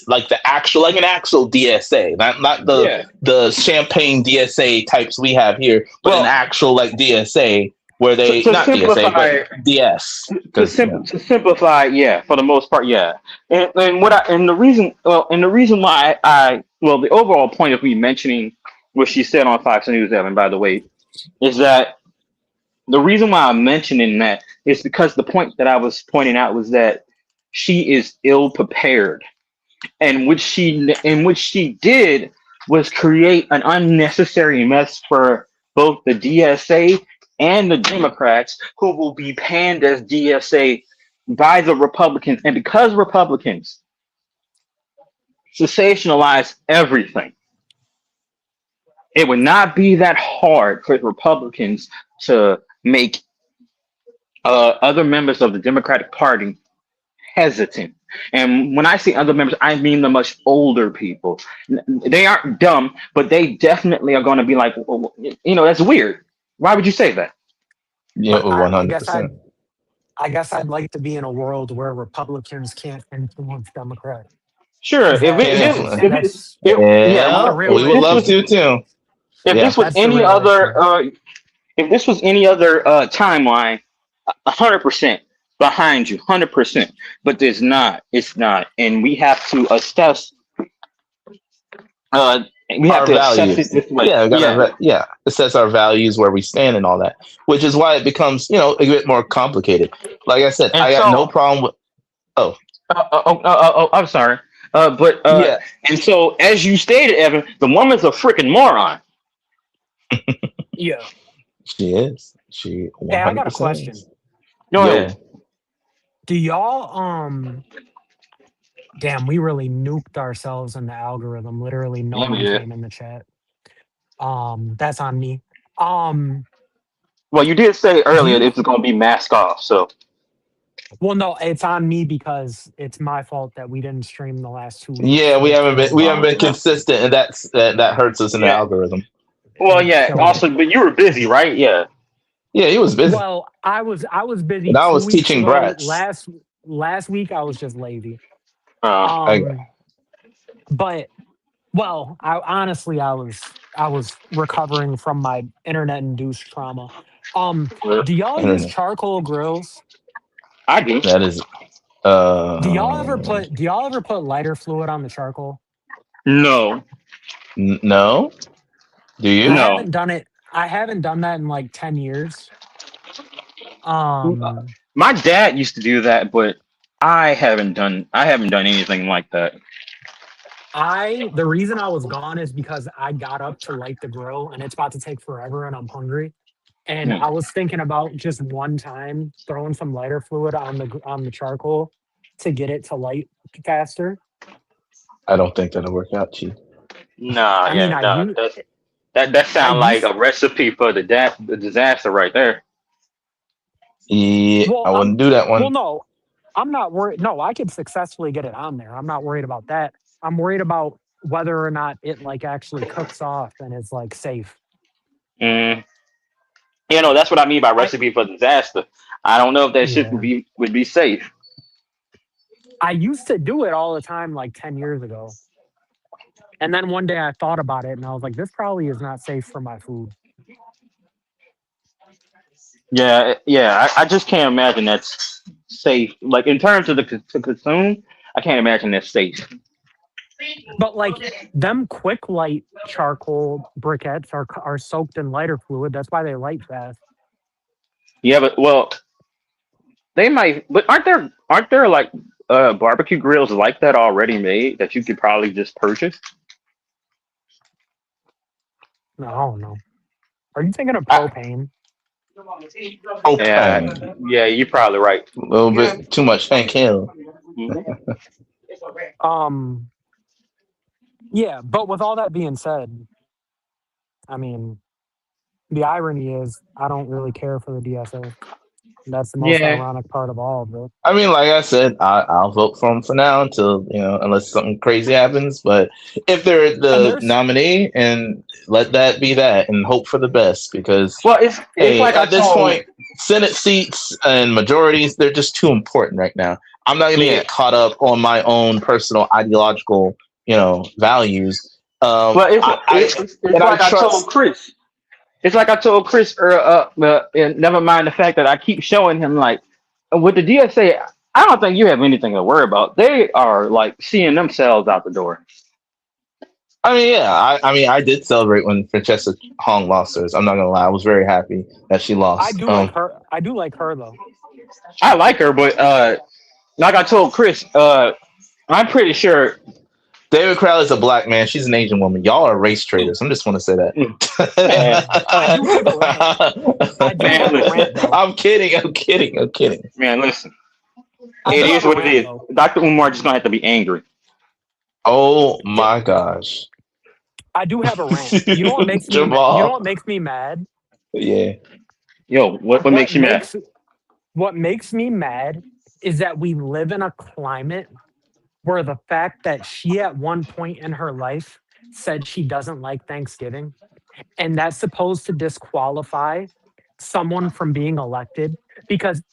like the actual like an actual DSA, not
yeah.
the champagne DSA types we have here, but an
Well,
actual like DSA where
to,
they
to
not DSA but
simplify,
DS because
to simplify, yeah, for the most part, yeah. And what I and the reason, well, and the reason why well, the overall point of me mentioning what she said on Fox News, Evan, by the way, is that the reason why I'm mentioning that is because the point that I was pointing out was that she is ill prepared, and which she did was create an unnecessary mess for both the DSA and the Democrats, who will be panned as DSA by the Republicans, and because Republicans sensationalize everything, it would not be that hard for Republicans to make other members of the Democratic Party hesitant. And when I say other members, I mean the much older people. They aren't dumb, but they definitely are going to be like, "Well, that's weird. Why would you say that?"
yeah,
I, I,
one
I
hundred
guess
percent.
I'd I guess I'd like to be in a world where Republicans can't influence Democrats
Sure,
because
if
Can't
it,
influence.
if it,
that's
yeah,
that's a
Yeah,
real
we would love
issue.
to too.
if
Yeah,
this was
That's the
any
real
other,
issue.
if this was any other timeline, 100% behind you, 100%. But there's not. It's not, and we have to assess. Uh, we have
our
to assess it
values.
this way.
Yeah,
Yeah,
assess our values where we stand and all that, which is why it becomes a bit more complicated. Like I said,
and
I got no
so
problem with. Oh,
I'm sorry. But
yeah,
and so as you stated, Evan, the woman's a freaking moron.
Yeah.
she is. She one
Hey, I
hundred
got a
percent
question.
is.
Go ahead.
Yo,
Do y'all damn, we really nuked ourselves in the algorithm. Literally no
Yeah, we
one
did.
came in the chat. That's on me. Um
Well, you did say
do
earlier
you
this is going to be mask off. So
well no, it's on me because it's my fault that we didn't stream the last 2 weeks
yeah,
and it
we
killed
haven't been consistent, and that hurts us in the
yeah.
algorithm.
Well, yeah.
killed it.
Also, but you were busy, right? Yeah.
Yeah, he was busy,
Well, I was busy
and I
two
was
weeks
teaching
ago.
brats.
Last week I was just lazy.
Uh,
I,
Um, but well, I was recovering from my internet induced trauma. Um, do y'all use
internet.
charcoal grills?
I do.
That is.
Do y'all ever put lighter fluid on the charcoal?
No,
No. Do
I
you?
no.
haven't done it. I haven't done that in like 10 years. Um,
My dad used to do that, but I haven't done anything like that.
The reason I was gone is because I got up to light the grill and it's about to take forever and I'm hungry. And
Hmm.
I was thinking about just one time throwing some lighter fluid on on the charcoal to get it to light faster.
I don't think that'll work out, Chief.
Nah,
I mean,
yeah,
I
no,
use
that
I
sounds like
used
a recipe for the disaster right there.
Yeah,
well,
I
I'm
wouldn't do that
well
one.
no, I'm not worried. No, I could successfully get it on there. I'm not worried about that. I'm worried about whether or not it like actually cooks off and is like safe.
Mm. That's what I mean by
I
recipe for disaster. I don't know if that shit would
Yeah.
be safe.
I used to do it all the time like 10 years ago. And then one day I thought about it and I was like, this probably is not safe for my food.
Yeah, yeah. I just can't imagine that's safe. Like in terms of to consume, I can't imagine that's safe.
But like them quick light charcoal briquettes are soaked in lighter fluid. That's why they light fast.
Yeah, but well, they might. But aren't there like barbecue grills like that already made that you could probably just purchase?
No, I don't know. Are you thinking of
I,
propane?
yeah,
Propane.
yeah. You're probably right.
A little bit too much Hank Hill.
Mhm.
Um, yeah, but with all that being said, I mean, the irony is I don't really care for the DSA. That's the most
Yeah.
ironic part of all of it.
I mean, like I said, I'll vote for him for now until unless something crazy happens. But if they're
And
the
there's
nominee, and let that be that, and hope for the best. Because
Well, it's
hey,
like I
at this
told.
point, Senate seats and majorities—they're just too important right now. I'm not going to
Yeah.
get caught up on my own personal ideological, values.
Well,
I
it's
and I
like I told
trust.
Chris. It's like I told Chris, and never mind the fact that I keep showing him like with the DSA. I don't think you have anything to worry about. They are like seeing themselves out the door.
I mean, yeah, I mean, I did celebrate when Francesca Hong lost hers. I'm not gonna lie, I was very happy that she
I
lost.
do like her. I do like her though.
I like her, but like I told Chris, I'm pretty sure.
David Crowley's a black man. She's an Asian woman. Y'all are race traitors. I'm just want to say
Mm, Man,
I do have a rant. I do
man,
have a
listen,
rant though.
I'm kidding. I'm kidding. I'm kidding.
man, listen.
I
It
do
is
have a
what it
rant
is.
though.
Dr. Umar just gonna have to be angry.
Oh
It,
my gosh,
I do have a rant. You know what makes me you know
Jamal.
what makes me mad?
Yeah,
Yo, what
What
makes you mad?
makes what makes me mad is that we live in a climate where the fact that she at one point in her life said she doesn't like Thanksgiving and that's supposed to disqualify someone from being elected because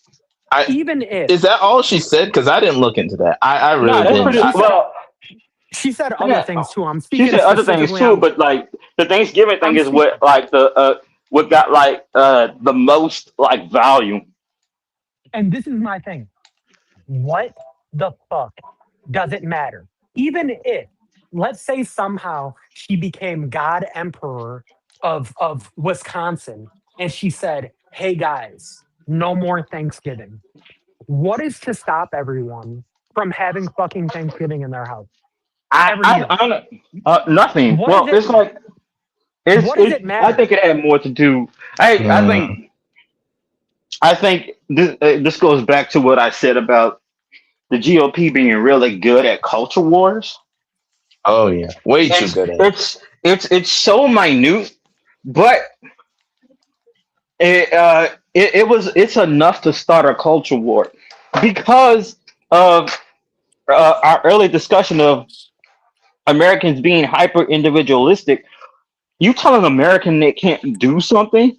I
even if
is that all she said? Because I didn't look into that. I
Nah,
really
that's
well
didn't.
pretty well.
she said other
Yeah,
things too. I'm
she
speaking
said other things
specifically
too,
on
but like the Thanksgiving thing
I'm
is
speak
what like the what got like the most like value.
and this is my thing. What the fuck does it matter? Even if, let's say somehow she became God Emperor of Wisconsin and she said, hey guys, no more Thanksgiving. What is to stop everyone from having fucking Thanksgiving in their house every year?
I don't know. Nothing.
What is
Well,
it?
it's like
What does it
I
matter?
think it had more to do.
Mm,
I think this goes back to what I said about the GOP being really good at culture wars.
oh yeah, way too
It's
good at it.
it's so minute, but it's enough to start a culture war because of our early discussion of Americans being hyper individualistic. You tell an American they can't do something,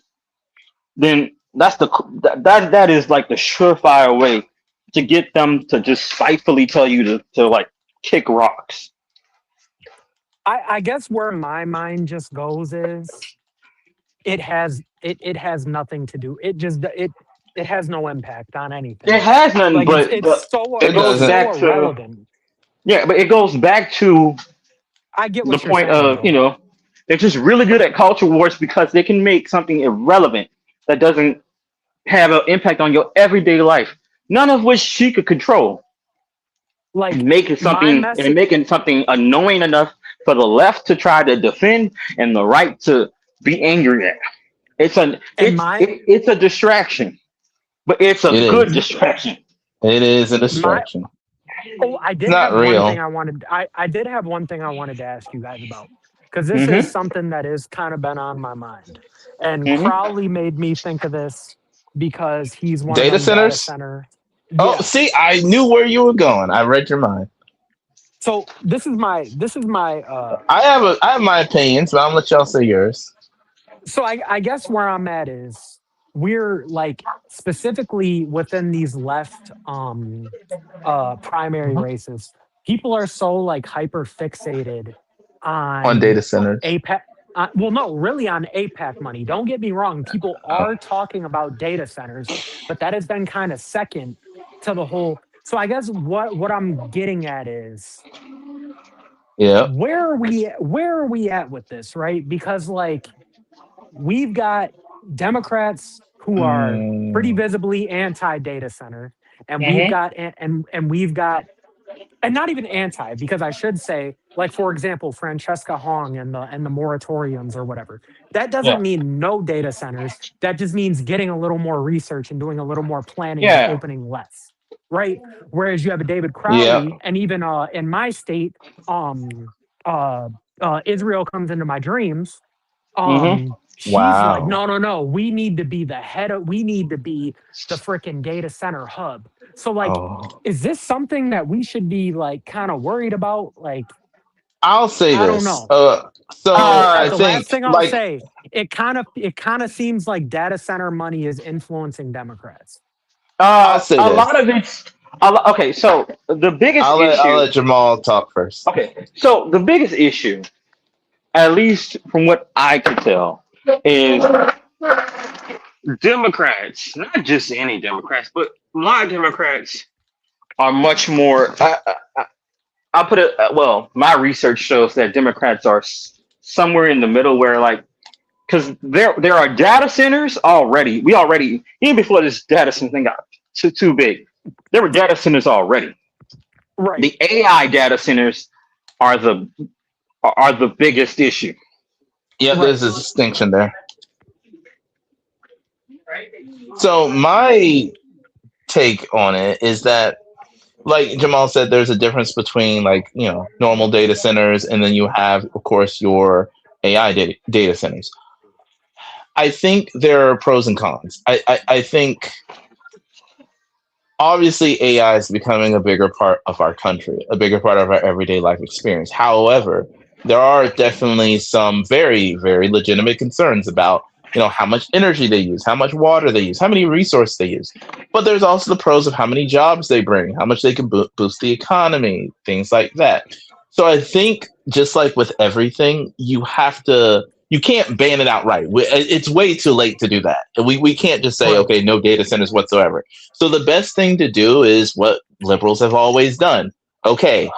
then that is like the surefire way to get them to just spitefully tell you to like kick rocks.
I guess where my mind just goes is it has nothing to do. It has no impact on
It
anything.
has nothing,
Like
but
It
it goes
it's
doesn't.
so
back to
irrelevant.
yeah, but it goes back to
I get
the
what you're
point
saying
of
though.
they're just really good at culture wars because they can make something irrelevant that doesn't have an impact on your everyday life, none of which she could control.
Like my
and
message
making something annoying enough for the left to try to defend and the right to be angry at.
and my
It's a distraction, but it's a
It
good
is.
distraction.
It is a
my
distraction.
oh, I
It's
did
not
have one thing
real.
I did have one thing I wanted to ask you guys about, because this is
Hmm.
something that has kind of been on my mind. And
Hmm.
Crowley made me think of this because he's one of
Data
them data
centers.
center.
Oh,
Yeah.
see, I knew where you were going. I read your mind.
So this is my
I have my opinions, but I'll let y'all say yours.
so I guess where I'm at is we're like specifically within these left primary
Mhm.
races, people are so like hyper fixated
On
on
data centers.
APEC. Well, no, really on APEC money. Don't get me wrong. People
Oh,
are talking about data centers, but that has been kind of second to the whole. So I guess what I'm getting at is
yeah.
where are we at with this, right? Because like we've got Democrats who are pretty
Mm,
visibly anti data center, and we've
Hmm.
got and we've got, and not even anti, because I should say, like for example, Francesca Hong and the moratoriums or whatever. That doesn't
Yeah.
mean no data centers. That just means getting a little more research and doing a little more planning and
Yeah.
opening less, right? Whereas you have a David
yeah.
Crowley, and even in my state, um, uh, Israel comes into my dreams.
Hmm.
She's like,
Wow.
no, no, no. We need to be the head of. We need to be the freaking data center hub. So like,
Oh.
is this something that we should be like kind of worried about? Like,
I'll say
I don't
this.
know.
So
And
I
Uh,
the last
think
thing I'll
like
say, it kind of seems like data center money is influencing Democrats.
I'll say
a lot
this.
of it's okay. So the biggest
I'll
issue.
let Jamal talk first.
Okay, so the biggest issue, at least from what I could tell, is Democrats, not just any Democrats, but a lot of Democrats are much more. I'll put it, well, my research shows that Democrats are somewhere in the middle where, like, because there are data centers already. We already, even before this data center thing got too big, there were data centers already.
Right.
The AI data centers are the biggest issue.
Yep,
Right.
there's a distinction there. So my take on it is that, like Jamal said, there's a difference between like normal data centers, and then you have, of course, your AI data centers. I think there are pros and cons. I think obviously AI is becoming a bigger part of our country, a bigger part of our everyday life experience. However, there are definitely some very, very legitimate concerns about, how much energy they use, how much water they use, how many resources they use. But there's also the pros of how many jobs they bring, how much they can boost the economy, things like that. So I think just like with everything, you can't ban it outright. It's way too late to do that. We can't just say,
Right.
okay, no data centers whatsoever. So the best thing to do is what liberals have always done. Okay,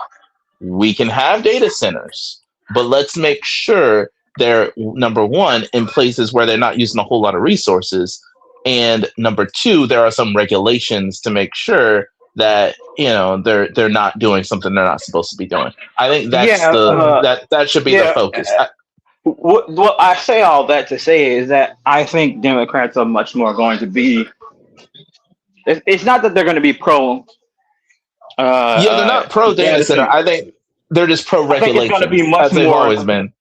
we can have data centers, but let's make sure they're number one in places where they're not using a whole lot of resources, and number two, there are some regulations to make sure that they're not doing something they're not supposed to be doing. I think that's
Yeah,
the
Right.
that should be the
yeah.
focus.
What I say all that to say is that I think Democrats are much more going to be. It's not that they're going to be pro
Yeah, they're not pro data
data
center.
center.
I think they're just pro
I think it's going to be
regulations, as they've always been.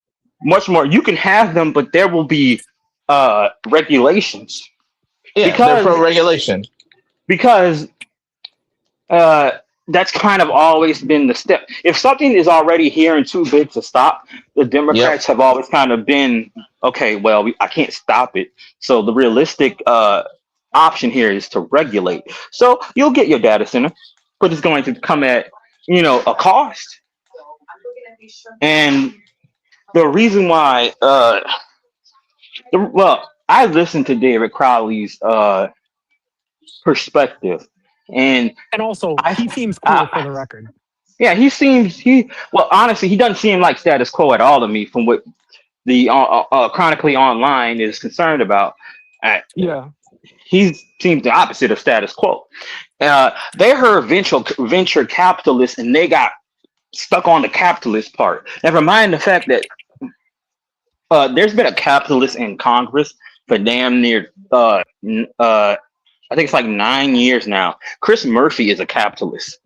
much more. You can have them, but there will be regulations
Yeah, they're
because
pro regulation.
because uh, that's kind of always been the step. If something is already here and too big to stop, the
Yep.
Democrats have always kind of been okay. Well, I can't stop it. So the realistic option here is to regulate. So you'll get your data center, but it's going to come at a cost. And the reason why, well, I listened to David Crowley's perspective, and
And also,
I,
he seems cool for
I
the record.
yeah, well, honestly, he doesn't seem like status quo at all to me from what the chronically online is concerned about. Uh,
Yeah.
he seems the opposite of status quo. They heard venture capitalists, and they got stuck on the capitalist part. Never mind the fact that there's been a capitalist in Congress for damn near I think it's like 9 years now. Chris Murphy is a capitalist,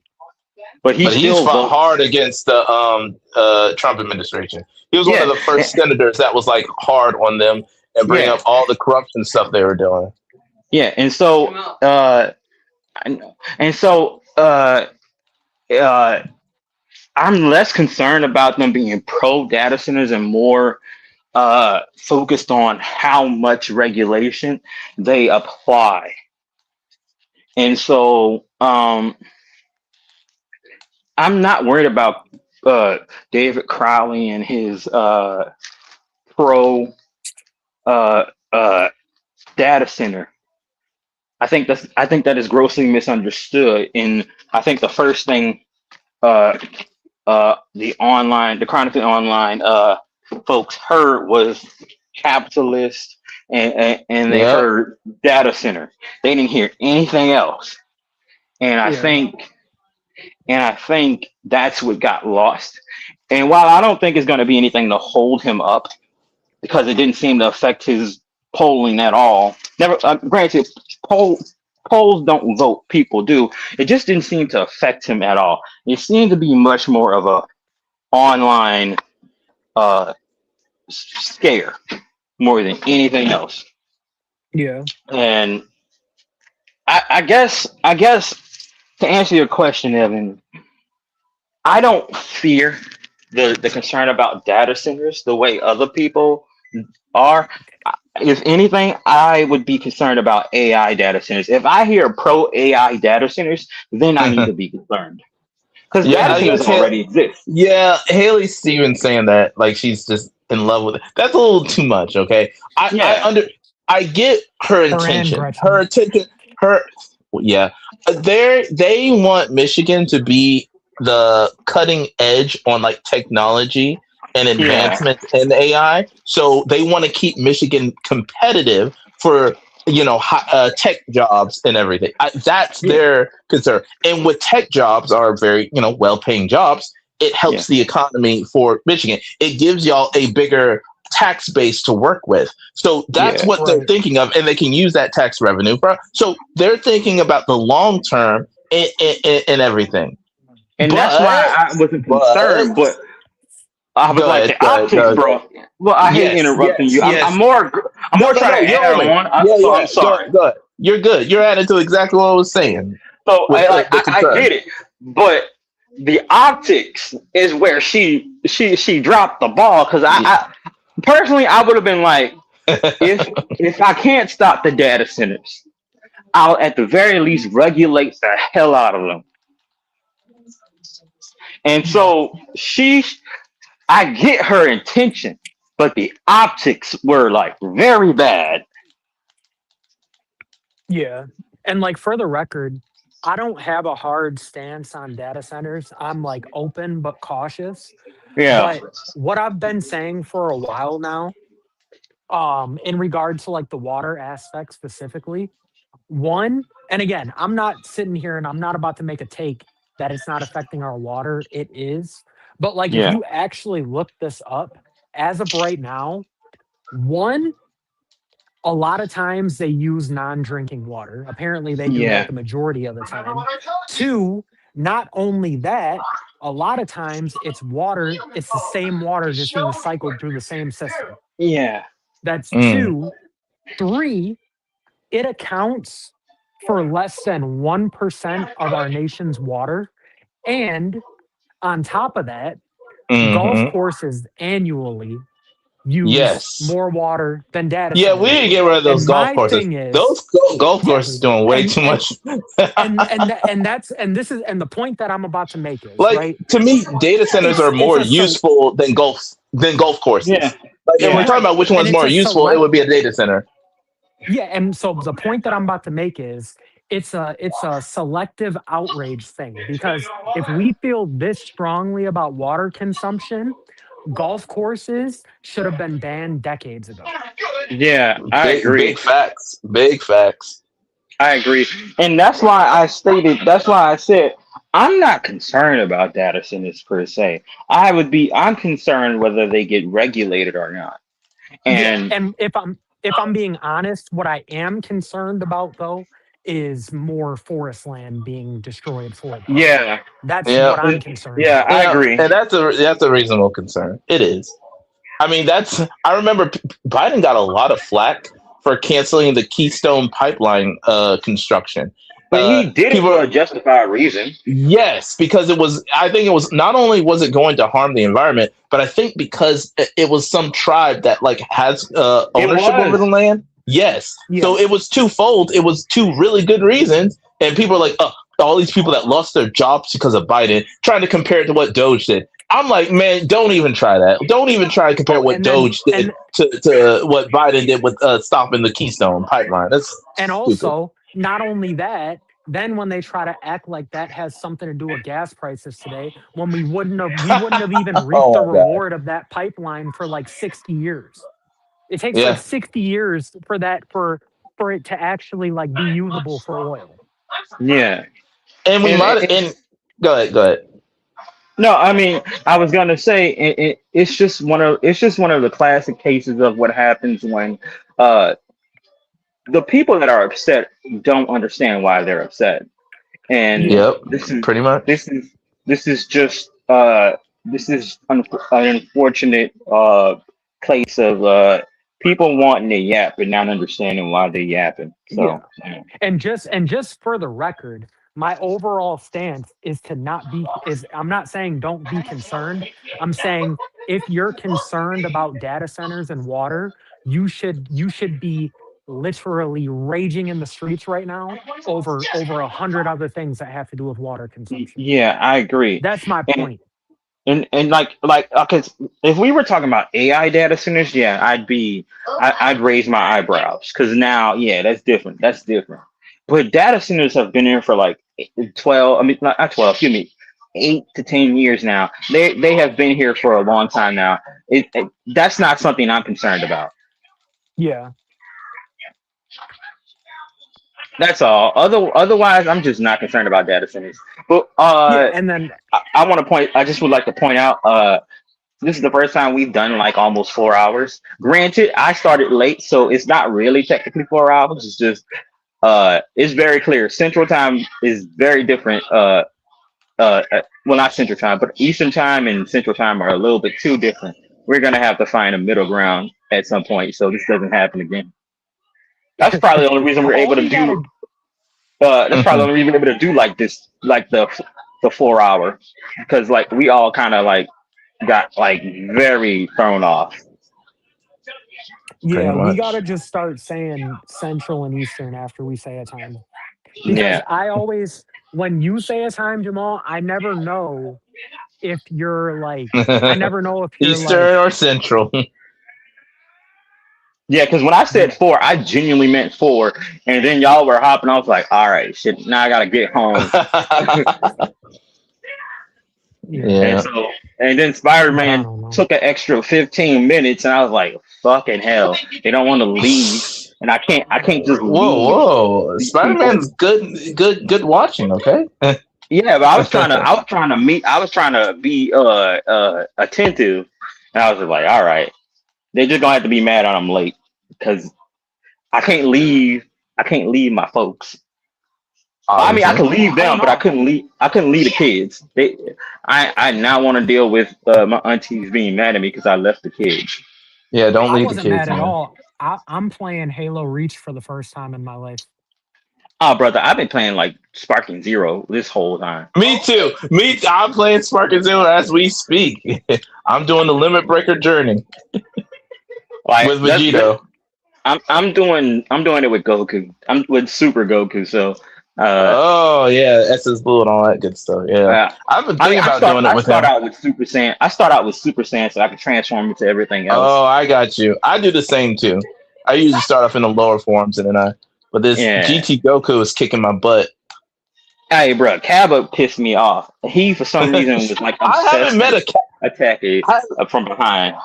but he
But he's
still
fought
votes.
hard against the Trump administration. He was one
Yeah,
of the first senators that was like hard on them and bring
yeah,
up all the corruption stuff they were doing.
yeah. And so uh, I'm less concerned about them being pro data centers and more focused on how much regulation they apply. And so I'm not worried about uh, David Crowley and his pro uh, uh, data center. I think that is grossly misunderstood. And I think the first thing uh, the Chronicle Online folks heard was capitalist, and they
Yep.
heard data center. They didn't hear anything else. And I
Yeah.
think I think that's what got lost. And while I don't think it's going to be anything to hold him up, because it didn't seem to affect his polling at all. Never, granted, poll, polls don't vote; people do. It just didn't seem to affect him at all. It seemed to be much more of a online uh, scare more than anything else.
Yeah.
And I guess to answer your question, Evan, I don't fear the concern about data centers the way other people are. If anything, I would be concerned about AI data centers. If I hear pro AI data centers, then I need to be concerned because
Yeah,
data
I
centers
guess.
already exist.
Yeah, Haley Stevens saying that like she's just in love with it. That's a little too much. Okay,
Yeah,
I get her
Her and
intention. Her
Gretchen.
intention. Her yeah. They want Michigan to be the cutting edge on like technology and
yeah,
advancement in AI. So they want to keep Michigan competitive for tech jobs and everything. That's
yeah,
their concern. And with tech jobs are very well paying jobs, it
yeah,
helps the economy for Michigan. It gives y'all a bigger tax base to work with. So that's
yeah.
what they're
Right.
thinking of, and they can use that tax revenue. So they're thinking about the long term and everything.
And that's why
But
I wasn't concerned.
but
But I was
go
like
ahead,
the
go ahead, go
optics,
ahead.
bro. Well, I hate
Yes,
interrupting
yes,
you. I'm
yes.
more
No, no,
trying
no.
to
You're
add
on it.
on.
Yeah,
So
yeah.
I'm sorry.
Go ahead. You're good. You're adding to exactly what I was saying
So
with the
I
concern.
get it, but the optics is where she dropped the ball. Because
Yeah.
I personally I would have been like, if I can't stop the data centers, I'll at the very least regulate the hell out of them. And
Yeah.
so I get her intention, but the optics were like very bad.
Yeah. And like for the record, I don't have a hard stance on data centers. I'm like open but cautious.
Yeah,
But what I've been saying for a while now, in regard to like the water aspect specifically, one, and again, I'm not sitting here and I'm not about to make a take that it's not affecting our water. It is. But like if
yeah,
you actually look this up, as of right now, one, a lot of times they use non-drinking water. Apparently they do that
yeah,
the majority of the time. Two, not only that, a lot of times it's the same water just being cycled through the same system.
yeah,
That's
Mm.
two. Three, it accounts for less than 1% of our nation's water. And on top of that, golf
Hmm.
courses annually use
Yes.
more water than data
Yeah, we
centers
need to
do.
get rid of those
And
golf
my
courses.
thing is,
Those golf courses
yes,
doing way
and
too
and
much.
and that's and this is and the point that I'm about to make is
Like
right.
to me, data centers are
It's
more
a so
useful than golf
yeah,
courses. Like if we're
yeah,
talking
right,
about which
and
one's
it's
more
a
useful, it
select
would be a data center.
yeah. And so the point that I'm about to make is it's a selective outrage thing because if we feel this strongly about water consumption, golf courses should have been banned decades ago.
yeah. I
Big
agree.
facts. Big facts.
I agree, and that's why I stated. That's why I said I'm not concerned about data centers per se. I'm concerned whether they get regulated or not.
Yeah,
And
and if I'm being honest, what I am concerned about though is more forest land being destroyed for power.
yeah,
That's
Yeah,
what I'm concerned
yeah, I
about.
yeah,
agree.
and that's a reasonable concern. It is. I mean, that's. I remember Biden got a lot of flack for canceling the Keystone Pipeline construction.
But he did it for
People,
a justified reason.
yes, because it was. I think it was not only was it going to harm the environment, but I think because it was some tribe that like has
It
ownership over the
was.
land. Yes, so it
Yes.
was twofold. It was two really good reasons, and people are like, "Oh, all these people that lost their jobs because of Biden," trying to compare it to what Doge did. I'm like, man, don't even try that. Don't even try to compare
Oh,
what
and then
Doge did to what Biden did with stopping the Keystone Pipeline. That's
and
stupid.
also not only that, then when they try to act like that has something to do with gas prices today, when we wouldn't have even reaped the
Oh my god.
reward of that pipeline for like 60 years. It takes like
Yeah,
60 years for that for it to actually like be usable for oil.
Yeah,
and we might
and
and go ahead, go ahead.
no, I mean, I was gonna say it's just one of the classic cases of what happens when uh the people that are upset don't understand why they're upset, and
Yeah.
Yep,
this is
pretty much.
this is this is just an unfortunate case of people wanting to yap and not understanding why they're yapping.
Yeah.
So yeah.
And just for the record, my overall stance is to not be is I'm not saying don't be concerned. I'm saying if you're concerned about data centers and water, you should be literally raging in the streets right now over 100 other things that have to do with water consumption.
Yeah, I agree.
That's my
And
point.
and like because if we were talking about AI data centers, yeah, I'd raise my eyebrows because now, yeah, that's different. That's different. But data centers have been here for like 12. I mean, not 12. Excuse me, 8 to 10 years now. They have been here for a long time now. That's not something I'm concerned about.
Yeah.
That's all. Otherwise, I'm just not concerned about data centers. But
Yeah. And then
I want to point. I just would like to point out. This is the first time we've done like almost 4 hours. Granted, I started late, so it's not really technically 4 hours. It's just it's very clear. Central time is very different. Well, not Central time, but Eastern time and Central time are a little bit too different. We're gonna have to find a middle ground at some point, so this doesn't happen again. That's probably the only reason we're able
all
to
we
do.
gotta
That's probably the only reason we're able to do like this, like the 4 hour, because like we all kind of like got like very thrown off.
Pretty
yeah, we gotta
much.
just start saying Central and Eastern after we say a time. Because
Yeah.
I always, when you say a time, Jamal, I never know if you're like, I never know if you're
Eastern
like,
or Central.
Yeah, because when I said
yeah,
4, I genuinely meant 4, and then y'all were hopping. I was like, "All right, shit, now I gotta get home."
yeah,
And
Yeah.
so, and then
but I
Spider-Man
don't know.
took an extra 15 minutes, and I was like, "Fucking hell, they don't want to leave, and I can't just
Whoa,
leave
whoa!
these people."
Spider-Man's good watching. Okay.
Yeah, but I was trying to be attentive, and I was just like, "All right, they're just gonna have to be mad on I'm late because I can't leave. I can't leave my folks." I mean, I
Obviously.
could leave
I don't
them, but I
know.
couldn't leave. I couldn't leave the kids. I now want to deal with my aunties being mad at me because I left the kids.
Yeah. Don't
I
leave the
wasn't mad
kids,
at
man.
all. I'm playing Halo Reach for the first time in my life.
Oh, brother, I've been playing like Sparking Zero this whole time.
Me too. I'm playing Spark and Zero as we speak. I'm doing the Limit Breaker journey
Like
with Vegito.
I'm doing it with Goku. I'm with Super Goku. So uh,
Oh yeah, SS Blue and all that good stuff. Yeah,
uh
I've been
I mean
thinking about doing it
I
with
start
him.
out with Super Saiyan. I start out with Super Saiyan so I can transform into everything else.
Oh, I got you. I do the same too. I usually start off in the lower forms and then but this
Yeah.
GT Goku is kicking my butt.
Hey, bro, Cabba pissed me off. He, for some reason, was like
I haven't
obsessed
met
with
a cat.
attacking
I,
from behind.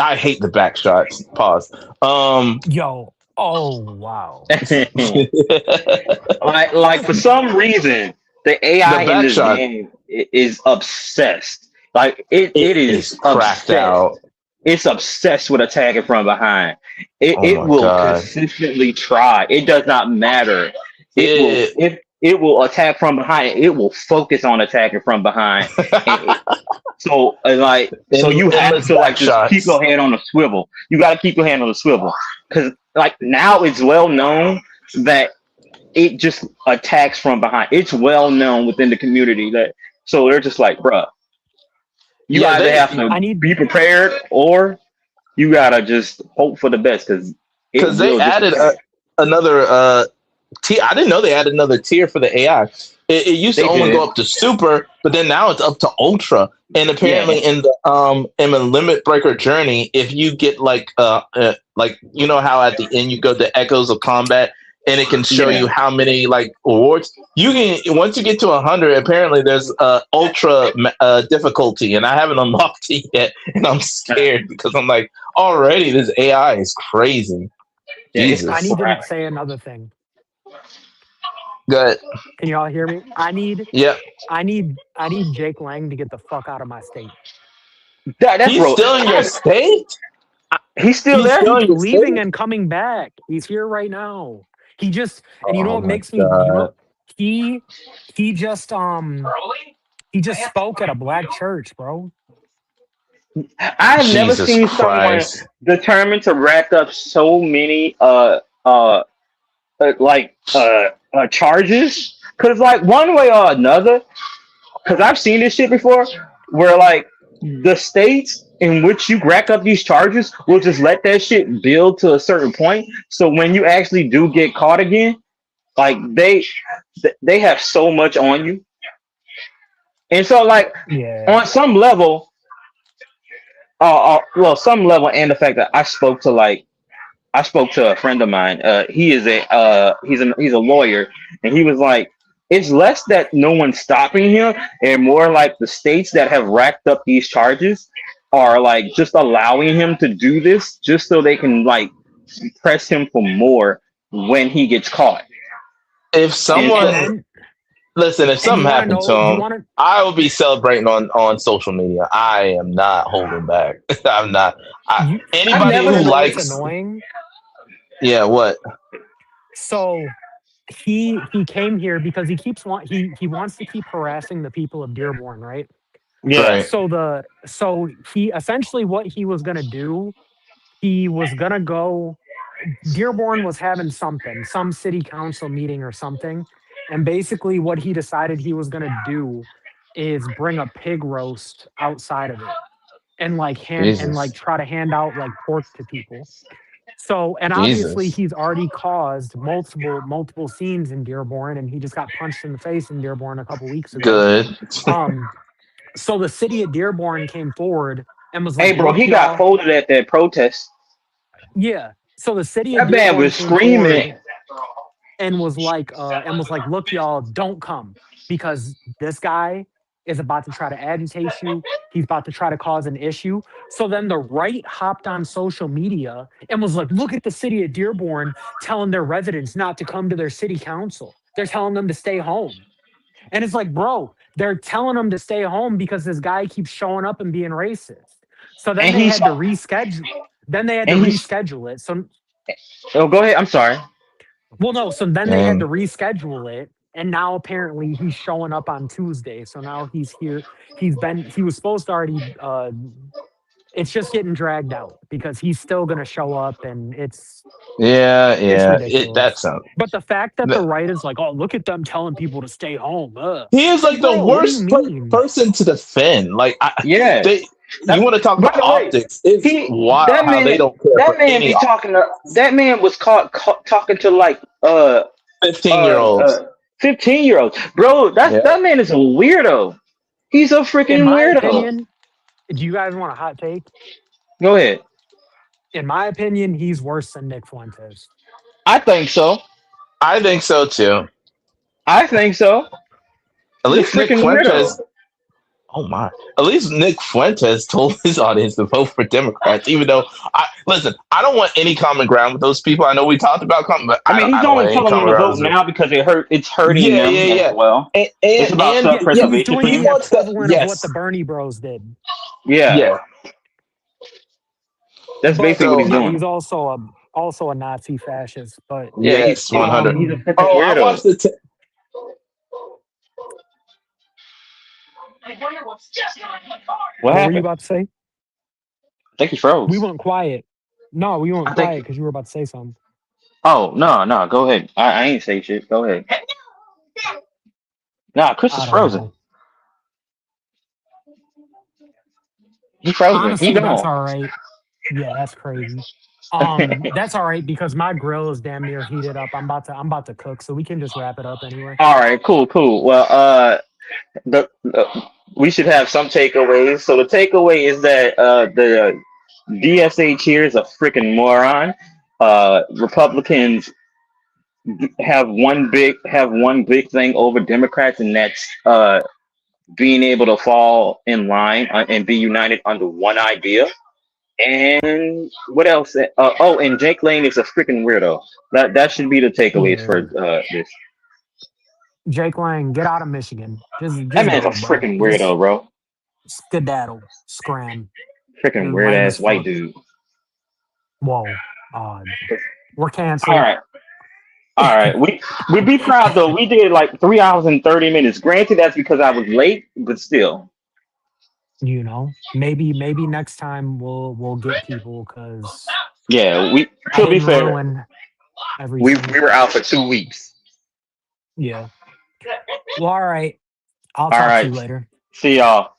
I hate the back shots. Pause.
Yo, Oh wow.
Like for some reason, the
The
AI in this
backshot
game is obsessed. Like it
is
is
cracked
obsessed.
out.
It's obsessed with attacking from behind.
Oh
It
my
will
god.
consistently try. It does not matter. It will
It
if it will attack from behind. It will focus on attacking from behind. And so you have
endless
to
back
just keep
shots.
your hand on the swivel. You got to keep your hand on the swivel because like now it's well known that it just attacks from behind. It's well known within the community that so they're just like, bruh, you
Yeah,
either
they
have to
I need
be prepared or you gotta just hope for the best because it
because they
will just
added
attack.
another tier. I didn't know they added another tier for the AI. It used to
They
only go
did,
up to super, but then now it's up to ultra. And
yeah,
apparently, in the limit breaker journey, if you get like you know how at the end you go to Echoes of Combat, and it can show
yeah.
you how many like awards you can. Once you get to 100, apparently there's ultra difficulty, and I haven't unlocked it yet, and I'm scared because I'm like already this AI is crazy.
Yeah, it's
I
Jesus,
need to
crack.
say another thing.
good.
Can y'all hear me?
Yep.
I need Jake Lang to get the fuck out of my state.
That
He's
bro,
still in your state.
he's still
He's
there.
still
Keeps
in your
leaving
state.
and coming back. He's here right now. He just and you know
Oh
what
my
makes me
god.
he he just he just spoke at a black church, bro.
I have never
Jesus
seen someone
Christ.
determined to rack up so many charges because like one way or another because I've seen this shit before where like the states in which you rack up these charges will just let that shit build to a certain point. So when you actually do get caught again, like they have so much on you. And so like
Yeah.
on some level, well, some level, and the fact that I spoke to a friend of mine. He is he's a lawyer, and he was like, it's less that no one's stopping him, and more like the states that have racked up these charges are like just allowing him to do this just so they can like press him for more when he gets caught.
If
And
And
someone
so,
then
listen, if
and you
something
want to
happened to
know you
him,
want to
I will be celebrating on social media. I am not holding back. I'm not.
you
I've
you
Anybody
want
never.
to
who
know what's
likes,
annoying?
yeah, what?
So he came here because he wants to keep harassing the people of Dearborn, right?
Yeah,
Right.
So he essentially what he was gonna do, he was gonna go Dearborn was having some city council meeting or something. And basically what he decided he was gonna do is bring a pig roast outside of it and
Jesus.
try to hand out like pork to people. So, and obviously
Jesus.
he's already caused multiple scenes in Dearborn, and he just got punched in the face in Dearborn a couple weeks ago.
Good.
Um, so the city of Dearborn came forward and was
hey,
like,
bro,
"Look,
he got
y'all,
folded at that protest.
yeah." So the city of
That man
Dearborn
was
came forward
screaming.
and was like, "Look, y'all, don't come because this guy is about to try to agitate you. He's about to try to cause an issue." So then the right hopped on social media and was like, "Look at the city of Dearborn telling their residents not to come to their city council. They're telling them to stay home." And it's like, bro, they're telling them to stay home because this guy keeps showing up and being racist. So then
And
they
he's
had to reschedule. Then they had to
and he's
reschedule it. So
oh, go ahead. I'm sorry.
well, no. So then they had to
And
reschedule it, and now apparently he's showing up on Tuesday. So now he's here. He was supposed to already. It's just getting dragged out because he's still going to show up, and
yeah,
it's
yeah. It that
ridiculous.
sounds.
But the fact that the right is like, oh, look at them telling people to stay home.
He is
It's like,
like the
bro, what do you
worst
mean?
person to defend. Like
Yeah.
they, you
That,
want to talk
by
about
the way,
optics? It's
he
wild how they don't care
that
for
man
any
be talking to that man was talking to like
15-year
uh
olds.
uh 15-year-olds. Bro,
Yeah.
that man is a weirdo. He's a
In
freaking
my
weirdo.
opinion, do you guys want a hot take?
Go ahead.
In my opinion, he's worse than Nick Fuentes.
I think so.
I think so too.
I think so.
At
He's a
least Nick
freaking
Fuentes.
weirdo.
Oh my! At least Nick Fuentes told his audience to vote for Democrats. Even though, listen, I don't want any common ground with those people. I know we talked about but
I mean,
I
he's
don't
only
want any
telling them
common
to
ground
vote
with them.
now because it's hurting
Yeah, yeah,
them as
yeah.
well.
And
It's about
yeah,
He's
self-preservation for
doing
he
the
them.
wants that.
equivalent of what the
Yes,
Bernie Bros did.
Yeah,
yeah.
that's
But
basically what
So
he's
yeah,
doing.
he's also a Nazi fascist. But
Yeah,
yes, 100.
he's a
um,
freaking
Oh, I
weirdo.
watched the.
What
what were you
happened?
about to say?
I think he
We
froze.
went quiet. No, we went
I think.
quiet because you were about to say something.
Oh no, no, go ahead. I ain't say shit. Go ahead. Nah, Chris is
I don't
frozen.
know.
He frozen. He
Honestly, that's
gone.
all right. Yeah, that's crazy. That's all right because my grill is damn near heated up. I'm about to cook, so we can just wrap it up anyway.
All right, cool, cool. Well, the we should have some takeaways. So the takeaway is that the DSH here is a freaking moron. Republicans have one big thing over Democrats, and that's being able to fall in line and be united under one idea. And what else? Oh, and Jake Lane is a freaking weirdo. That should be the takeaways for
Yeah,
this.
Jake Lang, get out of Michigan. Just
That
just
man's a
go, bro.
freaking
Just
weirdo, bro.
skedaddle, scram.
Freaking
You're
weird
lame as
ass white
fuck.
dude.
Whoa. Uh, we're
All
canceled.
right. All right, we be proud though. We did like 3 hours and 30 minutes. Granted, that's because I was late, but still,
Maybe next time we'll get people because
yeah. We
I
to be
didn't
fair,
ruin
we
everything.
we were out for 2 weeks.
Yeah. Well, all right. I'll
All
talk to
right,
you later.
see y'all.